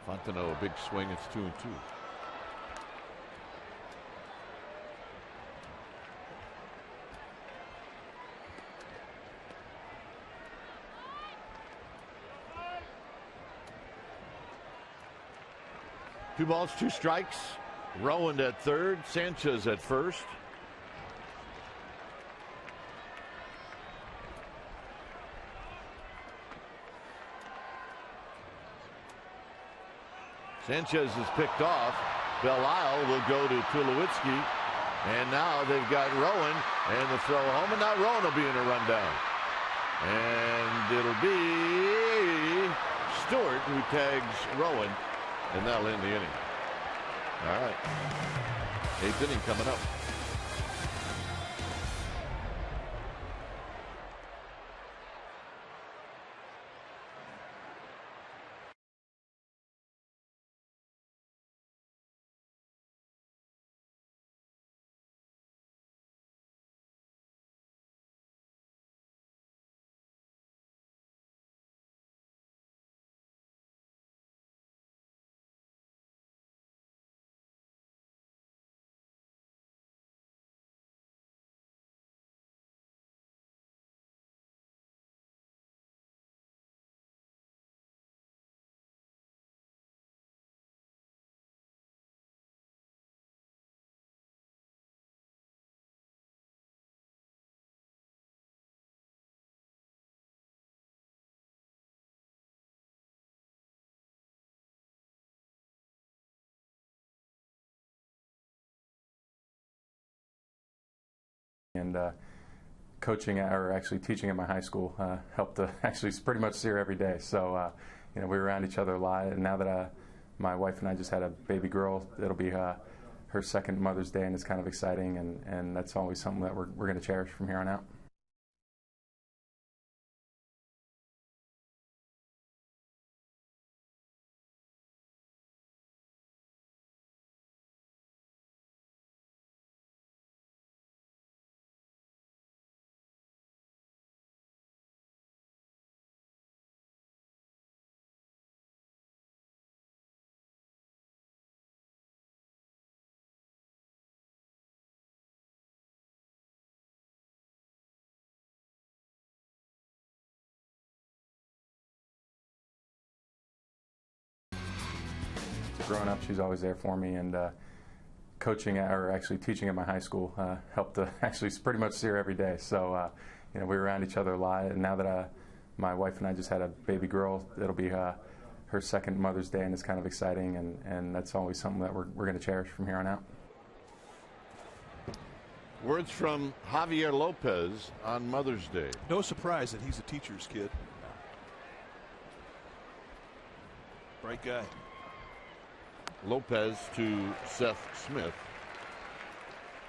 E: Fontenot, a big swing. It's 2-2. Two balls, two strikes. Rowan at third, Sanchez at first. Sanchez is picked off. Belle-Isle will go to Tulowitzki. And now they've got Rowan and the throw home. And now Rowan will be in a rundown. And it'll be Stewart who tags Rowan. And that'll end the inning. All right. 8th inning coming up.
L: And coaching or actually teaching at my high school helped to actually pretty much see her every day. So you know, we were around each other a lot. And now that my wife and I just had a baby girl, it'll be her second Mother's Day, and it's kind of exciting. And that's always something that we're going to cherish from here on out. Growing up, she's always there for me, and coaching or actually teaching at my high school helped to actually pretty much see her every day. So you know, we were around each other a lot. And now that my wife and I just had a baby girl, it'll be her second Mother's Day, and it's kind of exciting. And that's always something that we're going to cherish from here on out.
E: Words from Javier Lopez on Mother's Day.
I: No surprise that he's a teacher's kid. Bright guy.
E: Lopez to Seth Smith,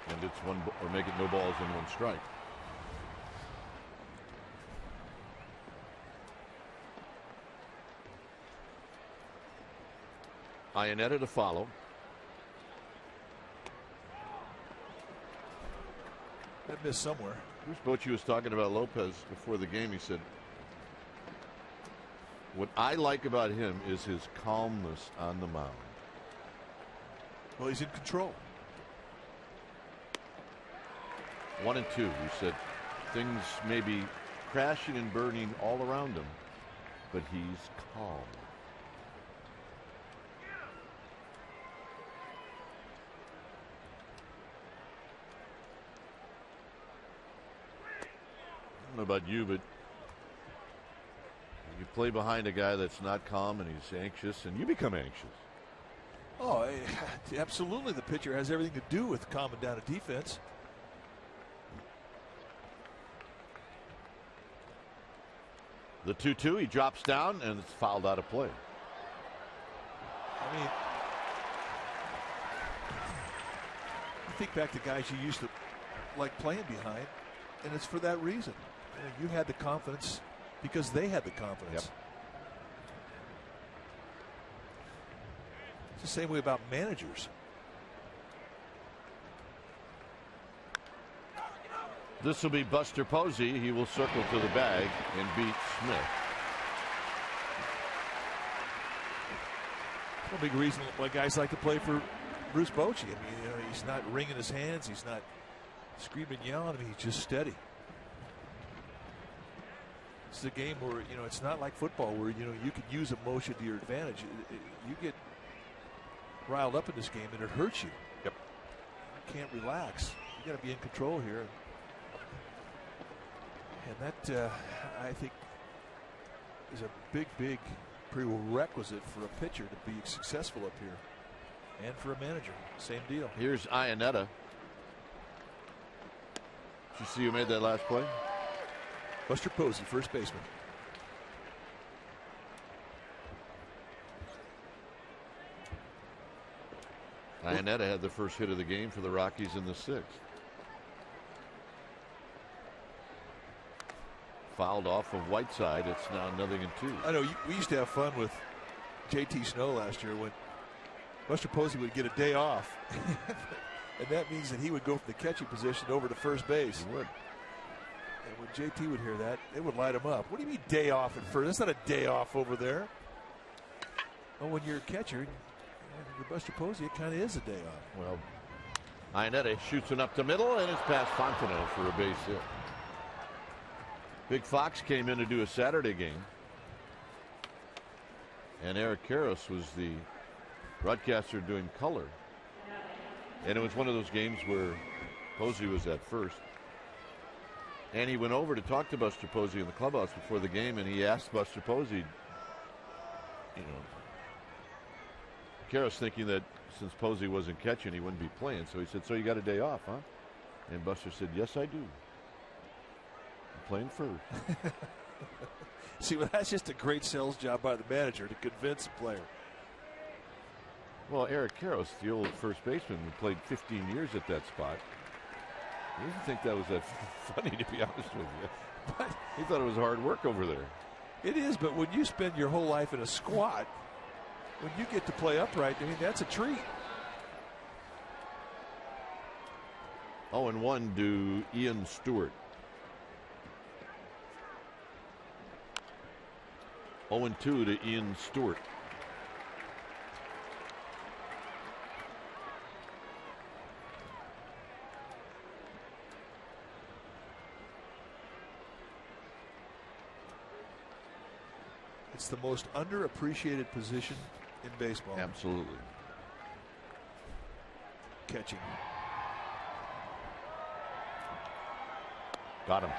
E: and it's one, or make it no balls and one strike. Iannetta to follow.
I: That missed somewhere.
E: Bruce Bochy was talking about Lopez before the game. He said, what I like about him is his calmness on the mound.
I: Well, he's in control.
E: 1-2. He said things may be crashing and burning all around him, but he's calm. I don't know about you, but you play behind a guy that's not calm and he's anxious, and you become anxious.
I: Oh, absolutely. The pitcher has everything to do with calming down a defense.
E: The 2-2, he drops down and it's fouled out of play.
I: I mean, think back to guys you used to like playing behind, and it's for that reason. You had the confidence because they had the confidence.
E: Yep.
I: It's the same way about managers.
E: This will be Buster Posey. He will circle to the bag and beat Smith.
I: A big reason why guys like to play for Bruce Bochy. I mean, he's not wringing his hands. He's not screaming, yelling. I mean, he's just steady. It's a game where, it's not like football where, you can use emotion to your advantage. You get riled up in this game and it hurts you.
E: Yep.
I: You can't relax. You got to be in control here. And that, I think, is a big prerequisite for a pitcher to be successful up here. And for a manager, same deal.
E: Here's Iannetta. Did you see who made that last play?
I: Buster Posey, first baseman.
E: Iannetta had the first hit of the game for the Rockies in the sixth. Fouled off of Whiteside. It's now 0-2.
I: I know we used to have fun with JT Snow last year when Buster Posey would get a day off. And that means that he would go from the catching position over to first base.
E: He would.
I: And when JT would hear that, it would light him up. What do you mean day off at first? That's not a day off over there. Well, when you're a catcher, you're Buster Posey, it kind of is a day off.
E: Well, Iannetta shoots it up the middle, and it's past Fontenot for a base hit. Big Fox came in to do a Saturday game. And Eric Karros was the broadcaster doing color. And it was one of those games where Posey was at first. And he went over to talk to Buster Posey in the clubhouse before the game, and he asked Buster Posey, Karros thinking that since Posey wasn't catching, he wouldn't be playing. So he said, "So you got a day off, huh?" And Buster said, "Yes, I do. I'm playing first."
I: See, well, that's just a great sales job by the manager to convince a player.
E: Well, Eric Karros, the old first baseman who played 15 years at that spot, he didn't think that was that funny, to be honest with you. But he thought it was hard work over there.
I: It is, but when you spend your whole life in a squat, when you get to play upright, I mean, that's a treat.
E: 0-1 to Ian Stewart. 0-2 to Ian Stewart.
I: It's the most underappreciated position in baseball.
E: Absolutely.
I: Catching.
E: Got him.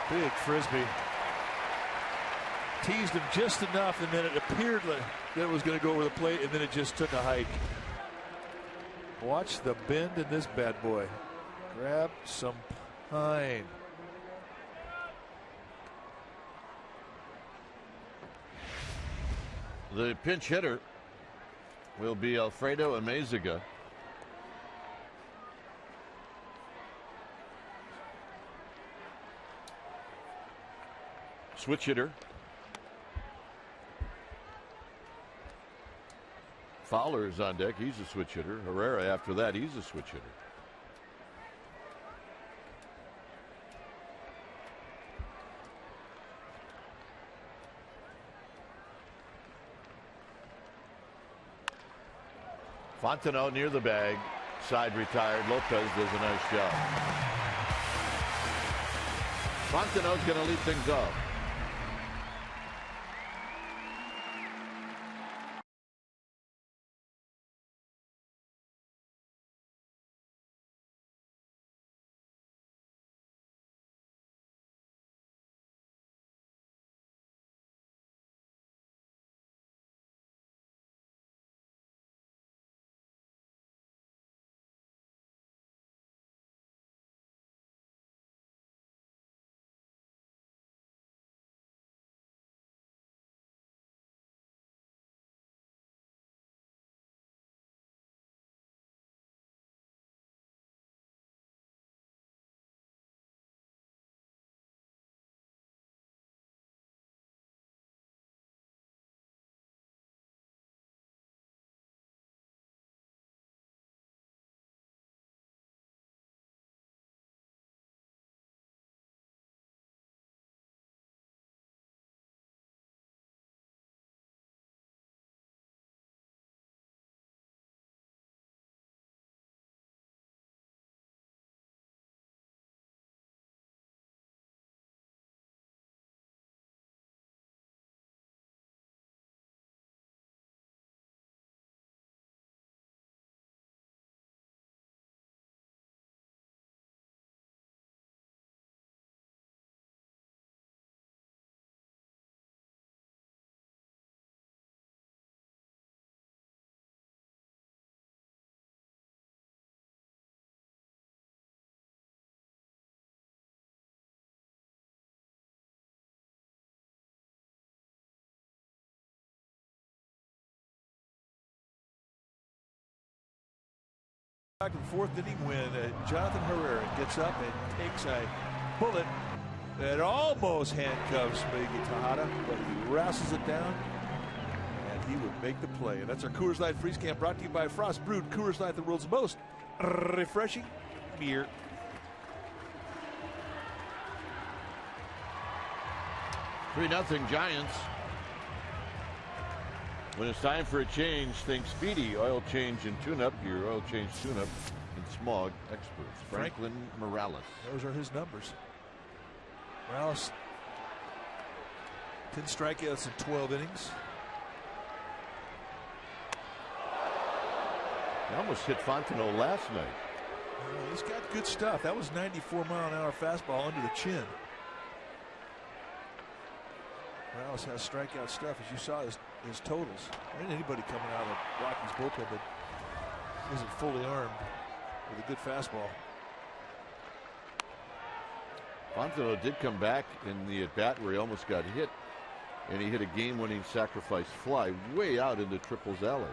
I: Big frisbee. Teased him just enough, and then it appeared like that it was going to go over the plate, and then it just took a hike. Watch the bend in this bad boy. Grab some pine.
E: The pinch hitter will be Alfredo Amezaga. Switch hitter. Fowler is on deck. He's a switch hitter. Herrera after that, he's a switch hitter. Fontenot near the bag. Side retired. Lopez does a nice job. Fontenot's going to lead things off.
I: Back in the fourth inning when Jonathan Herrera gets up and takes a bullet that almost handcuffs Miguel Tejada, but he wrestles it down and he would make the play. And that's our Coors Light Freeze Camp, brought to you by Frost Brewed Coors Light, the world's most refreshing beer.
E: Nothing Giants. When it's time for a change, think Speedy Oil Change and Tune-Up, your oil change tune-up and smog experts. Franklin Morales.
I: Those are his numbers. Morales, 10 strikeouts in 12 innings.
E: He almost hit Fontenot last night.
I: He's got good stuff. That was 94-mile-an-hour fastball under the chin. Morales has strikeout stuff, as you saw his totals. There ain't anybody coming out of Rocky's bullpen that isn't fully armed with a good fastball.
E: Fontenot did come back in the at-bat where he almost got hit, and he hit a game-winning sacrifice fly way out into Triple's alley.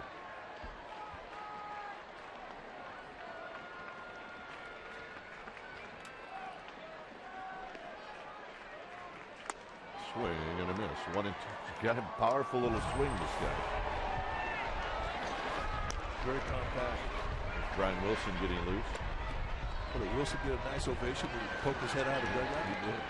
E: Swing and a miss. 1-2. He's got a powerful little swing, this guy.
I: Very compact.
E: Brian Wilson getting loose.
I: Well, did Wilson get a nice ovation when he poked his head out of the dugout?
E: He did.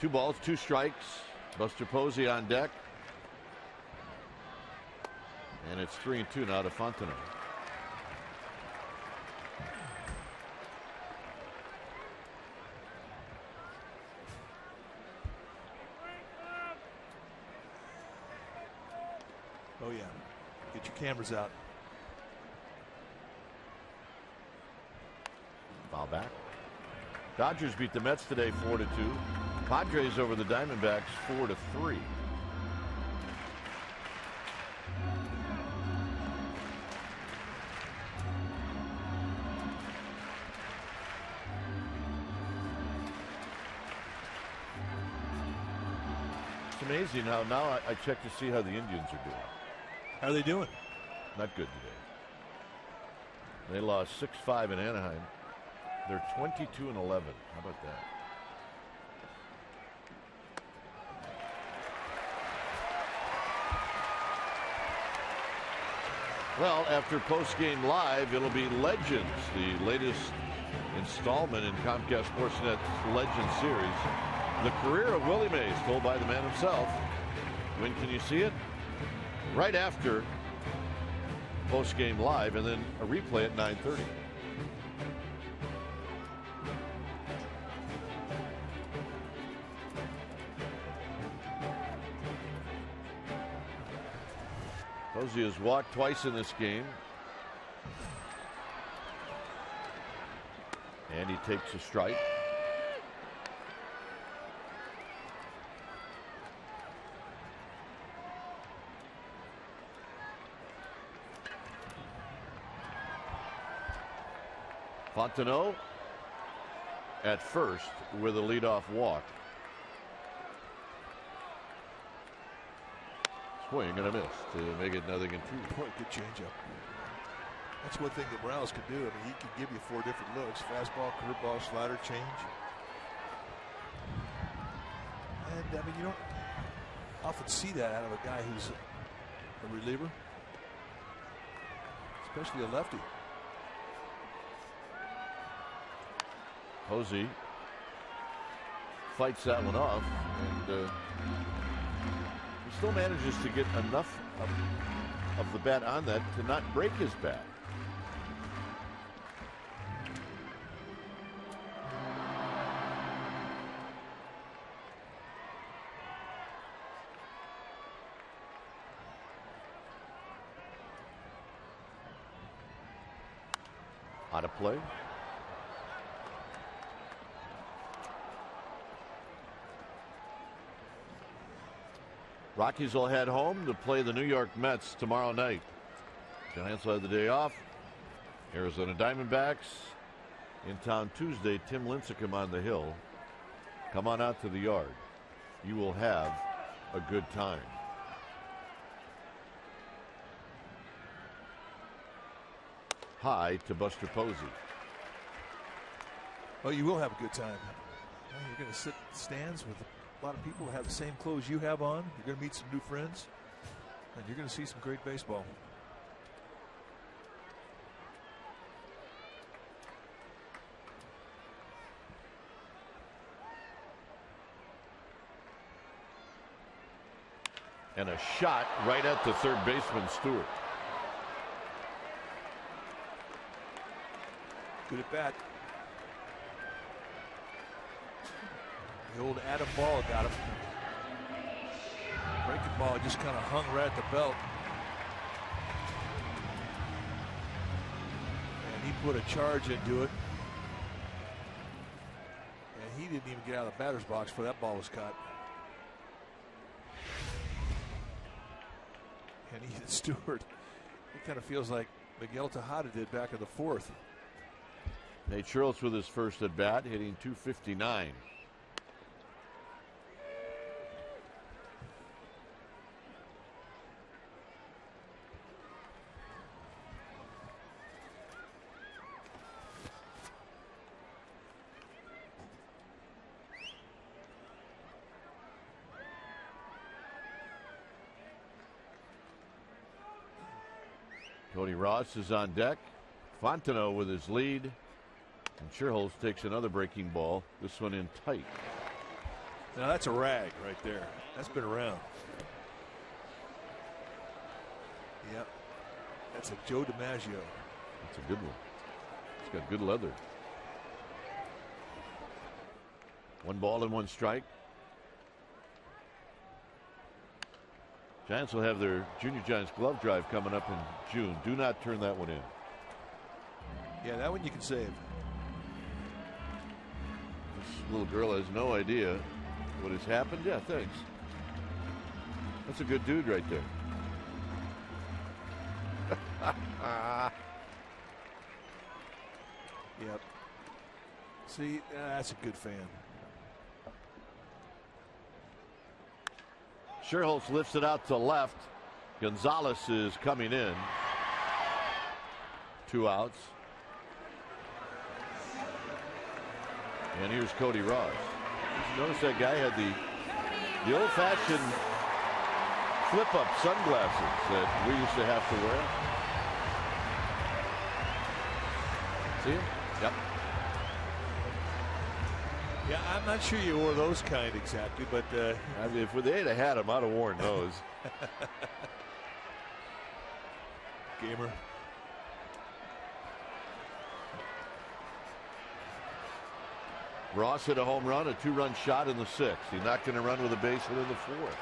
E: Two balls, two strikes. Buster Posey on deck. And it's 3-2 now to Fontenot.
I: Oh, yeah. Get your cameras out.
E: Foul back. Dodgers beat the Mets today 4-2. Padres over the Diamondbacks 4-3. It's amazing how now I check to see how the Indians are doing.
I: How are they doing?
E: Not good today. They lost 6-5 in Anaheim. They're 22-11. How about that? Well, after post-game live, it'll be Legends, the latest installment in Comcast Sportsnet's Legends series. The career of Willie Mays, told by the man himself. When can you see it? Right after post-game live, and then a replay at 9:30. Posey has walked twice in this game. And he takes a strike. Fontenot at first with a leadoff walk. Swing and a miss to make it 0-2.
I: Boy, good changeup. That's one thing that Morales can do. I mean, he can give you 4 different looks: fastball, curveball, slider, change. And I mean, you don't often see that out of a guy who's a reliever, especially a lefty.
E: Posey fights that one off, and he still manages to get enough of the bat on that to not break his bat. Out of play. Rockies will head home to play the New York Mets tomorrow night. Giants will have the day off. Arizona Diamondbacks in town Tuesday. Tim Lincecum on the hill. Come on out to the yard. You will have a good time. High to Buster Posey.
I: Oh, you will have a good time. Well, you're going to sit in stands with a lot of people who have the same clothes you have on. You're going to meet some new friends, and you're going to see some great baseball.
E: And a shot right at the third baseman, Stewart.
I: Good at bat. The old Adam Ball got him. Breaking ball just kind of hung right at the belt. And he put a charge into it. And he didn't even get out of the batter's box before that ball was caught. And Ethan Stewart, it kind of feels like Miguel Tejada did back in the fourth.
E: Nate Schurz with his first at bat, hitting .259. Cody Ross is on deck. Fontenot with his lead. And Schurz takes another breaking ball. This one in tight.
I: Now that's a rag right there. That's been around. Yep. That's a Joe DiMaggio.
E: That's a good one. It's got good leather. 1 ball and 1 strike. Giants will have their Junior Giants glove drive coming up in June. Do not turn that one in.
I: Yeah, that one you can save.
E: This little girl has no idea what has happened. Yeah, thanks. That's a good dude right there.
I: Yep. See, that's a good fan.
E: Schurz lifts it out to left. Gonzalez is coming in. 2 outs. And here's Cody Ross. Notice that guy had the old-fashioned flip-up sunglasses that we used to have to wear. See him? Yep.
I: Yeah, I'm not sure you wore those kind exactly, but
E: I mean, if they'd have had them, I'd have worn those.
I: Gamer.
E: Ross hit a home run, a 2-run shot in the 6th. He's not going to run with a base hit in the 4th.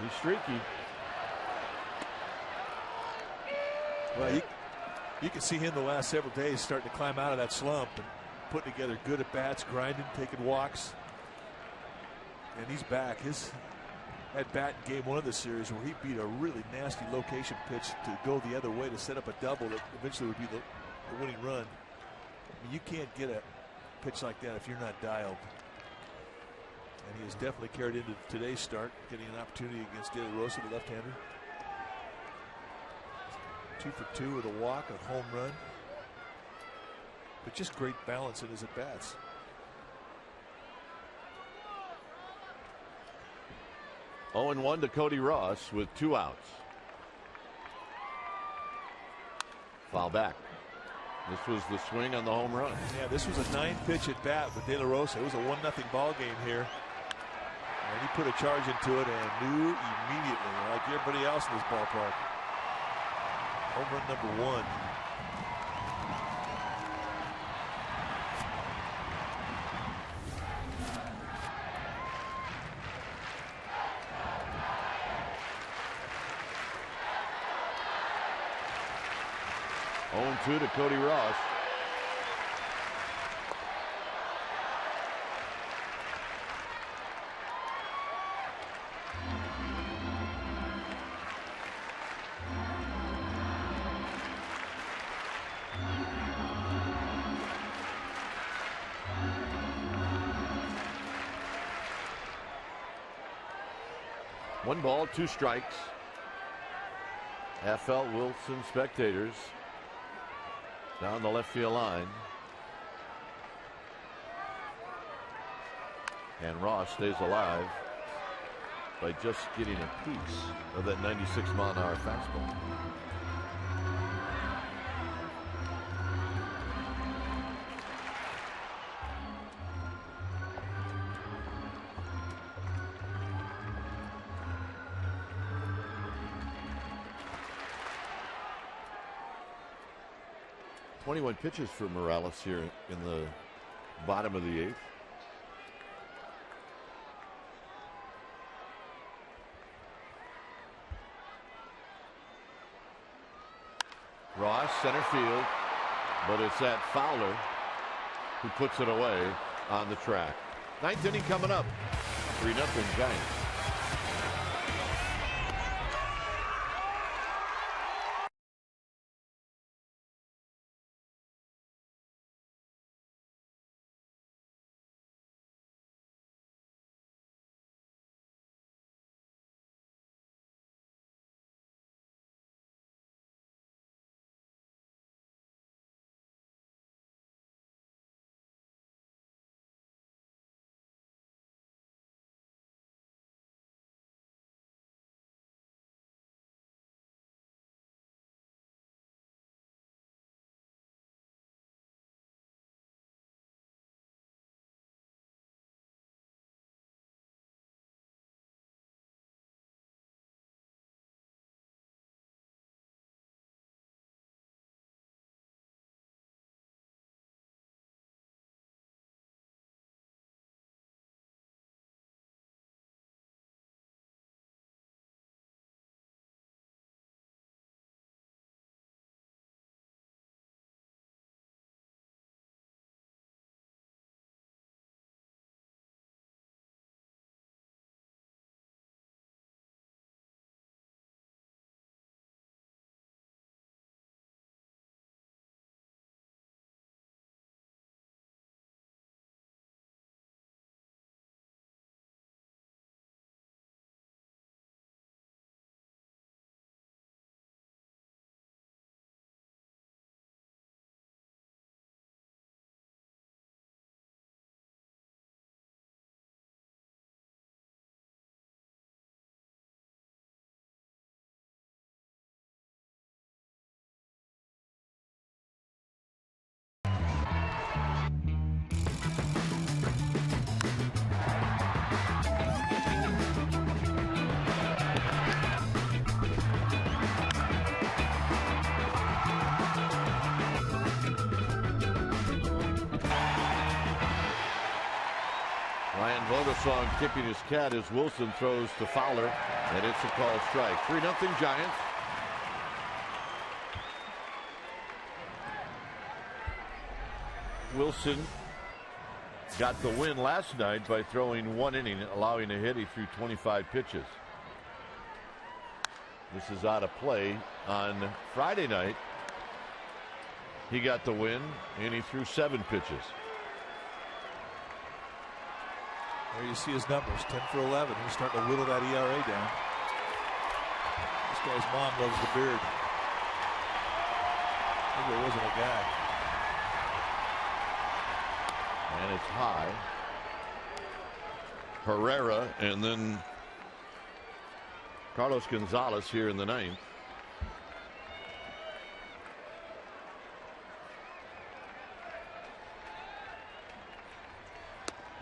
E: He's streaky.
I: Well, you can see him the last several days starting to climb out of that slump and putting together good at bats, grinding, taking walks. And he's back. His at bat in game 1 of the series where he beat a really nasty location pitch to go the other way to set up a double that eventually would be the winning run. I mean, you can't get a pitch like that if you're not dialed. And he has definitely carried into today's start, getting an opportunity against De La Rosa, the left-hander. 2 for 2 with a walk, a home run. But just great balance in his at-bats.
E: Oh, and 1 to Cody Ross with 2 outs. Foul back. This was the swing on the home run.
I: Yeah, this was a 9-pitch at bat with De La Rosa. It was a 1-0 ball game here. And he put a charge into it and knew immediately, like everybody else in this ballpark. Home run number 1.
E: To Cody Ross. 1 ball, 2 strikes. FL Wilson spectators down the left field line. And Ross stays alive by just getting a piece of that 96-mile-an-hour fastball. One pitches for Morales here in the bottom of the 8th. Ross, center field, but it's that Fowler who puts it away on the track. 9th inning coming up. 3-0 Giants. Song tipping his cat as Wilson throws to Fowler, and it's a called strike. 3-0 Giants. Wilson got the win last night by throwing 1 inning, allowing a hit. He threw 25 pitches. This is out of play. On Friday night, he got the win, and he threw 7 pitches.
I: There you see his numbers, 10 for 11. He's starting to whittle that ERA down. This guy's mom loves the beard. Maybe it wasn't a guy.
E: And it's high. Herrera and then Carlos Gonzalez here in the 9th.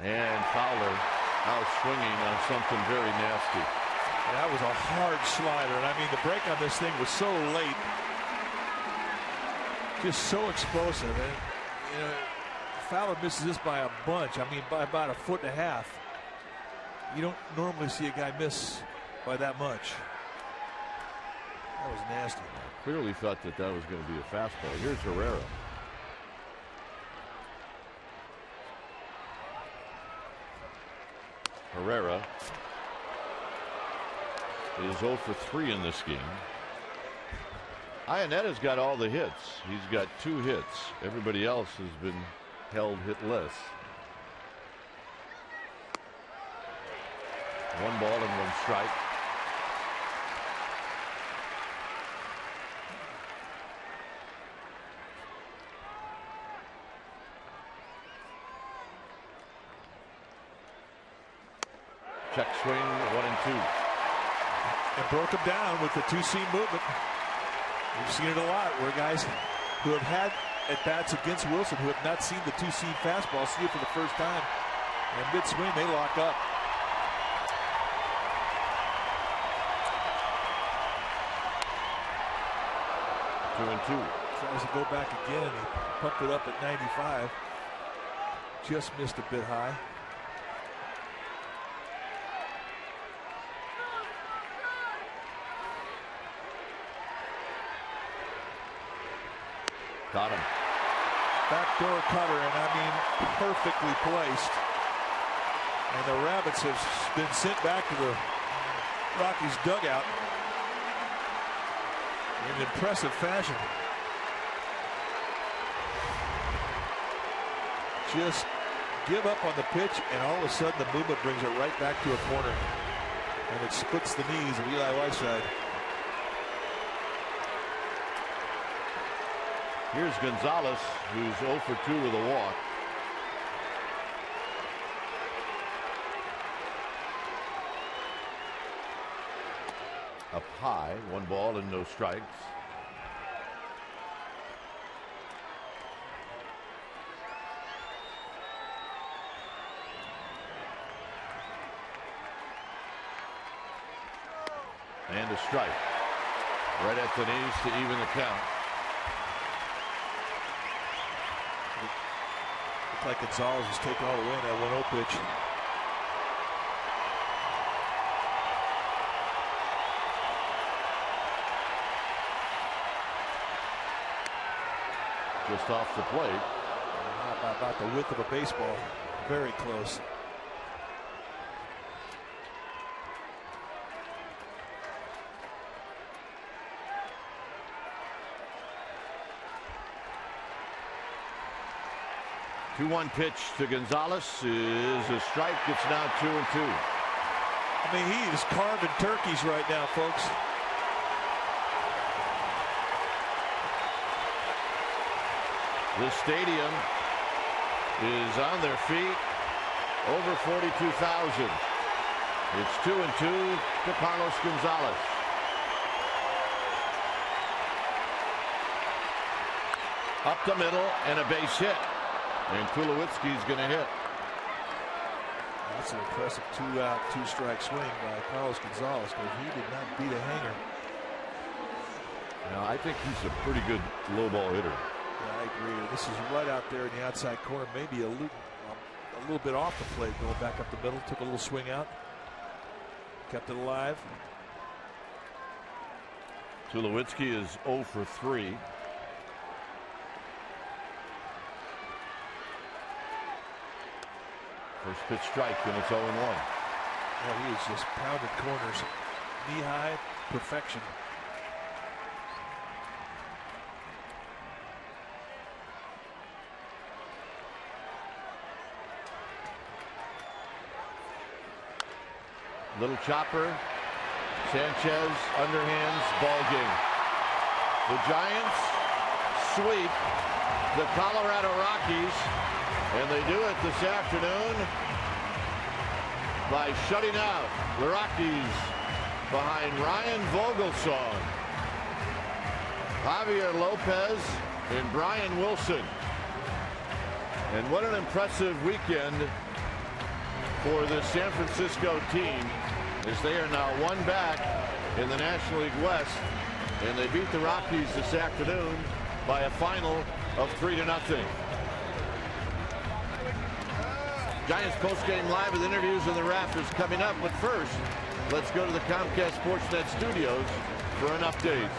E: And Fowler out swinging on something very nasty.
I: That was a hard slider. And I mean, the break on this thing was so late. Just so explosive. And, you know, Fowler misses this by a bunch. I mean, by about 1.5 feet. You don't normally see a guy miss by that much. That was nasty.
E: Clearly thought that was going to be a fastball. Here's Herrera. Herrera is 0 for 3 in this game. Ionetta's got all the hits. He's got 2 hits. Everybody else has been held hitless. 1 ball and 1 strike. Check swing, 1-2.
I: And broke him down with the two-seam movement. We've seen it a lot where guys who have had at-bats against Wilson who have not seen the two-seam fastball see it for the first time. And mid-swing, they lock up.
E: Two and two.
I: Tries to go back again, and he pumped it up at 95. Just missed a bit high.
E: Got him.
I: Backdoor cutter, and I mean perfectly placed. And the Rabbits have been sent back to the Rockies dugout in impressive fashion. Just give up on the pitch, and all of a sudden the movement brings it right back to a corner. And it splits the knees of Eli Whiteside.
E: Here's Gonzalez, who's 0 for 2 with a walk. Up high, 1 ball and no strikes. And a strike. Right at the knees to even the count.
I: Looks like Gonzalez is taking all the way in that 1-0 pitch.
E: Just off the plate.
I: About the width of a baseball. Very close.
E: The 2-1 pitch to Gonzalez is a strike. It's now 2-2.
I: I mean, he is carving turkeys right now, folks.
E: This stadium is on their feet. Over 42,000. It's 2-2 to Carlos Gonzalez. Up the middle and a base hit. And Tulowitzki's going to hit.
I: That's an impressive 2-out, 2-strike swing by Carlos Gonzalez, but he did not beat a hanger.
E: Now, I think he's a pretty good low ball hitter.
I: Yeah, I agree. This is right out there in the outside corner, maybe a little bit off the plate, going back up the middle. Took a little swing out, kept it alive.
E: Tulowitzki is 0 for 3. First pitch strike, and it's 0-1.
I: Well, he is just pounded corners, knee-high perfection.
E: Little chopper, Sanchez, underhands, ball game. The Giants sweep the Colorado Rockies, and they do it this afternoon by shutting out the Rockies behind Ryan Vogelsong, Javier Lopez, and Brian Wilson. And what an impressive weekend for the San Francisco team, as they are now 1 back in the National League West, and they beat the Rockies this afternoon by a final of 3-0. Giants postgame live with interviews in the rafters coming up, but first, let's go to the Comcast Sportsnet studios for an update.